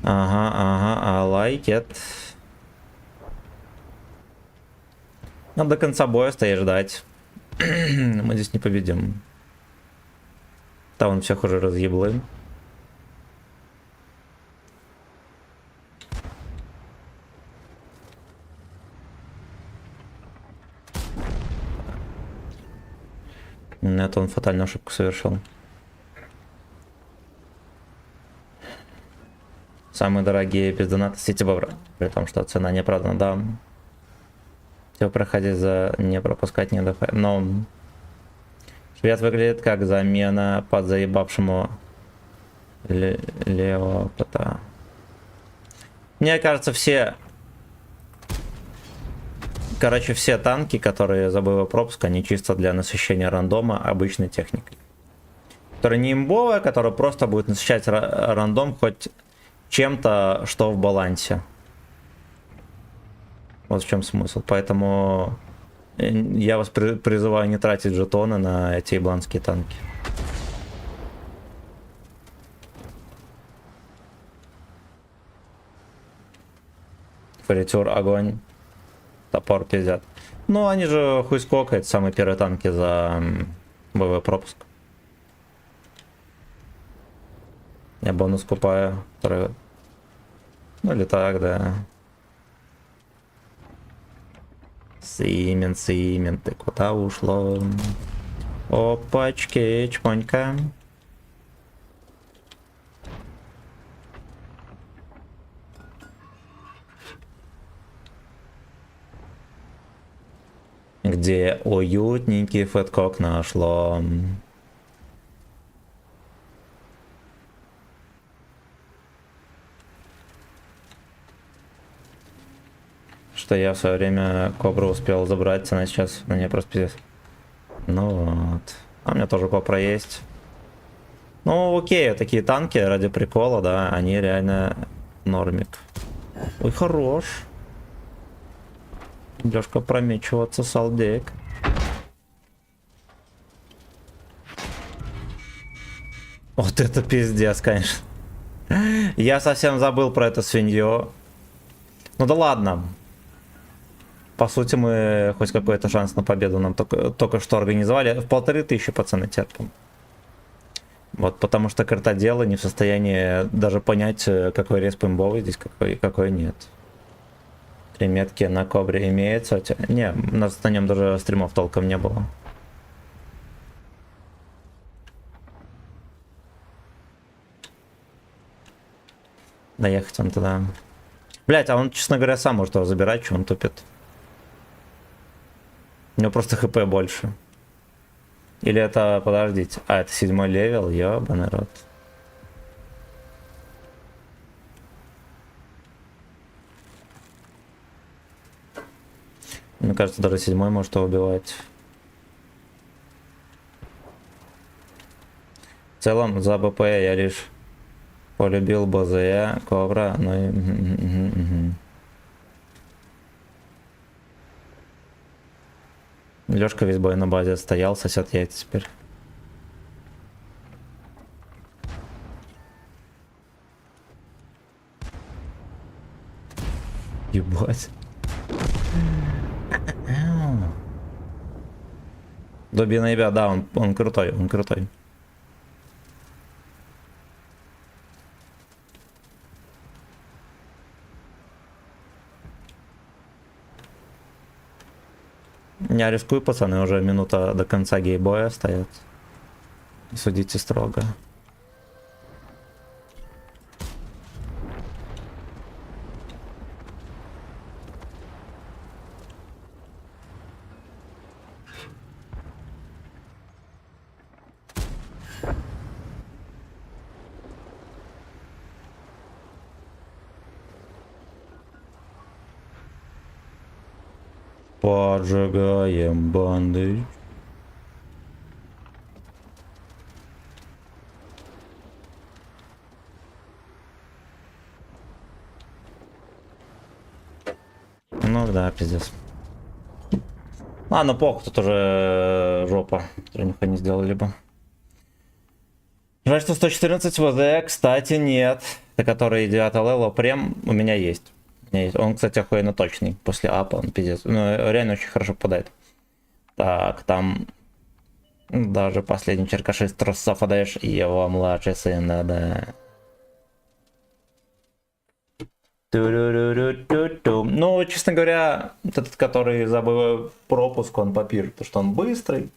I like it. Надо до конца боя стоять ждать. Мы здесь не победим. Там он всех уже разъеблым. Это он фатальную ошибку совершил. Самые дорогие без доната сети бобра. При том, что цена неоправданна, да. Все проходить за не пропускать, не отдыхать. Но швед выглядит как замена под заебавшему левого кота. Мне кажется, все танки, которые за боевой пропуск, они чисто для насыщения рандома обычной техникой. Которая не имбовая, которая просто будет насыщать рандом хоть чем-то, что в балансе. Вот в чем смысл. Поэтому Я вас призываю не тратить жетоны на эти ибланские танки. Фритюр, огонь. Топор пиздят. Ну, они же хуй сколько, это самые первые танки за боевой пропуск. Я бонус купаю. Второй. Ну или так, да. Симен, ты куда ушло? Опачки, чпонька. Где уютненький фэткок нашло. Что я в свое время кобру успел забрать, цена сейчас на нее просто пиздец. Ну вот. А у меня тоже кобра есть. Ну окей, такие танки ради прикола, да, они реально нормик. Ой, хорош. Лёшка промечиваться, салдек. Вот это пиздец, конечно. Я совсем забыл про это свинье. Ну да ладно. По сути, мы хоть какой-то шанс на победу нам только что организовали. В 1500, пацаны, терпим. Вот, потому что картоделы не в состоянии даже понять, какой респ имбовый здесь, какой нет. 3 метки на кобре имеется. Не, у нас на нем даже стримов толком не было. Доехать он туда. Блять, а он, честно говоря, сам может его забирать, что он тупит. У него просто хп больше. Или это, подождите, а это 7-й левел, ёбаный рот. Мне кажется, даже 7-й может его убивать. В целом, за БП я лишь полюбил БЗЯ, Кобра, ну и... Лёшка весь бой на базе стоял, сосет яйца теперь. Ебать. Доби наебя, да, он крутой, он крутой. Я рискую, пацаны, уже минута до конца гейбоя стоят. Судите строго. Поджигаем банды. Ну да, пиздец. Ладно, похуй, тут уже жопа. Нихуя не сделали бы. Жаль, что 114 ВД, кстати, нет. Это который 9 левел прем у меня есть. Он, кстати, охуенно точный. После апа он пиздец. Ну, реально очень хорошо попадает. Так, там даже последний черкашист трусов отдаешь, и его младший сын, да. Ну, честно говоря, этот, который забыл пропуск, он попир, потому что он быстрый.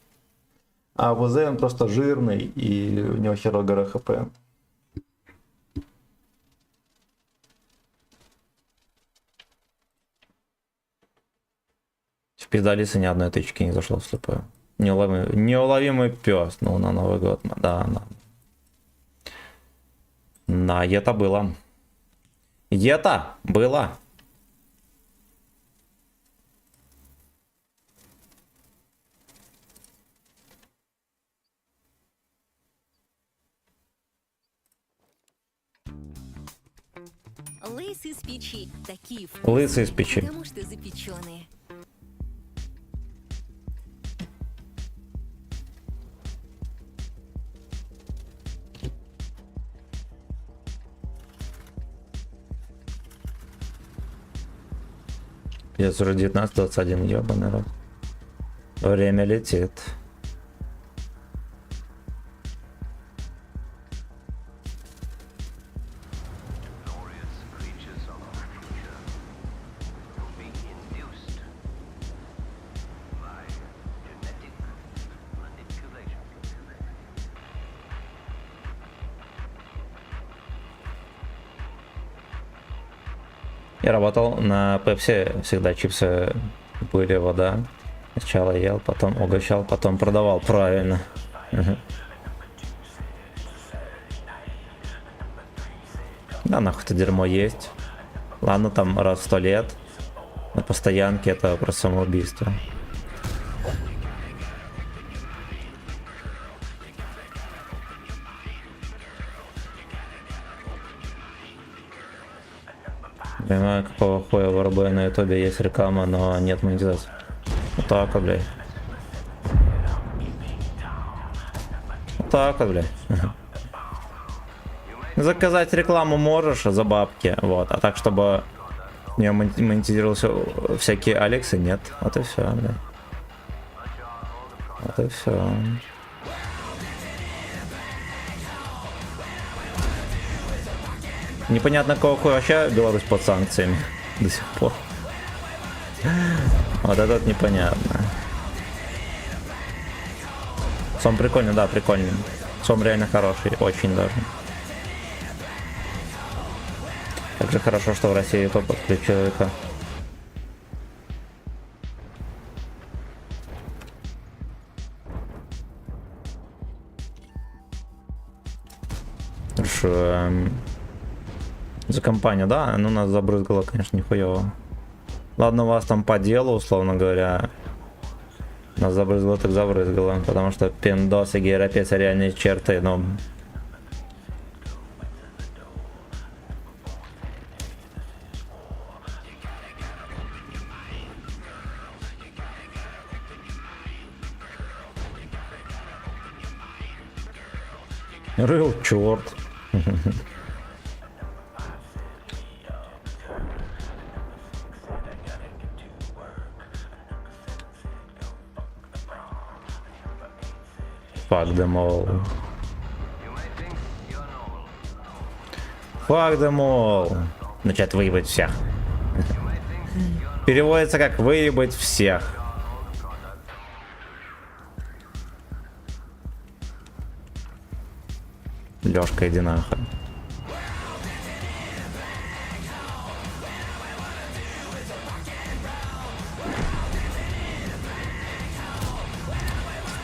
А ВЗ он просто жирный, и у него херово гора хп. В пиздалисе ни одной тычки не зашло вслепую. Неуловимый пес, ну на Новый год, да. Да, это было. Это было. Лейс из печи. Такие Лысый из печи. потому что запеченные. Сейчас уже 19:21, ёбаный рот. Время летит. Glorious creatures of the future will be induced by genetic manipulation. Я работал на Пепси, всегда чипсы были, вода. Сначала ел, потом угощал, потом продавал. Правильно. Мгм. Да нахуй это дерьмо есть. Ладно, там раз в 100 лет. На постоянке это просто самоубийство. Понимаю, какого хуя в РБ на ютубе есть реклама, но нет монетизации. Вот так вот, блядь. Вот так вот, блядь. Заказать рекламу можешь за бабки, вот. А так, чтобы не монетизировался всякие Алексы, нет. Вот и все, блядь. Вот и все. Непонятно, какого хуя вообще Беларусь под санкциями до сих пор. Вот это вот непонятно. Сом прикольный, да, прикольный. Сом реально хороший, очень даже. Как же хорошо, что в России YouTube подключил ВК. Хорошо. За компанию, да? Ну, нас забрызгало, конечно, нихуево. Ладно, у вас там по делу, условно говоря. Нас забрызгало, так забрызгало. Потому что пиндосы, гейропецы, реальные черты, ну... Рыл, черт. Fuck them all. Fuck them all. Начать выебать всех. Переводится как выебать всех. Лёшка, иди нахуй.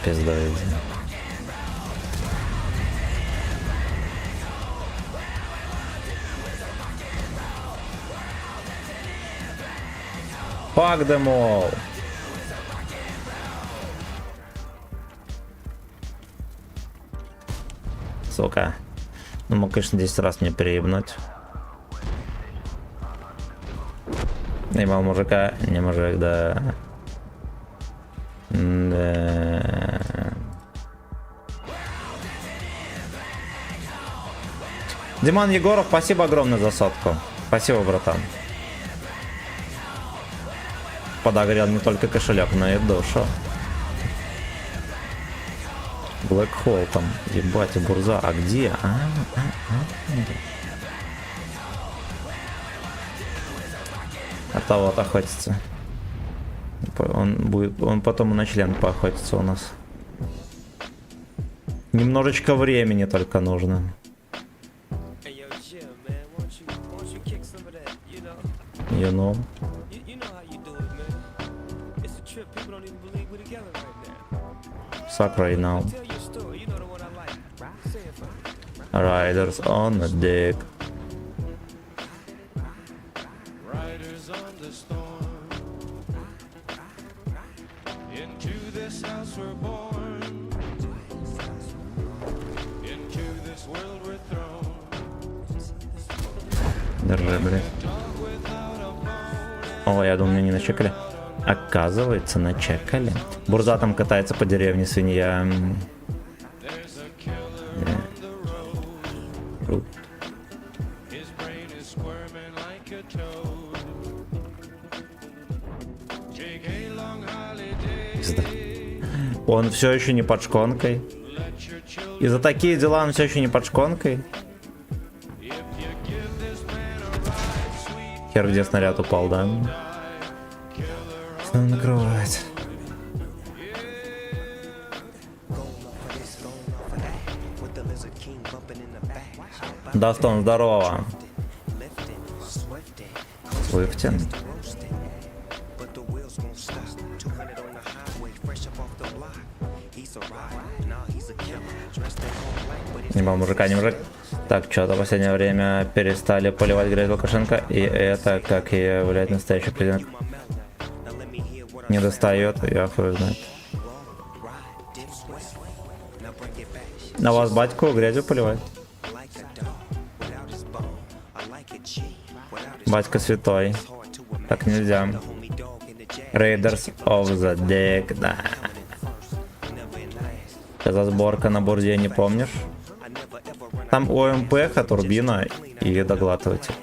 Пизда иди. Fuck them all. Сука. Ну, мог, конечно, 10 раз мне переебнуть. Наебал мужика, не мужик, да. Да. Диман Егоров, спасибо огромное за сотку. Спасибо, братан. Подогрел не только кошелек, но и душу. Black Hole там, ебать, и бурза, а где? А того-то охотится. Он потом и на член поохотится у нас. Немножечко времени только нужно. Hey, yo, chill, man. Won't you kick some of that, you know? You know. You know how you do it, man. It's a trip. People don't even believe we're together right now. Suck right now. Tell your story. You know the one I like. Say it for me. Riders on the dick. Riders on the storm. Into this house we're born. Into this world we're thrown. Держи, блядь. О, я думаю, не начекали. Оказывается, начекали. Бурза там катается по деревне, свинья. There's a killer on the road. His brain is squirming like a toad. Он все еще не под шконкой. И за такие дела он все еще не под шконкой. Хер, где снаряд упал, да? Что накрывает? Дастон, здорово. Свифтин. Не был мужика, не мужик. Так, что-то в последнее время перестали поливать грязь Лукашенко, и это, как и является настоящий президент, не достает, я хуй знает. На вас батьку грязью поливать? Батька святой. Так нельзя. Raiders of the Deck, да. Что за сборка на бурде, не помнишь? Там ОМП, турбина и доглатыватель.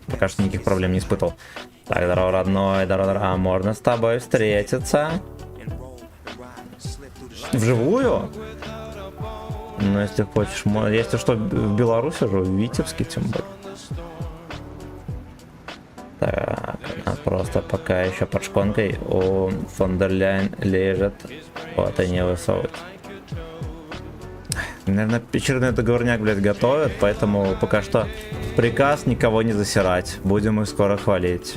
Пока что никаких проблем не испытывал. Так, здорово, родной, здорово. А можно с тобой встретиться? Вживую? Ну, если хочешь, если что, в Беларуси же, в Витебске, тем более. Так, она просто пока еще под шконкой у Фондерляйн лежит. Вот и не высовывает. Наверное, очередной договорняк, блядь, готовят, поэтому пока что приказ никого не засирать. Будем их скоро хвалить.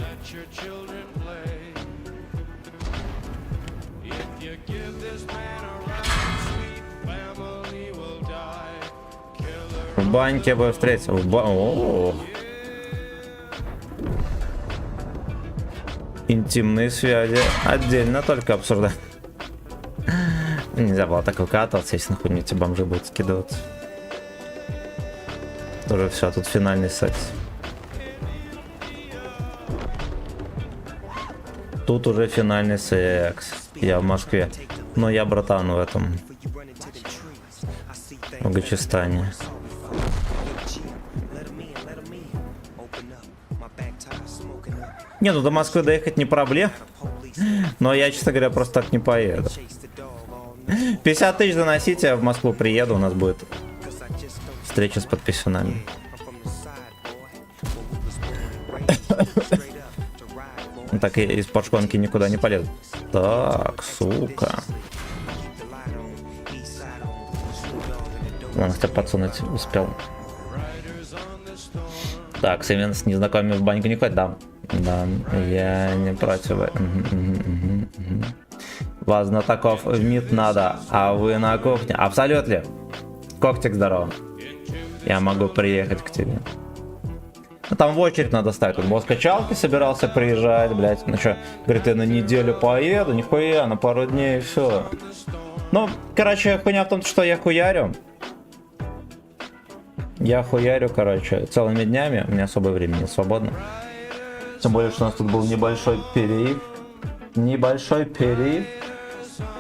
В баньке бы встретил. Интимные связи отдельно только обсуждаем. Нельзя было так выкатываться, если нахуй эти бомжи будут скидываться. Уже все, тут финальный секс. Тут уже финальный секс. Я в Москве. Но я братан в этом. В Гачистане. Не, ну до Москвы доехать не проблема. Но я, честно говоря, просто так не поеду. 50 тысяч заносите, я в Москву приеду, у нас будет встреча с подписчиками. Так и из-под шконки никуда не полезу. Так, сука. Он хотя подсунуть успел. Так, Семен с незнакомыми в баньку не ходит, да. Да, я не против. Вас знатоков в МИД надо, а вы на кухне. Абсолютно. Коктик, здорово. Я могу приехать к тебе. Ну, там в очередь надо ставить. Тут босс качалки собирался приезжать, блять. Ну что, говорит, я на неделю поеду, нихуя, на пару дней и все. Ну, короче, хуйня в том, что я хуярю. Я хуярю, короче, целыми днями. У меня особое время не свободно. Тем более, что у нас тут был небольшой перерыв. Небольшой перерыв.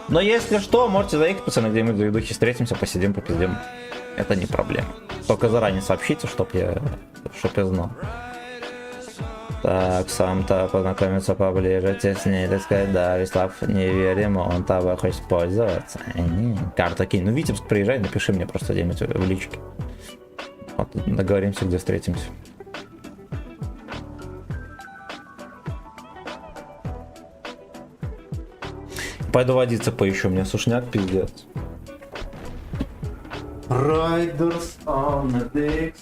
Но если что, можете заехать, пацаны, где-нибудь в духе встретимся, посидим, попиздим. Это не проблема. Только заранее сообщите, чтоб я знал. Так, сам-то познакомиться поближе, теснее, так сказать, да, Вячеслав, не верим, он тобой хочет пользоваться. Карта кинь. Ну, Витебск, приезжай, напиши мне просто где-нибудь в личке. Вот, договоримся, где встретимся. Пойду водиться поищу, у меня сушняк пиздец. Riders on the decks.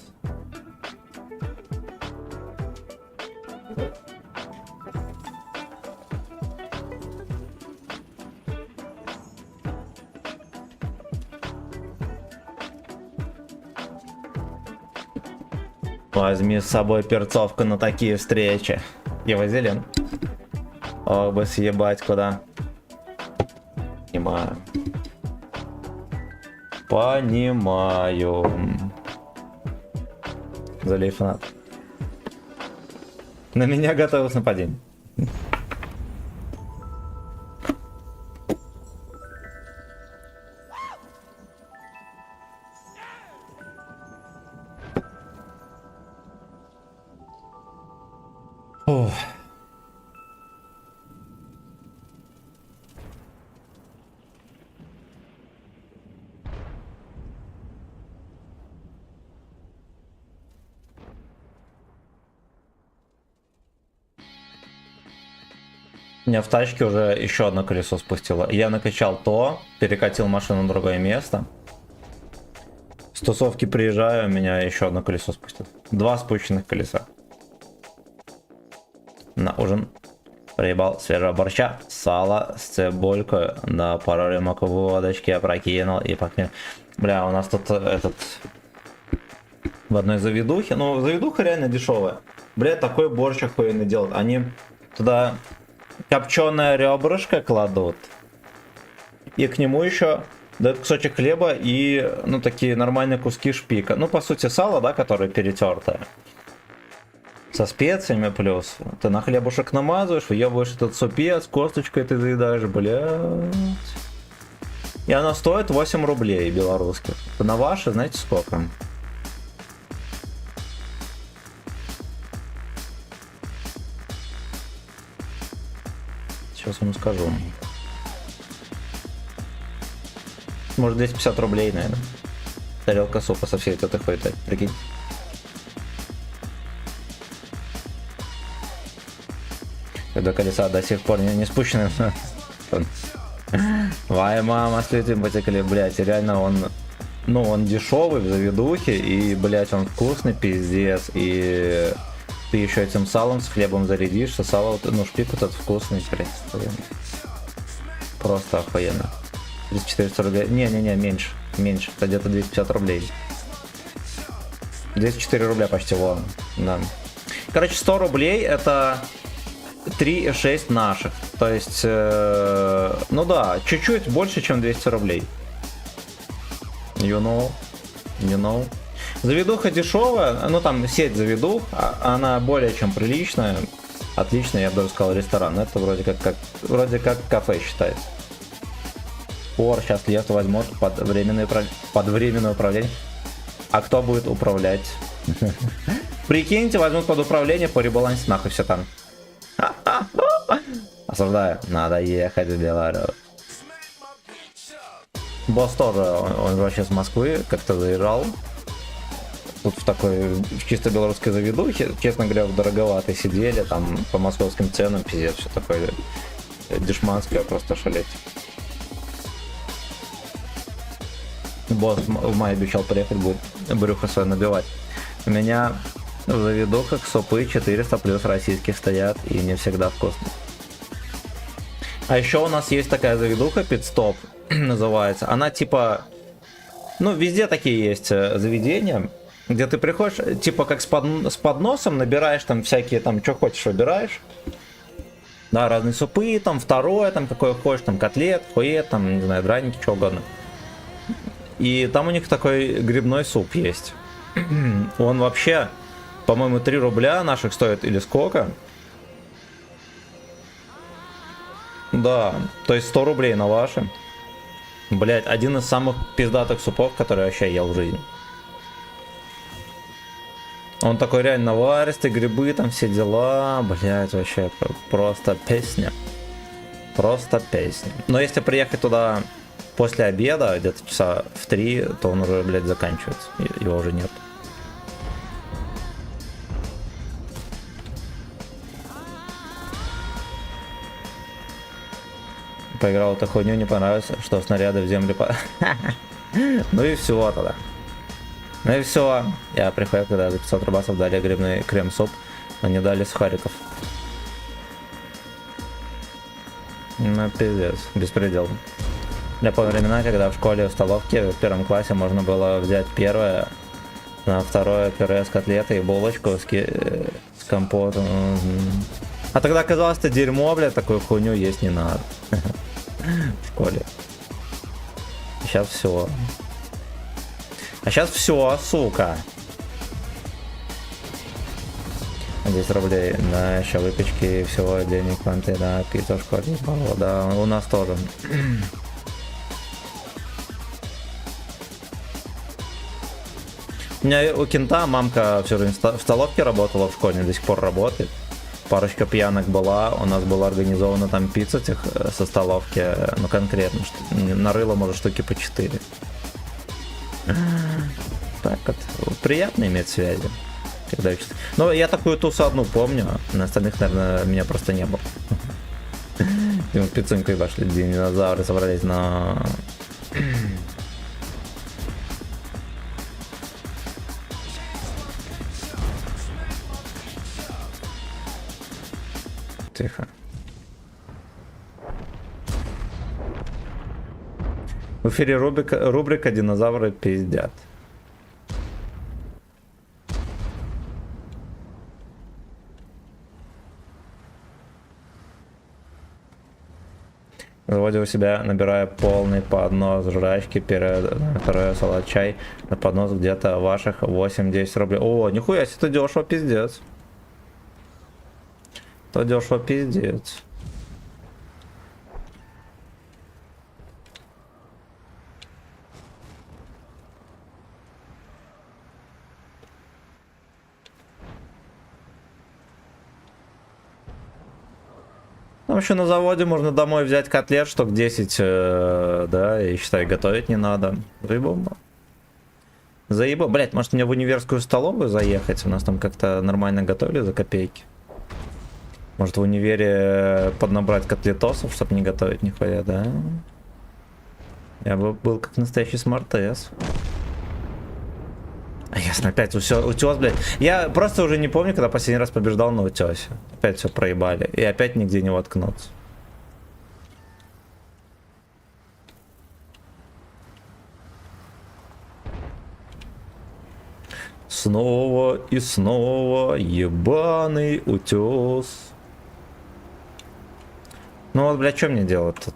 Возьми с собой перцовку на такие встречи. Я вазелин. Ох бы съебать куда. Понимаю. Понимаю. Залей фанат. На меня готовилось нападение. Меня в тачке уже еще одно колесо спустило. Я накачал то, перекатил машину на другое место. С тусовки приезжаю, меня еще одно колесо спустило. 2 спущенных колеса. На ужин приебал свежего борща, сало с цибулькой, да, пару рюмок водочки опрокинул и похмел. Бля, у нас тут этот... В одной заведухе, ну заведуха реально дешевая. Бля, такой борщ охуенный делают. Они туда копченое ребрышко кладут. И к нему еще дают кусочек хлеба и, ну, такие нормальные куски шпика. Ну, по сути, сало, да, которое перетертое. Со специями плюс. Ты на хлебушек намазываешь, въебываешь этот супец, косточкой ты заедаешь, блядь. И она стоит 8 рублей белорусских. Это на ваши, знаете сколько? Сейчас вам скажу. Может 250 рублей, наверное. Тарелка супа со всей этой хуйтой, прикинь. Когда колеса до сих пор не спущены. Вай, мама, слезы потекли, блять, реально он... Ну, он дешевый в заведухе, и, блять, он вкусный, пиздец, и... Ты еще этим салом с хлебом зарядишься, сало, ну, шпик вот этот вкусный, блять, просто охуенно. 400 рублей, не-не-не, меньше, это где-то 250 рублей. 204 рубля почти, вон, да. Короче, 100 рублей это 3,6 наших, то есть, ну да, чуть-чуть больше, чем 200 рублей. You know. Заведуха дешевая, ну там сеть заведух, она более чем приличная, отличная, я бы даже сказал, ресторан. Это вроде как кафе считается. Пор сейчас лес возьмут под временное управление. А кто будет управлять? Прикиньте, возьмут под управление, по ребалансе нахуй все там. Осуждаю, надо ехать в Беларусь. Босс тоже, он вообще с Москвы, как-то заезжал. Тут в такой в чисто белорусской заведухе, честно говоря, в дороговатой сидели, там по московским ценам, пиздец, все такое дешманское, просто шалеть. Босс в мае обещал приехать, будет брюхо свое набивать. У меня в заведухах супы 400 плюс российских стоят, и не всегда вкусно. А еще у нас есть такая заведуха, Питстоп называется. Она типа, ну везде такие есть заведения, где ты приходишь, типа как с подносом набираешь там всякие, там, что хочешь выбираешь. Да, разные супы, там, второе, там, какое хочешь, там, котлет, хует, там, не знаю, драники, что угодно. И там у них такой грибной суп есть. Он вообще, по-моему, 3 рубля наших стоит или сколько. Да, то есть 100 рублей на ваши. Блять, один из самых пиздатых супов, которые я вообще ел в жизни. Он такой реально наваристый, грибы, там все дела. Блять, вообще просто песня. Просто песня. Но если приехать туда после обеда, где-то часа в 3, то он уже, блядь, заканчивается. Его уже нет. Поиграл эту хуйню, не понравилось, что снаряды в землю по... Ну и все тогда. Ну и все. Я приходил, когда за 500 рубасов дали грибный крем-суп, но не дали сухариков. Ну пиздец, беспредел. Я помню времена, когда в школе в столовке в 1 классе можно было взять первое, на второе пюре с котлетой и булочку с компотом. А тогда казалось, что дерьмо, блядь, такую хуйню есть не надо. В школе. Сейчас все. А сейчас все, сука. 10 рублей, да, еще выпечки и всего, денег, манты, да, пицца в школе, да, у нас тоже. У меня у кента мамка всю жизнь в столовке работала, в школе до сих пор работает. Парочка пьянок была, у нас была организована там пицца со столовки, ну конкретно, нарыло, может, штуки по 4. Так вот, приятно иметь связи. Но я такую тусу одну помню, на остальных, наверное, меня просто не было. И мы пиццунькой пошли, динозавры собрались на... Тихо. В эфире рубрика «Динозавры пиздят». Заводя у себя, набирая полный поднос жрачки, второй салат чай, на поднос где-то ваших 8-10 рублей. О, нихуя себе, это дешево, пиздец. Это дешево, пиздец. Ну, вообще на заводе можно домой взять котлет, штук 10, да, и считай, готовить не надо. Заебом. Заебом. Блять, может мне в универскую столовую заехать? У нас там как-то нормально готовили за копейки. Может в универе поднабрать котлетосов, чтобы не готовить нихуя, да? Я бы был как настоящий смарт-тес. А ясно, опять утес, блядь. Я просто уже не помню, когда последний раз побеждал на утесе. Опять все проебали. И опять нигде не воткнуться. Снова и снова ебаный утес. Ну вот, блядь, что мне делать тут?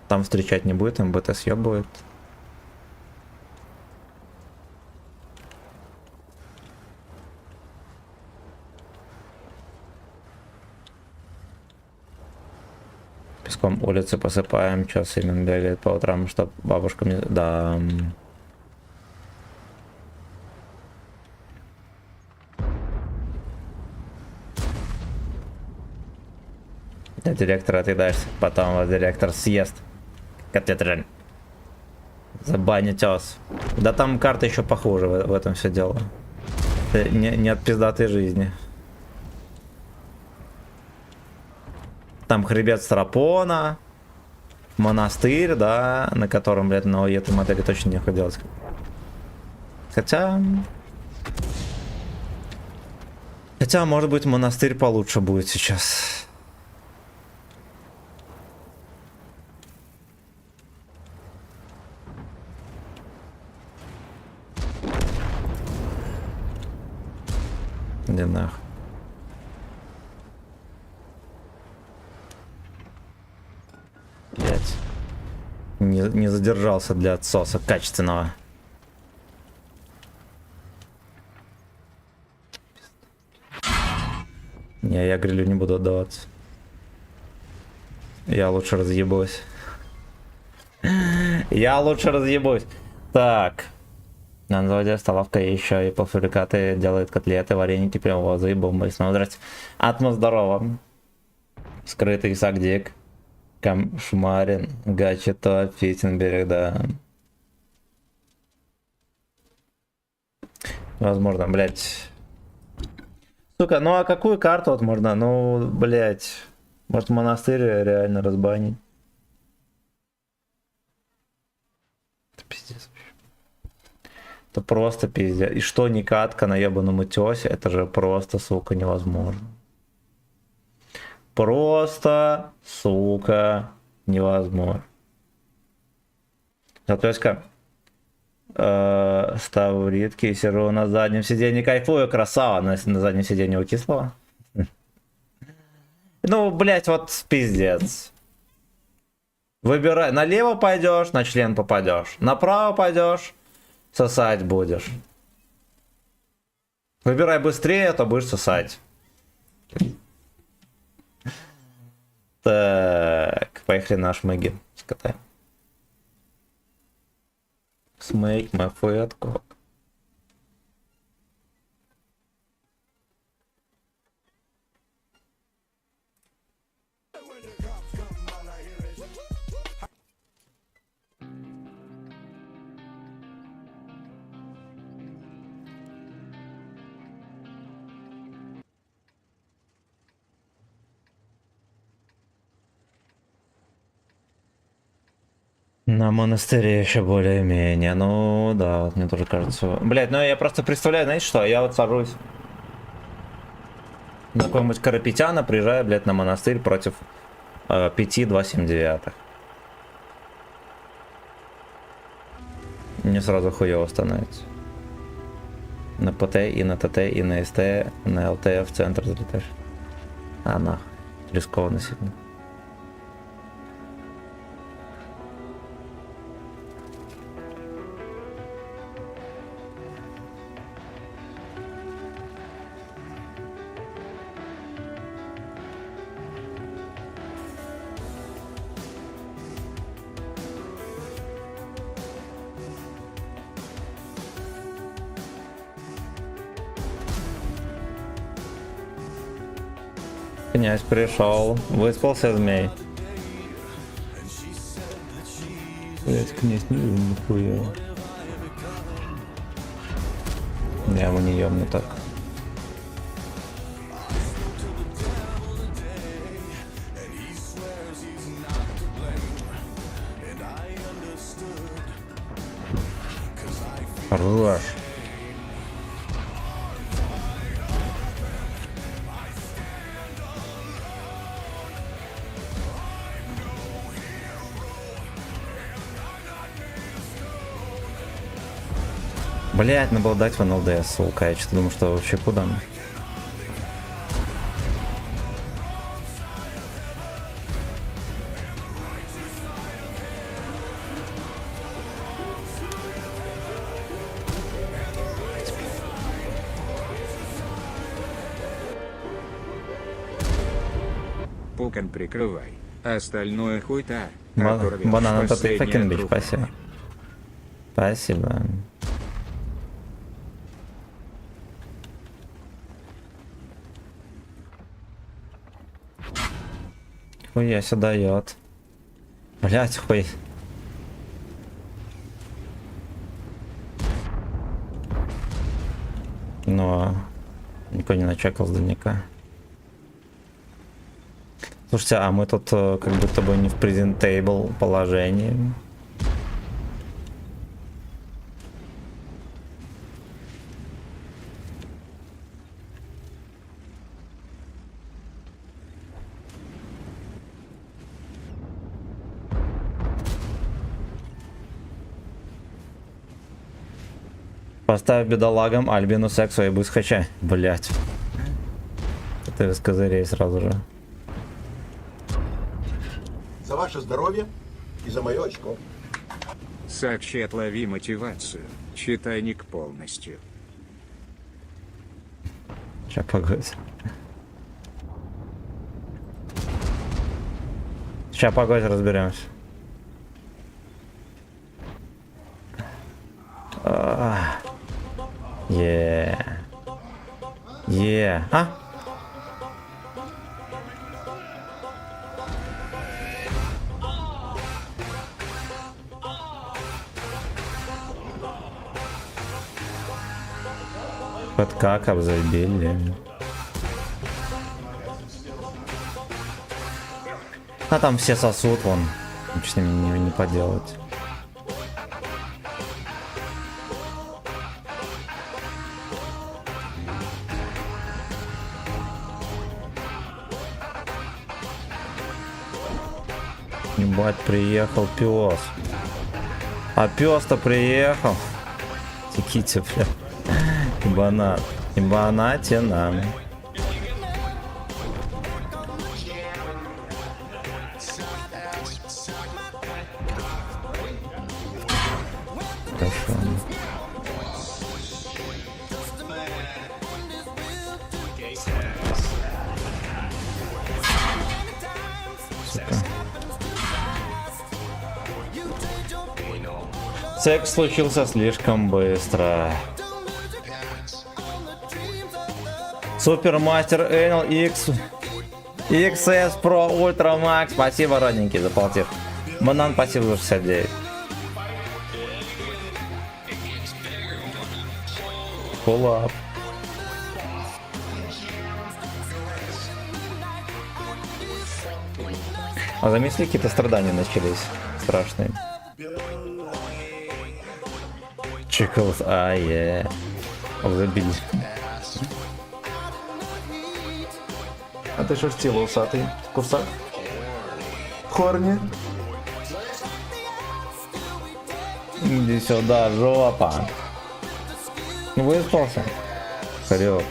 Там встречать не будет, МБТ съебывает. Песком улицы посыпаем, сейчас именно бегает по утрам, чтоб бабушка мне... Да. Для директора отъедаешься, потом вас директор съест. Котлетрен. Забанить ос. Да там карта еще похуже в этом все дело. Не от пиздатой жизни. Там хребет Страпона, монастырь, да, на котором, блядь, на этой модели точно нехуй делать. Хотя, может быть, монастырь получше будет сейчас. Иди нахуй. Блять. Не задержался для отсоса качественного. Не, я грилю не буду отдаваться. Я лучше разъебусь. Я лучше разъебусь. Так. На заводе столовка еще и полуфабрикаты делают котлеты, вареники, привозы и бомбы. Снова здрасте. Атма здорово. Скрытый Сагдик. Камшмарин, Гачето, Фитенберг, да. Возможно, блять. Сука, ну а какую карту вот можно? Ну, блять. Может монастырь реально разбанить? Это пиздец. Это просто пиздец. И что не катка на ебаном утесе, это же просто, сука, невозможно. Просто, сука, невозможно. Затоська. Ставритки, сижу на заднем сиденье, кайфую, красава. На заднем сиденье у кислого. Ну, блять, вот пиздец. Выбирай, налево пойдешь, на член попадешь. Направо пойдешь, сосать будешь. Выбирай быстрее, а то будешь сосать. Так, поехали на шмыги скатаем. Смейк my foot cock. На монастыре еще более-менее. Ну да, вот мне тоже кажется. Блять, ну я просто представляю, знаете что? Я вот сажусь на какого-нибудь Карапетяна, приезжаю, блядь, на монастырь против 5-2-7-9. Мне сразу хуево становится. На ПТ и на ТТ и на СТ, на ЛТ в центр залетаешь. А нахуй. Рискованно сильно. Князь пришел, выспался змей. Блять, князь не видел нихуя. Я его не ёбну так. Хорош. Блять, надо было дать в НЛД, сука. Я что-то думал, что вообще куда? Пукан прикрывай. Остальное хуйта. Оторвёшь Банан, это ты последнее fucking бич, трубку. спасибо. Спасибо. Хуя сюда дает. Блять, хуй. Но никто не начекал с дальника. Слушайте, а мы тут как будто бы не в презентабл положении. Поставь бедолагам Альбину сексу и будь скачай. Блять. Это из козырей сразу же. За ваше здоровье и за мое очко. Сообщи, отлови мотивацию. Читайник полностью. Сейчас погодь. Сейчас погодь, разберемся. А? Вот как обзабили. А там все сосут, вон. Ничего с ними не поделать. Ебать, приехал пес. А пес-то приехал. Теките, бля. Ебанат. Ебанатина. Хорошо. Сука. Секс случился слишком быстро. Супермастер Энел X XS Pro Ultra Max. Спасибо, родненький, заплатив. Банан, спасибо за 69. Pull up. А заметили, какие-то страдания начались страшные. Чиклс, Забить. А ты что ж тіло усатий? Кусак? Хорни? Иди сюда, жопа. Выспался? Хорек.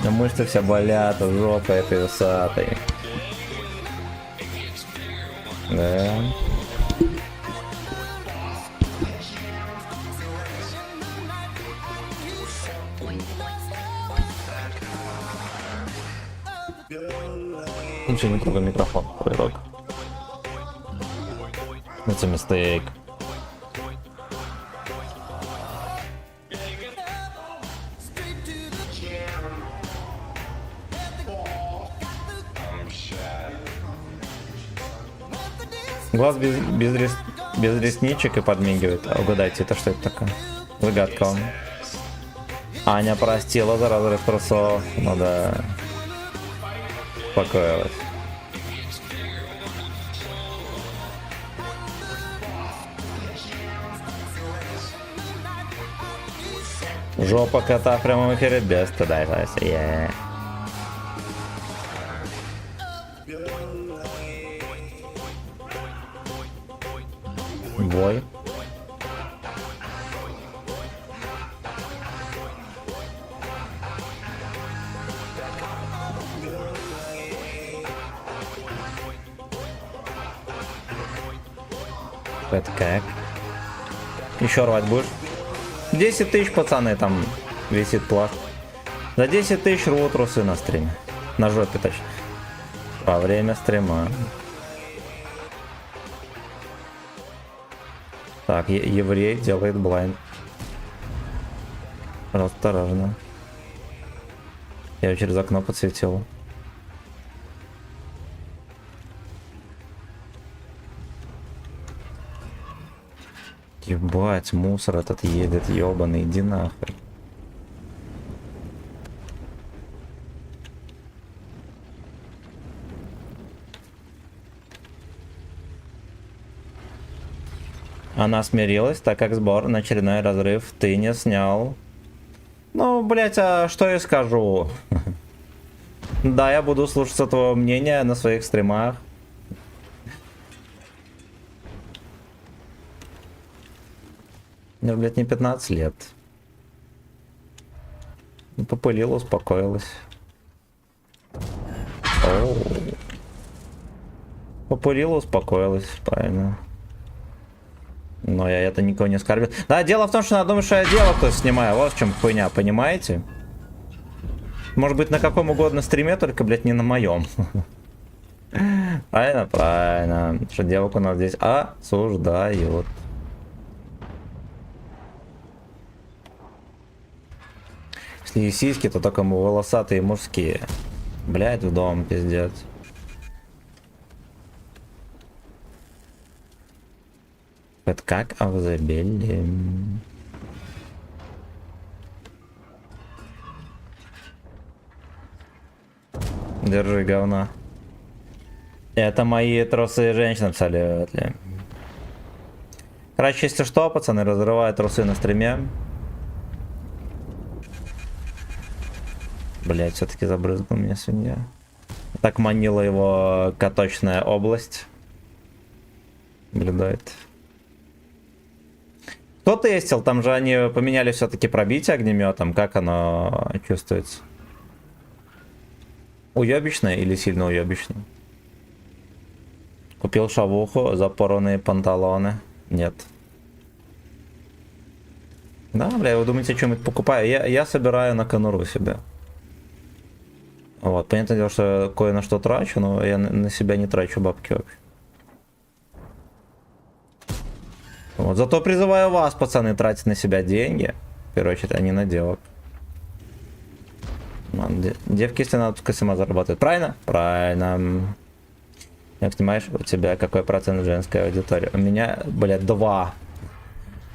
А мышцы все болят, жопа этой усатой. Да. Ничего не трогай микрофон, пророк. It's a mistake. Глаз без ресничек и подмигивает. Угадайте, это что это такое? Загадка вам. Аня простила за разрыв трусов. Ну да. Успокоилась. Жопа кота в прямом эфире без стыда. Yeah. Бой. Это как? Еще рвать будешь? 10 тысяч, пацаны, там висит плащ. За 10 тысяч рвут трусы на стриме. На жопе точно. Во время стрима. Так, еврей делает блайнд. Осторожно. Я через окно подсветил. Ебать, мусор этот едет, ебаный, иди нахуй. Она смирилась, так как сбор на очередной разрыв ты не снял. Ну, блять, а что я скажу? Да, я буду слушаться твоего мнения на своих стримах. Мне, блядь, не 15 лет. Попылила, успокоилась. Оу. Попылила, успокоилась, правильно. Но я это никого не оскорбил. Да, дело в том, что надо думать, что я дело кто снимаю. Вот в чем хуйня, понимаете? Может быть, на каком угодно стриме, только, блядь, не на моем. Правильно, правильно. Что девок у нас здесь осуждают. Если и сиськи, то только волосатые мужские. Блядь, в дом, пиздец. Это как Авзабелли. Держи, говна. Это мои трусы женщин абсолютно. Короче, если что, пацаны, разрывают трусы на стриме. Блять, все-таки забрызгал меня свинья. Так манила его каточная область. Наблюдает. Кто тестил? Там же они поменяли все-таки пробитие огнеметом. Как оно чувствуется? Уебищное или сильно уебищное? Купил шавуху за порванные панталоны. Нет. Да, бля, вы думаете, что-нибудь покупаю? Я собираю на конуру себе. Вот, понятное дело, что кое на что трачу, но я на себя не трачу бабки вообще. Вот, зато призываю вас, пацаны, тратить на себя деньги. В первую очередь, а не на девок. Девки, если надо, пускай сама зарабатывают. Правильно? Правильно. Как понимаешь, у тебя какой процент женской аудитории? У меня, блядь, 2.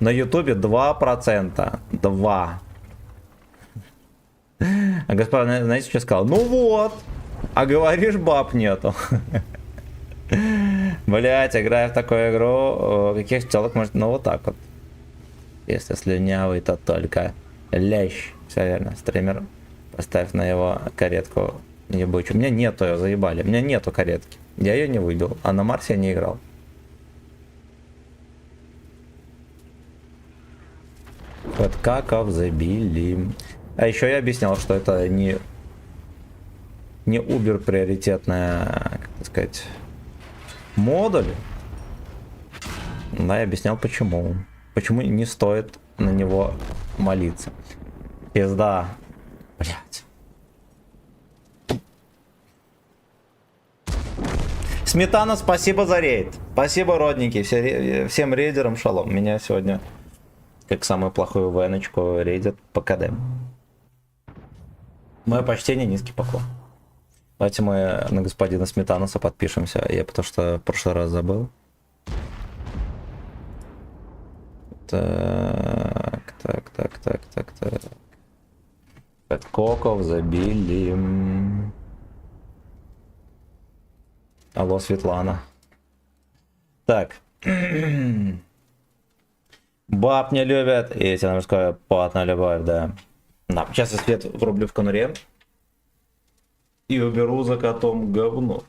На ютубе 2%. 2. А господин, знаете, что сказал? Ну вот. А говоришь, баб нету. Блять, играя в такую игру, каких телок может... Ну вот так вот. Если слюнявый, то только лещ. Все верно, стример. Поставь на его каретку ебучую. У меня нету ее, заебали. У меня нету каретки. Я ее не выбил, а на Марсе я не играл. Подкаков забили. А еще я объяснял, что это не убер приоритетная, как так сказать, модуль. Да, я объяснял почему. Почему не стоит на него молиться. Пизда. Блять. Сметана, спасибо за рейд. Спасибо, родненький. Всем рейдерам шалом. Меня сегодня, как самую плохую веночку, рейдят по КД. Мое почтение, низкий поклон. Давайте мы на господина Сметануса подпишемся. Я потому что в прошлый раз забыл. Так. Подкоков забили. Алло, Светлана. Так. Баб не любят. И эти мужская платная любовь, да. Да, сейчас я свет врублю в конуре. И уберу за котом говно.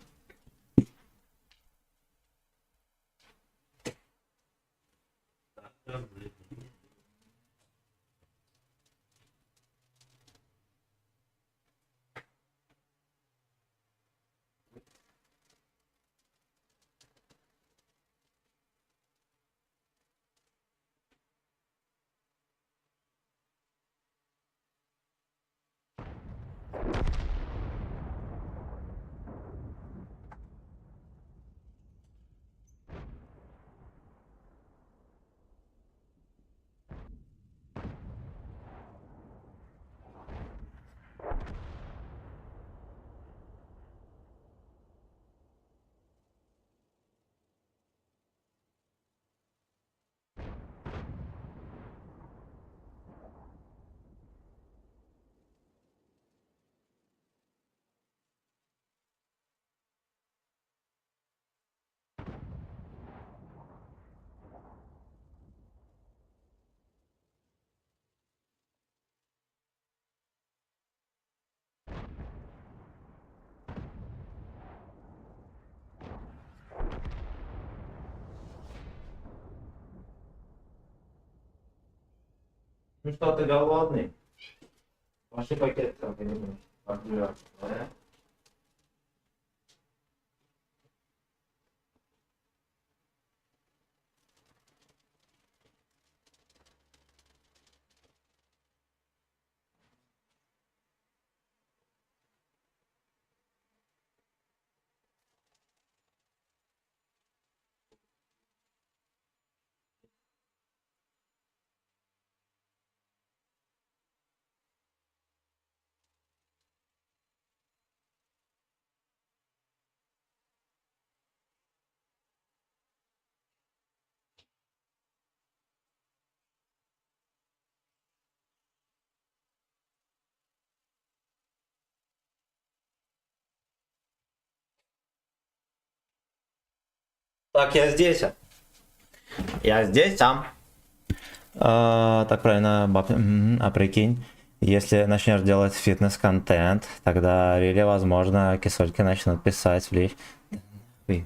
Ну что, ты голодный? Пошли пакет там где-нибудь. Так, я здесь. Я здесь, сам. Так, правильно, баб... А прикинь, если начнешь делать фитнес-контент, тогда или, возможно, кисольки начнут писать в личь. Ой.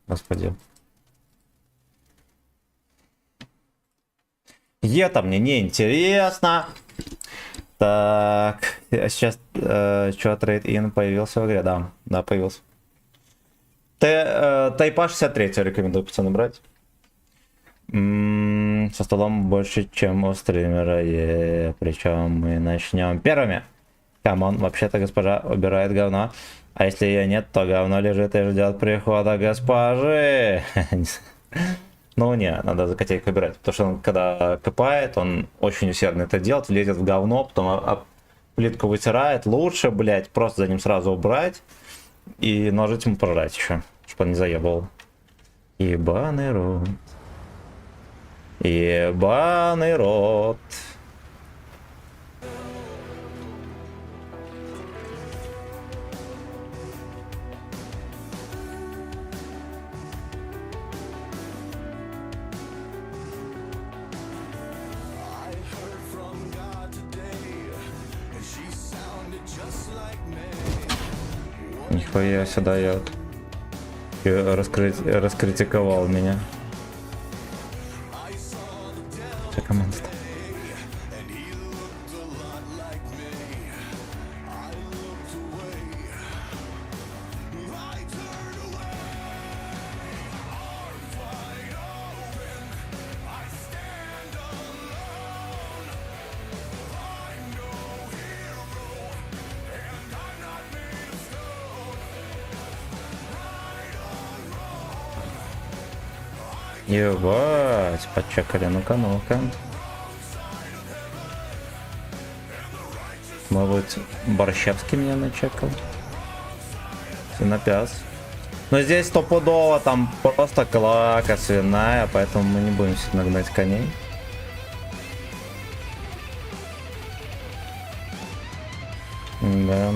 Господи. Это мне не интересно. Так, сейчас что, трейд-ин появился в игре? Да, да, появился. Тайпа 63 рекомендую, пацаны, брать. Со столом больше, чем у стримера. Причем мы начнем первыми. Камон, вообще-то госпожа убирает говно. А если ее нет, то говно лежит и ждет прихода госпожи. Ну не, надо за котейку убирать. Потому что он, когда копает, он очень усердно это делает, влезет в говно, потом плитку вытирает. Лучше, блять, просто за ним сразу убрать. И ножичком прожать еще, чтобы он не заебал. Ебаный рот. Ебаный рот. Нихуя сюда я раскритиковал меня. Что команда? Ебать, подчекали, ну-ка, ну-ка. Может, Борщевский меня начекал. Свинопяс. Но здесь стопудово там просто клака свиная, поэтому мы не будем сильно гнать коней. Да.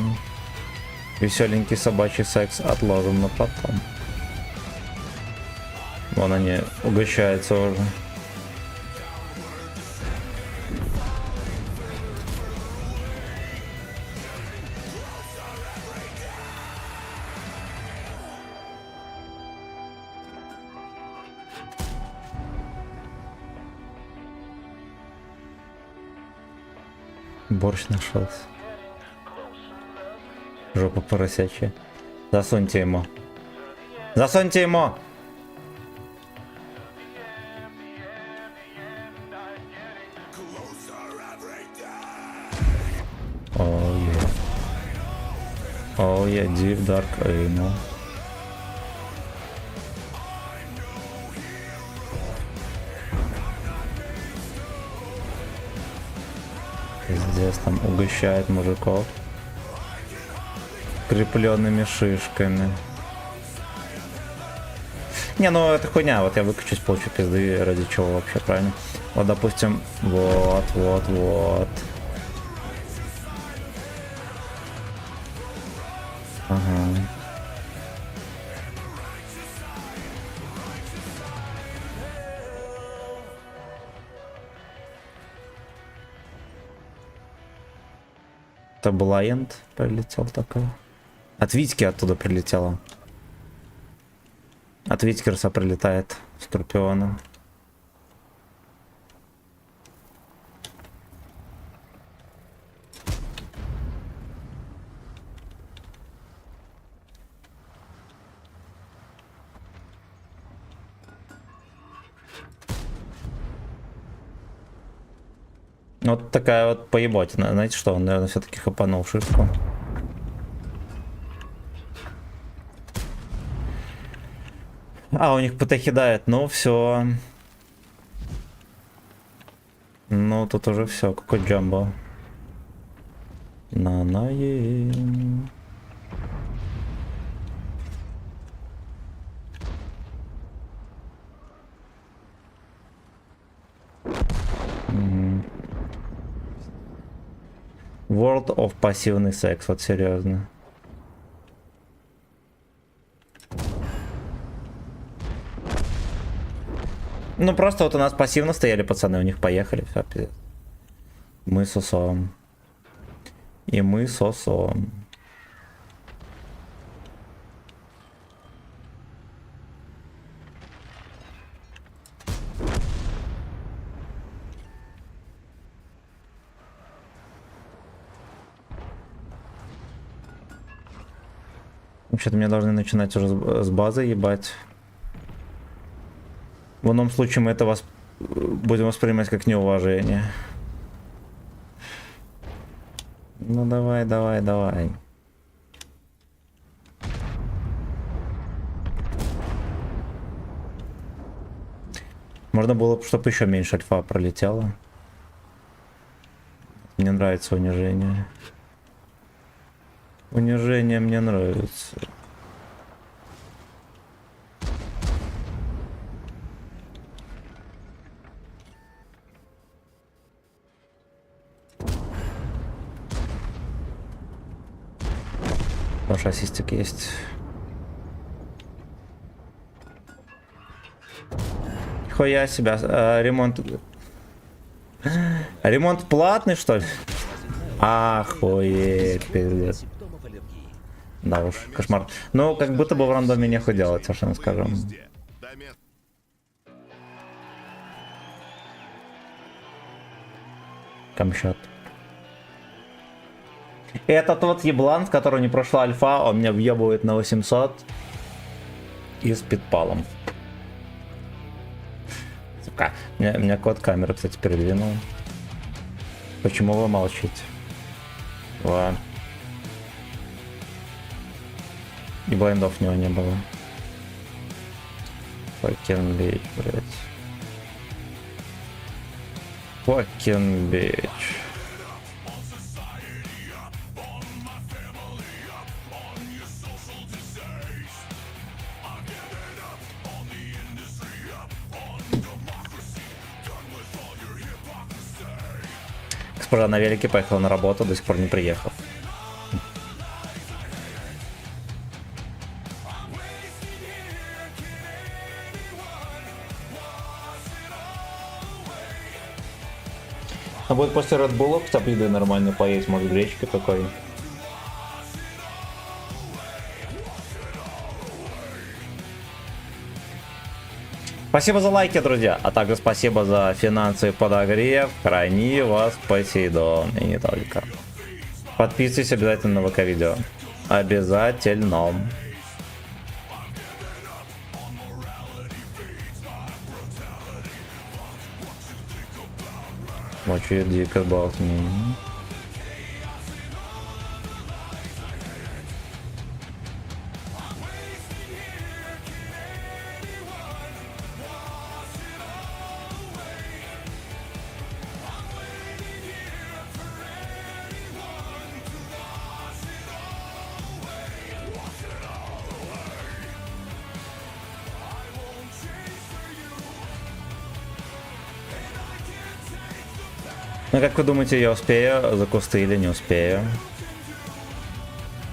Веселенький собачий секс отложим на потом. Вон они угощаются уже. Борщ нашелся. Жопа поросячья. Засуньте ему. Засуньте ему! Oh yeah, deep dark anal. Здесь там угощает мужиков крепленными шишками. Не, ну это хуйня, вот я выключусь, получу пизды, ради чего вообще, правильно? Вот, допустим, вот. Ага. Это Блайнд прилетел такой. От Витьки оттуда прилетело. От Витькерса прилетает Скорпиона. Вот такая вот поеботина. Знаете что, он, наверное, все-таки хапанул шишку. А, у них ПТ кидает, ну все. Ну, тут уже все, какой джамбо. На-на-е. World of пассивный секс, вот серьезно. Ну просто вот у нас пассивно стояли пацаны, у них поехали, все, пиздец. Мы с усом. И мы с усом. Вообще-то мне должны начинать уже с базы ебать. В ином случае мы это будем воспринимать как неуважение. Ну давай. Можно было, чтобы еще меньше альфа пролетело. Мне нравится унижение. Унижение мне нравится. Ваш ассистик есть. Хуя себя. Ремонт. Ремонт платный, что ли? Охуеть, пиздец. Да уж, кошмар. Ну, как будто бы в рандоме нехуй делать, совершенно скажем. Камщат. Это тот еблан, в которого не прошла альфа, он меня въебывает на 800 и с питпалом. Сука. Меня код камеры, кстати, передвинул. Почему вы молчите? Ладно. И блайндов у него не было. Fucking bitch, блять. Fucking bitch. Госпожа на велике поехала на работу, до сих пор не приехал. А будет после Red Bull хотя бы еды нормально поесть, может гречка какой. Спасибо за лайки, друзья, а также спасибо за финансовый подогрев. Храни вас Посейдон, и не только. Подписывайтесь обязательно на ВК-видео. Обязательно. Мочи дико болтни. Ну как вы думаете, я успею за кусты или не успею?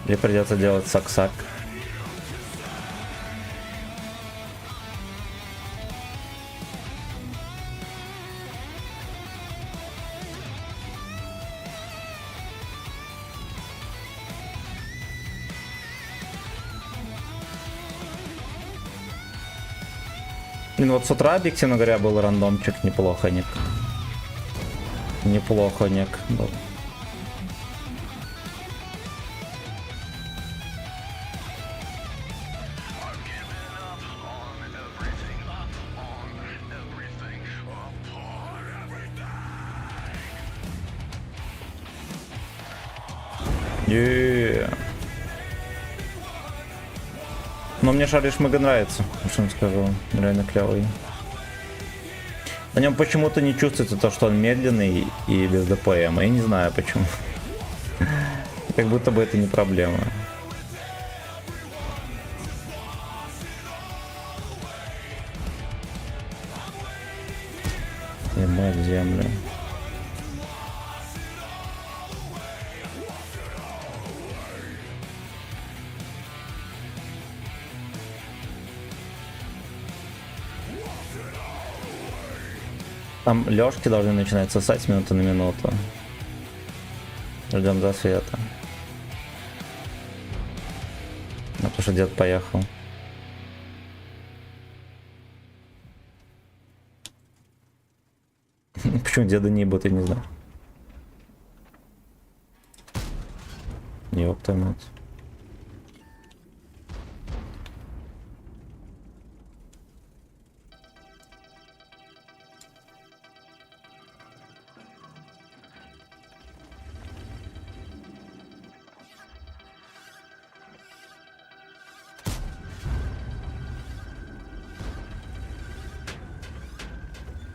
Или придется делать сак-сак? Блин, вот с утра, объективно говоря, был рандомчик неплохо, Ник. Неплохо, Ник. Был. Но мне Шариш Мага нравится, что я скажу, реально клевый. На нем почему-то не чувствуется то, что он медленный и без ДПМ. Я не знаю почему. Как будто бы это не проблема. Ебать землю. Там лёжки должны начинать сосать с минуты на минуту. Ждем засвета. А потому что дед поехал. Почему деда не будет, я не знаю. Ёпта мать.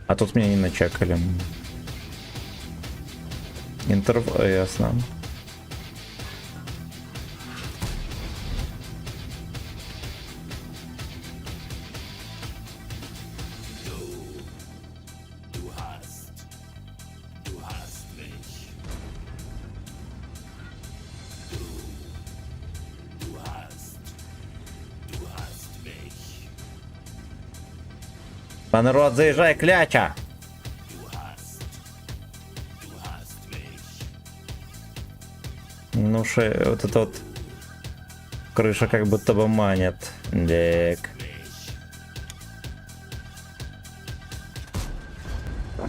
А тут меня не начекали. Ясно. Пан народ, заезжай, кляча! Ну ше, вот это вот Крыша как будто бы манит. Дек.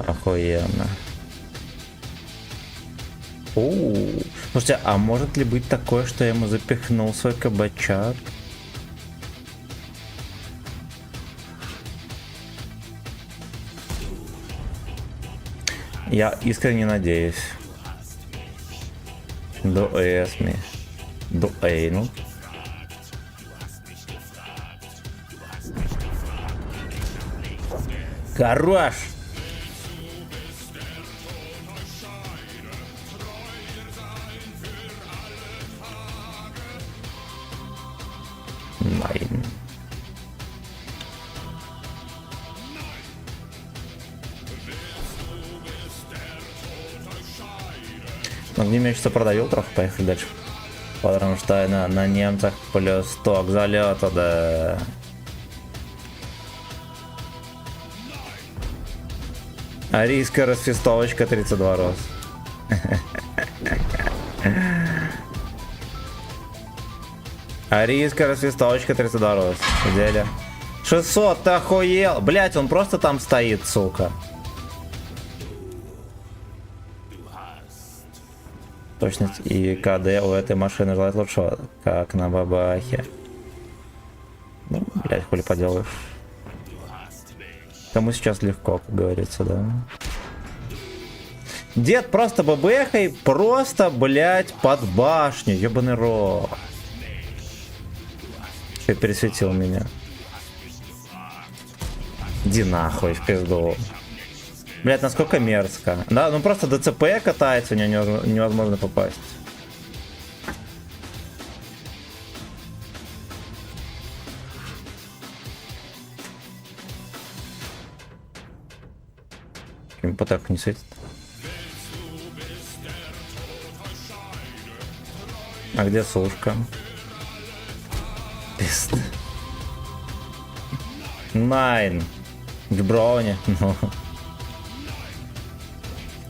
Охуенно. Слушайте, а может ли быть такое, что я ему запихнул свой кабачок? Я искренне надеюсь. Дуэсми. Дуэйну. Хорош! Найн. Огнеметчица продавил трохи, поехали дальше. Потому что на немцах плюс 100 к залету, да. Арийская расфестовочка 32 роз. Арийская расфестовочка 32 роз. Дядя. 600, ты охуел? Блять, он просто там стоит, сука. Точность и КД у этой машины желает лучшего, как на бабахе. Ну, блять, хули поделаешь. Кому сейчас легко, как говорится, да. Дед просто бабехой, просто, блять, под башню, ебаный рот. Че пересветил меня? Иди нахуй, в пизду. Блять, насколько мерзко. Да, ну просто ДЦП катается, у него невозможно попасть. Патарк не светит. А где сушка? Пизд. Найн. В броне. Ну.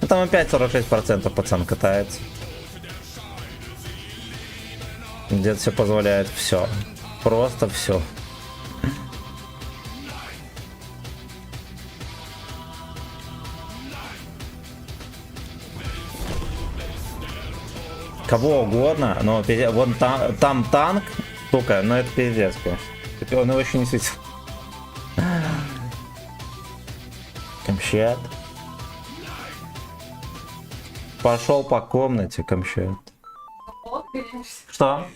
Там опять 46% пацан катается. Дед все позволяет, все. Просто все. Кого угодно, но вон там танк, сука, но это пиздец, конечно. Он его еще не светил. Камщат. Пошел по комнате, камщат. Что?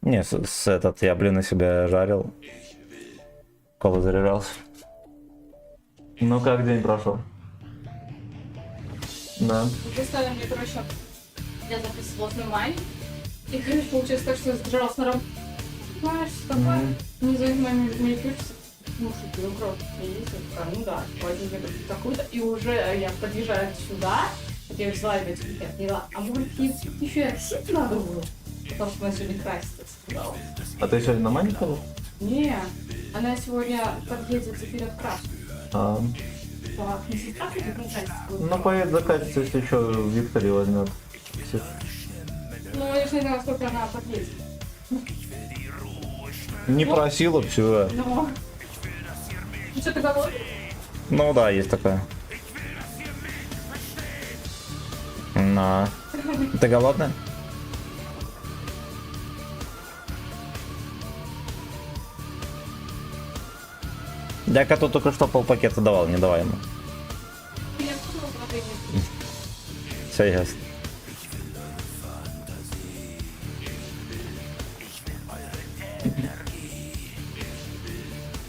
Не, с этот я, блин, на себя жарил. Колу заряжался. Ну как день прошел? Да. Представили мне, короче, я записывала снимание. И, короче, получилось так, что я задержалась на работе. Знаешь, такое, не за моими людьми пишется. Ну, что ты укроп, ну да, возьми такую-то. И уже я подъезжаю сюда, я взяла ее этикет, не дала. А может, еще и росить надо было? Потому что она сегодня красится, сказала. А ты сегодня на маме ходил? Не, она сегодня подъедет заперет краску. А. Так, не сестра будет краситься? Ну, поедет закатится, если еще Виктория возьмет. Ну, я же не знаю, сколько она подъедет. Не просила, все. Ну, что ты голодный? Ну да, есть такая. На. Ты голодная? Я коту только что полпакета давал, не давай ему. Я вкусного протеина. Все ясно.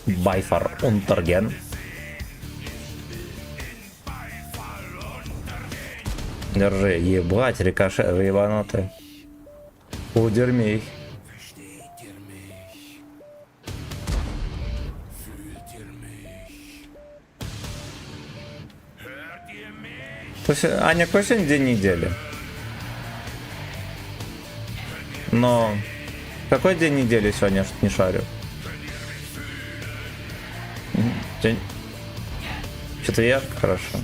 Байфар Унтерген. Держи, ебать, рикошет, вы ебанутые. Удерми их. Аня, какой сегодня день недели? Но какой день недели сегодня, я что-то не шарю. День... Четверг, хорошо.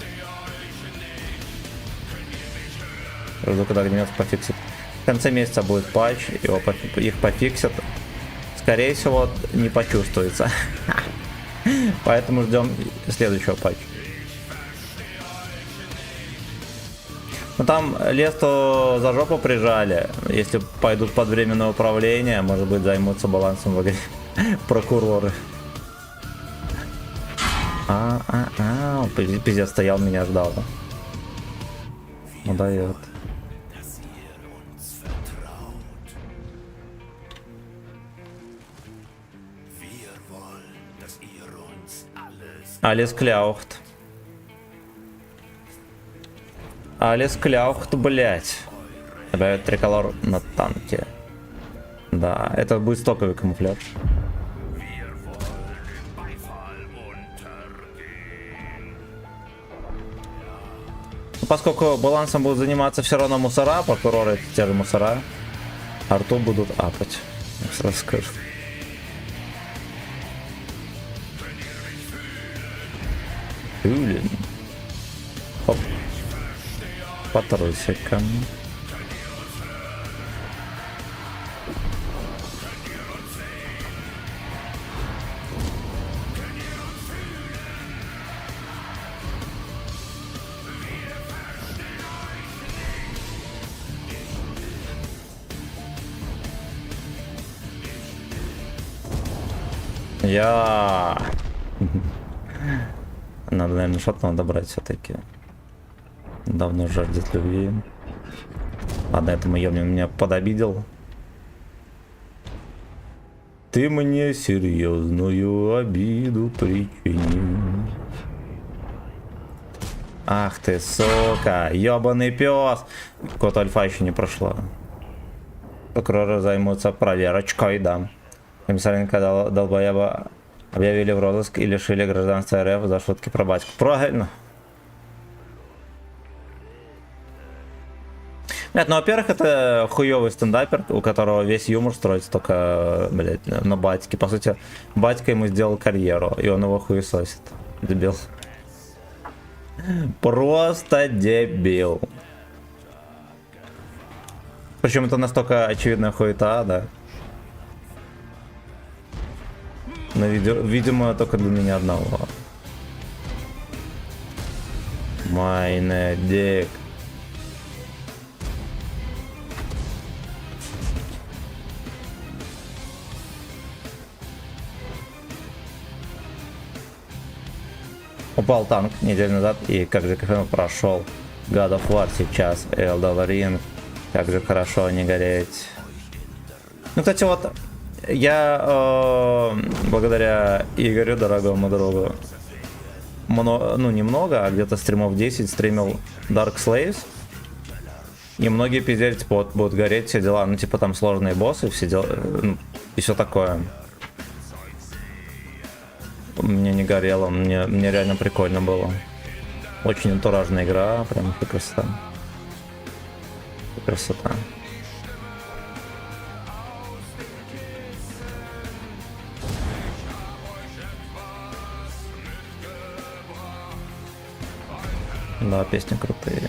Жду, когда огнемет пофиксит. В конце месяца будет патч, их пофиксят. Скорее всего, не почувствуется. Поэтому ждем следующего патча. Ну там Лесту за жопу прижали. Если пойдут под временное управление, может быть, займутся балансом в игре. Прокуроры. Пиздец, стоял, меня ждал. Ну дает. Алис Кляухт. Алис Кляухт, блять. Добавят триколор на танке. Да, это будет стоковый камуфляж. Поскольку балансом будут заниматься все равно мусора, прокуроры это те же мусора, арту будут апать. Я сразу скажу. Блин. Хоп. По трусикам. Надо, наверное, шотного добрать все-таки. Давно жаждет любви. Ладно, это мы меня подобидел. Ты мне серьезную обиду причинил. Ах ты, сука, ебаный пес. Код альфа еще не прошла. Прокуроры займутся проверочкой, да. Комиссаренко долбоеба объявили в розыск и лишили гражданства РФ за шутки про батьку. Правильно. Нет, ну, во-первых, это хуёвый стендапер, у которого весь юмор строится только, блядь, на батьке. По сути, батька ему сделал карьеру, и он его хуесосит. Дебил. Просто дебил. Причем это настолько очевидная хуета, да. Но, видимо, только для меня одного. Майне дик. Упал танк неделю назад, и как же прошел God of War сейчас, Elden Ring, как же хорошо не гореть. Ну, кстати, вот я благодаря Игорю, дорогому другу, ну немного, а где-то стримов 10 стримил Dark Slaves. И многие пиздели, типа, вот будут гореть все дела, ну типа там сложные боссы, все дела, ну, и все такое. Мне не горело, мне реально прикольно было. Очень антуражная игра, прям красота. Красота. Да, песни крутые.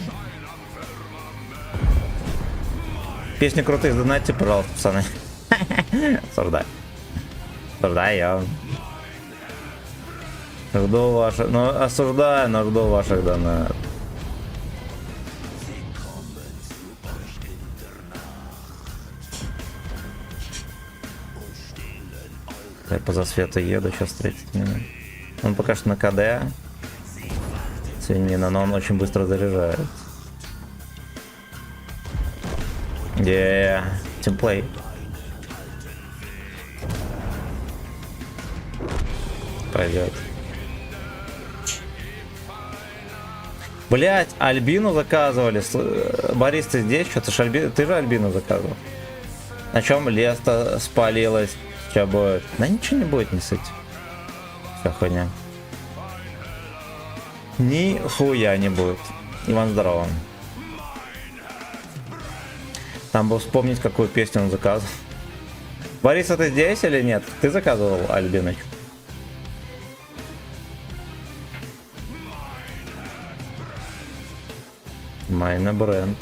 Песни крутые, задонатьте, пожалуйста, пацаны. Осуждай. Осуждаю. Жду ваших... Ну, осуждаю, но жду ваших донатов. Я по засвету еду, сейчас 30 минут. Он пока что на КД. Свинина, но он очень быстро заряжает. Тимплей. Пойдет. Блять, Альбину заказывали. Борис, ты здесь? Что-то ты же Альбину заказывал. На чем Леста спалилась? Что будет? Да ничего не будет, не сыть. Вся хуйня. Нихуя не будет. Иван, здорово. Там бы вспомнить, какую песню он заказывал. Борис, ты здесь или нет? Ты заказывал Альбиночку? Майна бренд.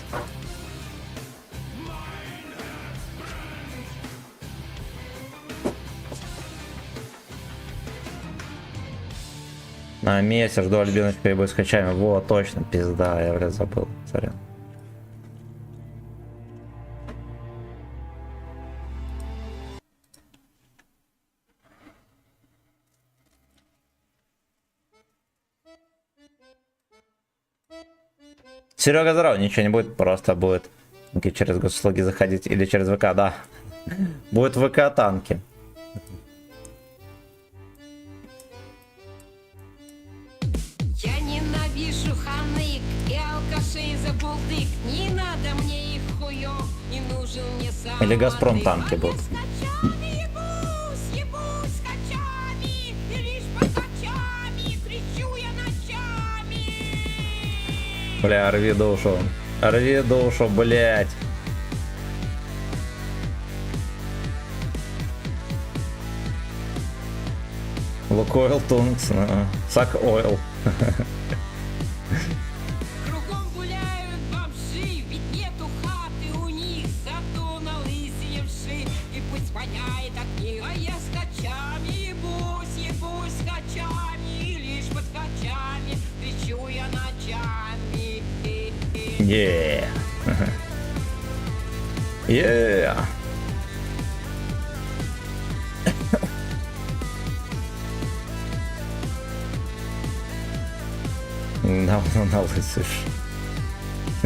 На месяц жду альбиночку и бой с хачами. Вот, точно, пизда, я, блядь, забыл. Сорян. Серега, здорово, ничего не будет, просто будет через госуслуги заходить или через ВК, да. Будет ВК танки. Я ненавижу ханык и алкашей за булдык. Не надо мне их хуёв, не нужен мне сам. Или Газпром танки будут. Ебусь с качами, и лишь под качами кричу я ночами. Бля, рви душу, блять. Лукойл Тункс, Сак Ойл. Кругом гуляют бомжи, ведь нету хаты у них, зато на лысине вши, и пусть воняет от них. А я с качами ебусь с качами, и лишь под качами кричу я ночами. Yeah. Yeah. На лысышь. В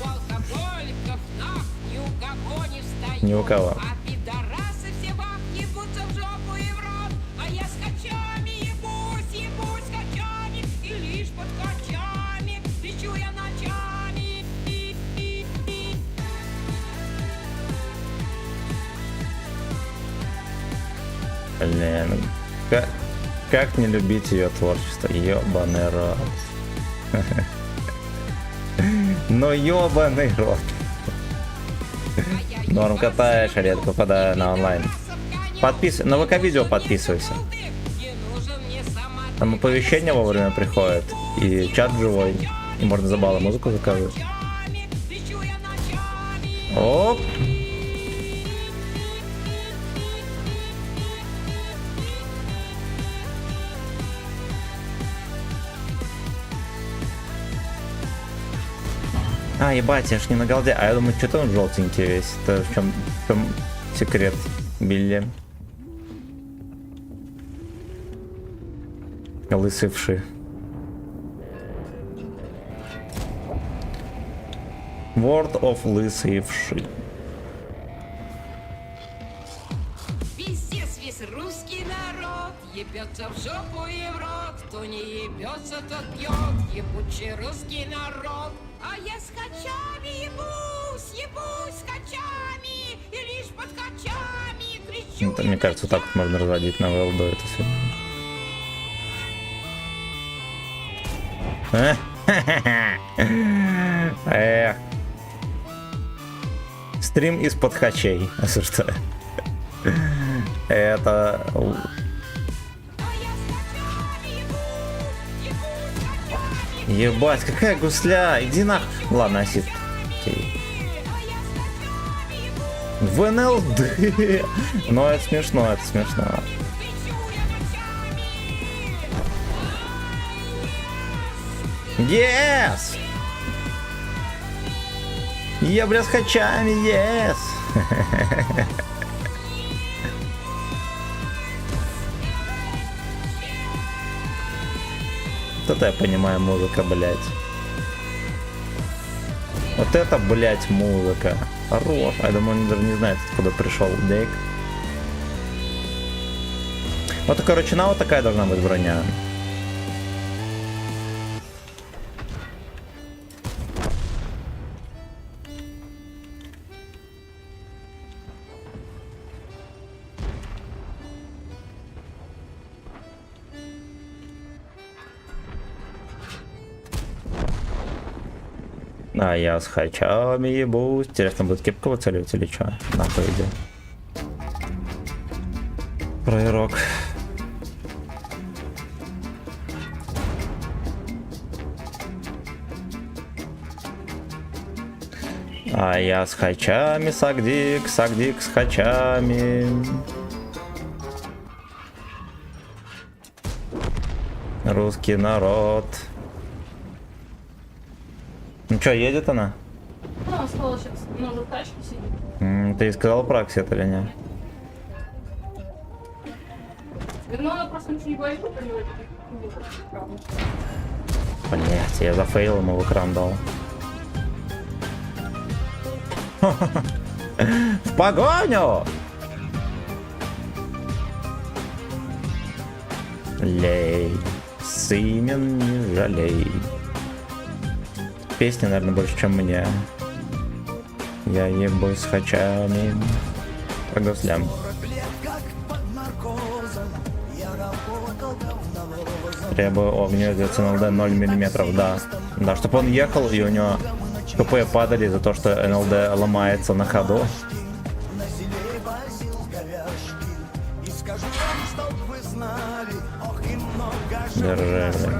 алкоголиков нах ни у кого не встает. Ни у кого. А пидорасы все баб ебутся в жопу и в рот. А я с качами ебусь с качами, и лишь под качами кричу я ночами. Блин, как не любить ее творчество? Ёбаный рот. Ну ёбаный рот. Норм катаешь, редко попадаю на онлайн. На ВК-видео подписывайся. Там оповещения вовремя приходят. И чат живой. И можно за баллы музыку заказывать. Оп! А, ебать, я ж не на голде. А я думаю, что-то он желтенький весь. Это в чем секрет, Билли? Лысывший. World of лысывший. Пиздец, весь русский народ ебется в жопу и в рот. Кто не ебется, тот пьет. Ебучий русский народ. А я с качами ебусь с качами, и лишь под качами кричу. Это, мне кажется, так вот можно разводить на ВЛД это все. Эх. Стрим из-под хачей. Осуждаю. Это... Ебать, какая гусля! Иди на... Ладно, осип. В НЛД! Но это смешно, это смешно. Yes! Я, бля, с хачами, yes! Вот это я понимаю, музыка, блядь. Вот это, блядь, музыка. Хорош. А я думаю, он даже не знает, откуда пришел Дейк. Вот, короче, на вот такая должна быть броня. А я с хачами ебусь. Интересно, будет кепку выцеливать или что? На, по идее. Проирок. А я с хачами, сагдик с хачами. Русский народ. Ну что, едет она? Ну, она сказала сейчас, она уже в тачке сидит. Ты ей сказал про Аксет или нет? Ну, она просто ничего не говорит, про него. Блять, я зафейл ему в экран дал. В погоню! Лей, Сымен, не жалей. Песни, наверное, больше, чем мне. Я ебусь с хачами. Прогослям. Требую огня с НЛД 0 мм, да. Да, чтобы он ехал и у него КП падали за то, что НЛД ломается на ходу. Держи, блин.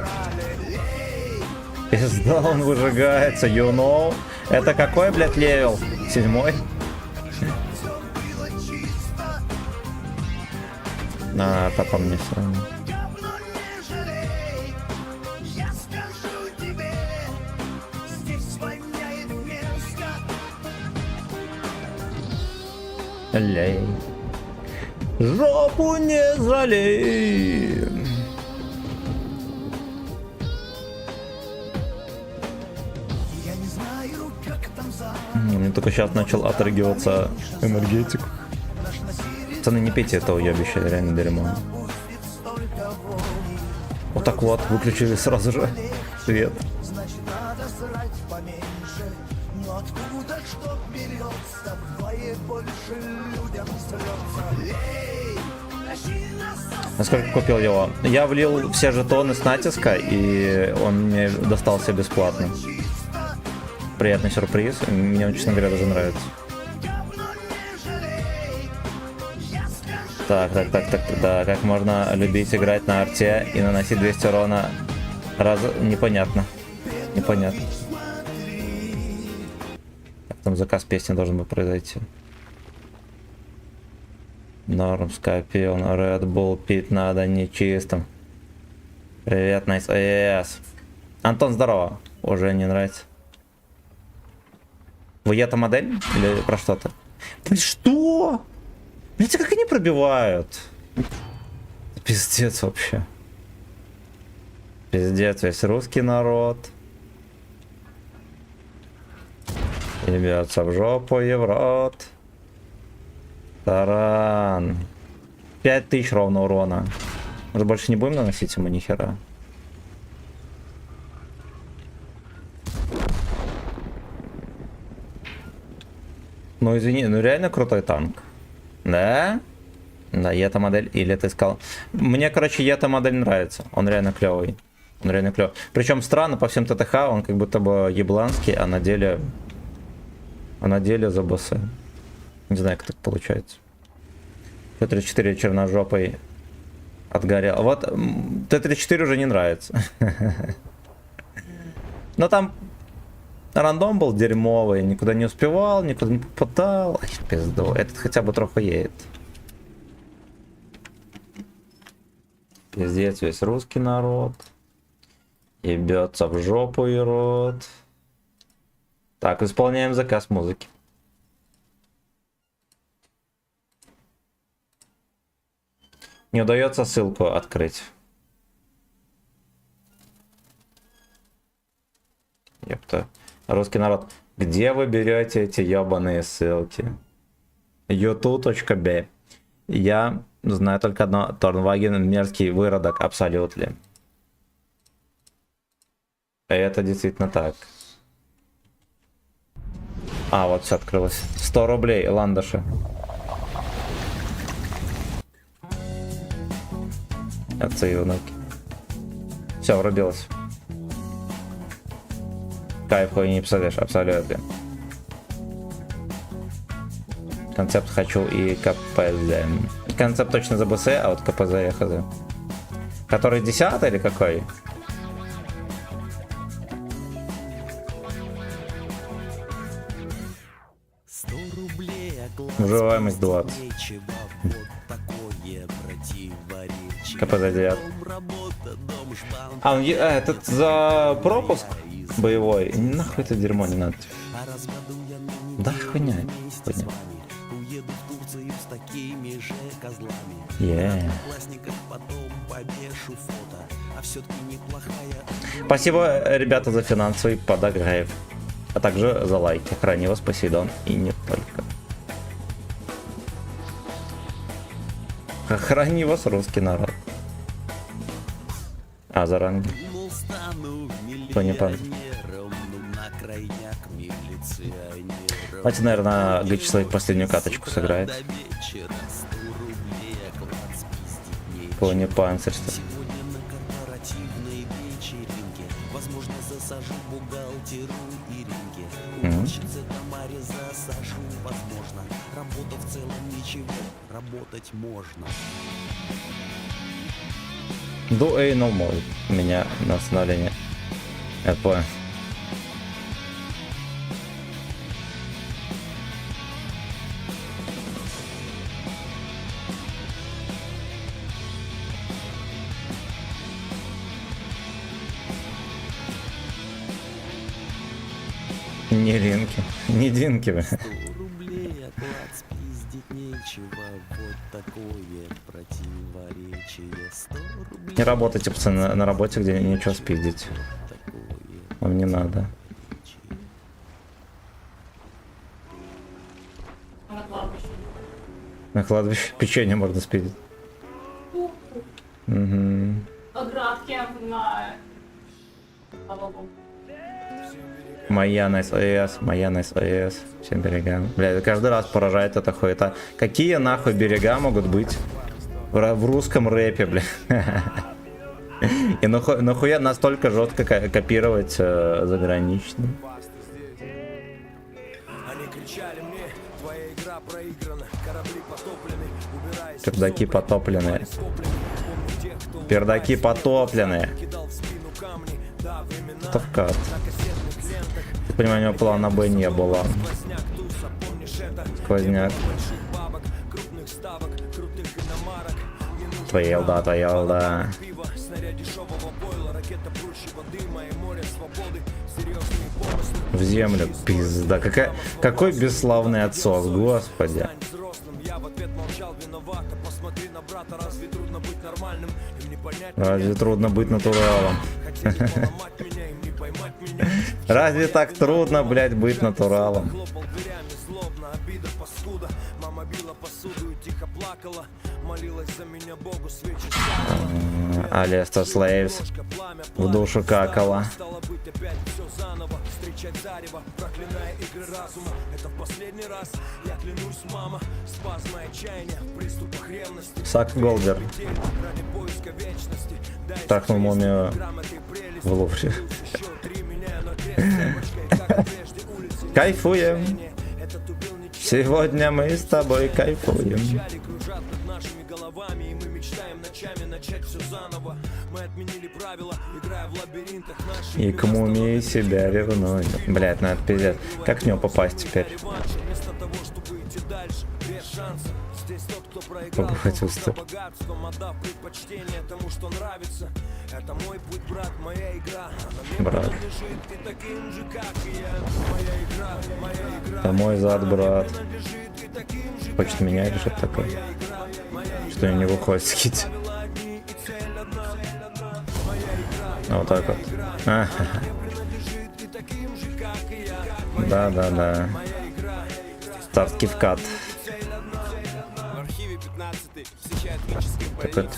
Пизда, он выжигается, you know. Это какой, блядь, левел? 7-й? А, потом не все. Лей. Жопу не жалей. Мне только сейчас начал отрыгиваться энергетик. Пацаны, не пейте этого уебища, реально дерьмо. Вот так вот, выключили сразу же свет. Насколько купил его? Я влил все жетоны с натиска, и он мне достался бесплатно. Приятный сюрприз. Мне, честно говоря, даже нравится. Так, да, как можно любить играть на арте и наносить 200 урона раз... Непонятно. Непонятно. Так, там заказ песни должен был произойти. Норм, Скорпион, Red Bull, пить надо нечистым. Привет, Найс. Yes. Антон, здорово. Уже не нравится. Вы это модель? Или про что-то? Блин, что? Видите, как они пробивают? Пиздец вообще. Пиздец, весь русский народ. И бьется в жопу и в рот. Таран. 5000 ровно урона. Может, больше не будем наносить ему ни хера? Ну извини, ну реально крутой танк. Да? Да, эта модель, или ты сказал. Мне, короче, эта модель нравится. Он реально клевый. Он реально клевый. Причем странно, по всем ТТХ он как будто бы ебланский, а на деле за боссы. Не знаю, как так получается. Т-34 черножопой отгорел. Вот Т-34 уже не нравится. Но там рандом был дерьмовый, никуда не успевал, никуда не попадал. Ай, пизду. Этот хотя бы трохи едет. Пиздец, весь русский народ. Ебется в жопу и рот. Так, исполняем заказ музыки. Не удается ссылку открыть. Ёпта. Русский народ. Где вы берете эти ебаные ссылки? youtube.b. Я знаю только одно. Торнваген мерзкий выродок абсолютно. Это действительно так. А, вот все открылось. 100 рублей, ландыши. Отцы и внуки. Все, врубилось. Кайф, хуй не представляешь, абсолютно. Концепт хочу и КПЗ. Концепт точно за БС, а вот КПЗ я хз. Который 10 или какой? Выживаемость 20. КПЗ 9. А, этот за пропуск боевой? Нахуй это дерьмо не надо. Да хуйня. Хуйня. Спасибо, ребята, за финансовый подогрев. А также за лайки. Храни вас, Посейдон. И не только. Храни вас, русский народ. А, за ранги. Тони Пан. Давайте, наверное, Гачеслав последнюю каточку сыграет. Тони Панцерство. Do no more. У меня на остановление. Я понял. Не ринки, не динки. Не работайте, пацаны, на работе, где нечего спиздить. Вам не надо. На кладбище печенье можно спиздить. Угу. Оградки на... Майонез ОС, майонез ОС, всем берегам. Бля, каждый раз поражает эта хуета. Какие нахуй берега могут быть в русском рэпе, бля? И нахуя настолько жестко копировать заграничный? Пердаки потопленные. Пердаки потопленные. Это вкат. Понимаю, у него плана Б не было. Сквозняк. Твоя елда. В землю, пизда. Какой бесславный отсос, господи. Разве трудно быть натуралом? Разве так трудно, блядь, быть натуралом? Алиста Слейвс в душу какала. Сак Голдер трахнул мумию в Лувре. Кайфуем. Сегодня мы с тобой кайфуем. И к мумии себя ревнуем. Блять, ну это пиздец. Как в него попасть теперь? Побывательство. Брат. Это мой зад, брат. Хочет меня или что-то такое? Что не выходит скид. Вот так вот. Да. Царский вкат.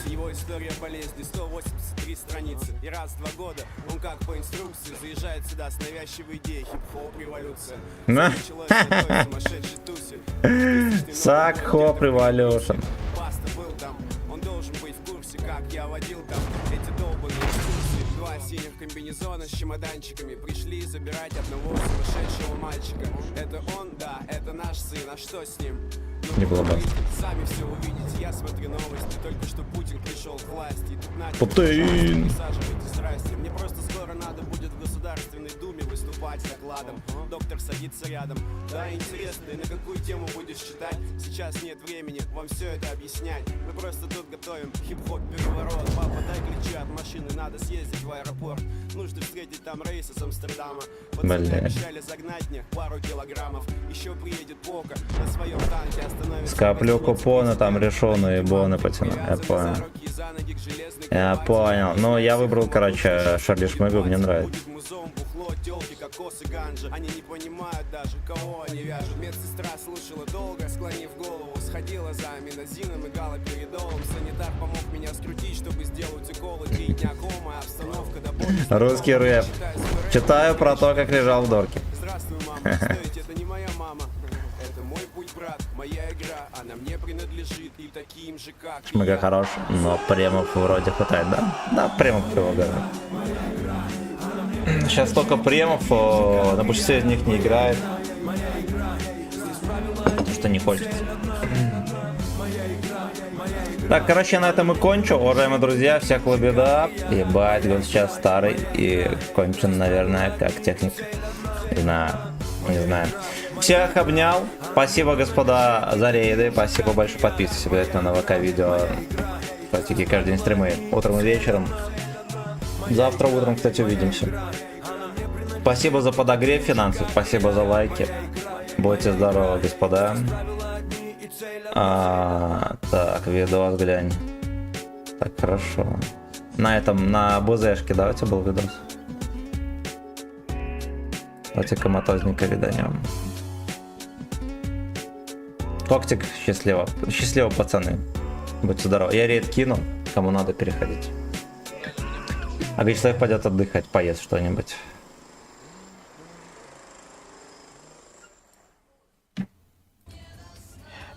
Его история болезни, 183 страницы. И раз в 2 года он как по инструкции заезжает сюда с навязчивой идеей хип-хоп революция. Сак хоп революшн. Он должен быть в курсе, как я водил там эти долбаные экскурсии. 2 синих комбинезона с чемоданчиками пришли забирать одного сумасшедшего мальчика. Это он, да, это наш сын, а что с ним? Не было бы. Сами все увидите, я смотрю новости, только что Путин пришел к власти. И тут Путин. Мне просто скоро надо будет в Государственной Думе выступать с докладом. Доктор садится рядом. Да, интересно, и на какую тему будешь читать? Сейчас нет времени вам все это объяснять. Мы просто тут готовим хип-хоп переворот. Папа, дай ключи от машины надо съездить в аэропорт. Нужно встретить там рейс из Амстердама. Пацаны Бля. обещали загнать мне пару килограммов. Еще приедет Пока на своем танке, остановится. Скоплю купоны, там решенные боны потяну. Я понял. Я понял. Ну, я выбрал, короче, Шарли Шмыгу, мне нравится. Будет музон, бухло, тёлки, кокосы, ганджа. Они не понимают даже, кого они вяжут. Медсестра слушала долго, склонив голову. Сходила за аминозином и галоперидолом. Санитар помог меня скрутить, чтобы сделать уколы. 3 дня кома, обстановка до боли. Русский рэп. Читаю про то, как лежал в дорке. Здравствуй, мама. Стойте, это не моя мама. Это мой путь, брат, моя игра. Она мне принадлежит и таким же, как и Шмыга я. хорош, но премов вроде хватает, да? Да, премов его говорю. Сейчас только премов, на большинстве из них не играет. Потому что не хочется. Так, короче, на этом и кончу. Уважаемые друзья, всех лабеда. Ебать, он сейчас старый и кончен, наверное, как техник. Не знаю, не знаю. Всех обнял. Спасибо, господа, за рейды. Спасибо большое. Подписывайтесь обязательно на ВК-видео. Кстати, каждый день стримы. Утром и вечером. Завтра утром, кстати, увидимся. Спасибо за подогрев финансов. Спасибо за лайки. Будьте здоровы, господа. Так, видос глянь. Так, хорошо. На этом, на БЗшке, да, у тебя был видос? Давайте коматозника виданем. Коктик, счастливо. Счастливо, пацаны. Будьте здоровы. Я рейд кину, кому надо переходить. А Гачслейв пойдет отдыхать, поест что-нибудь.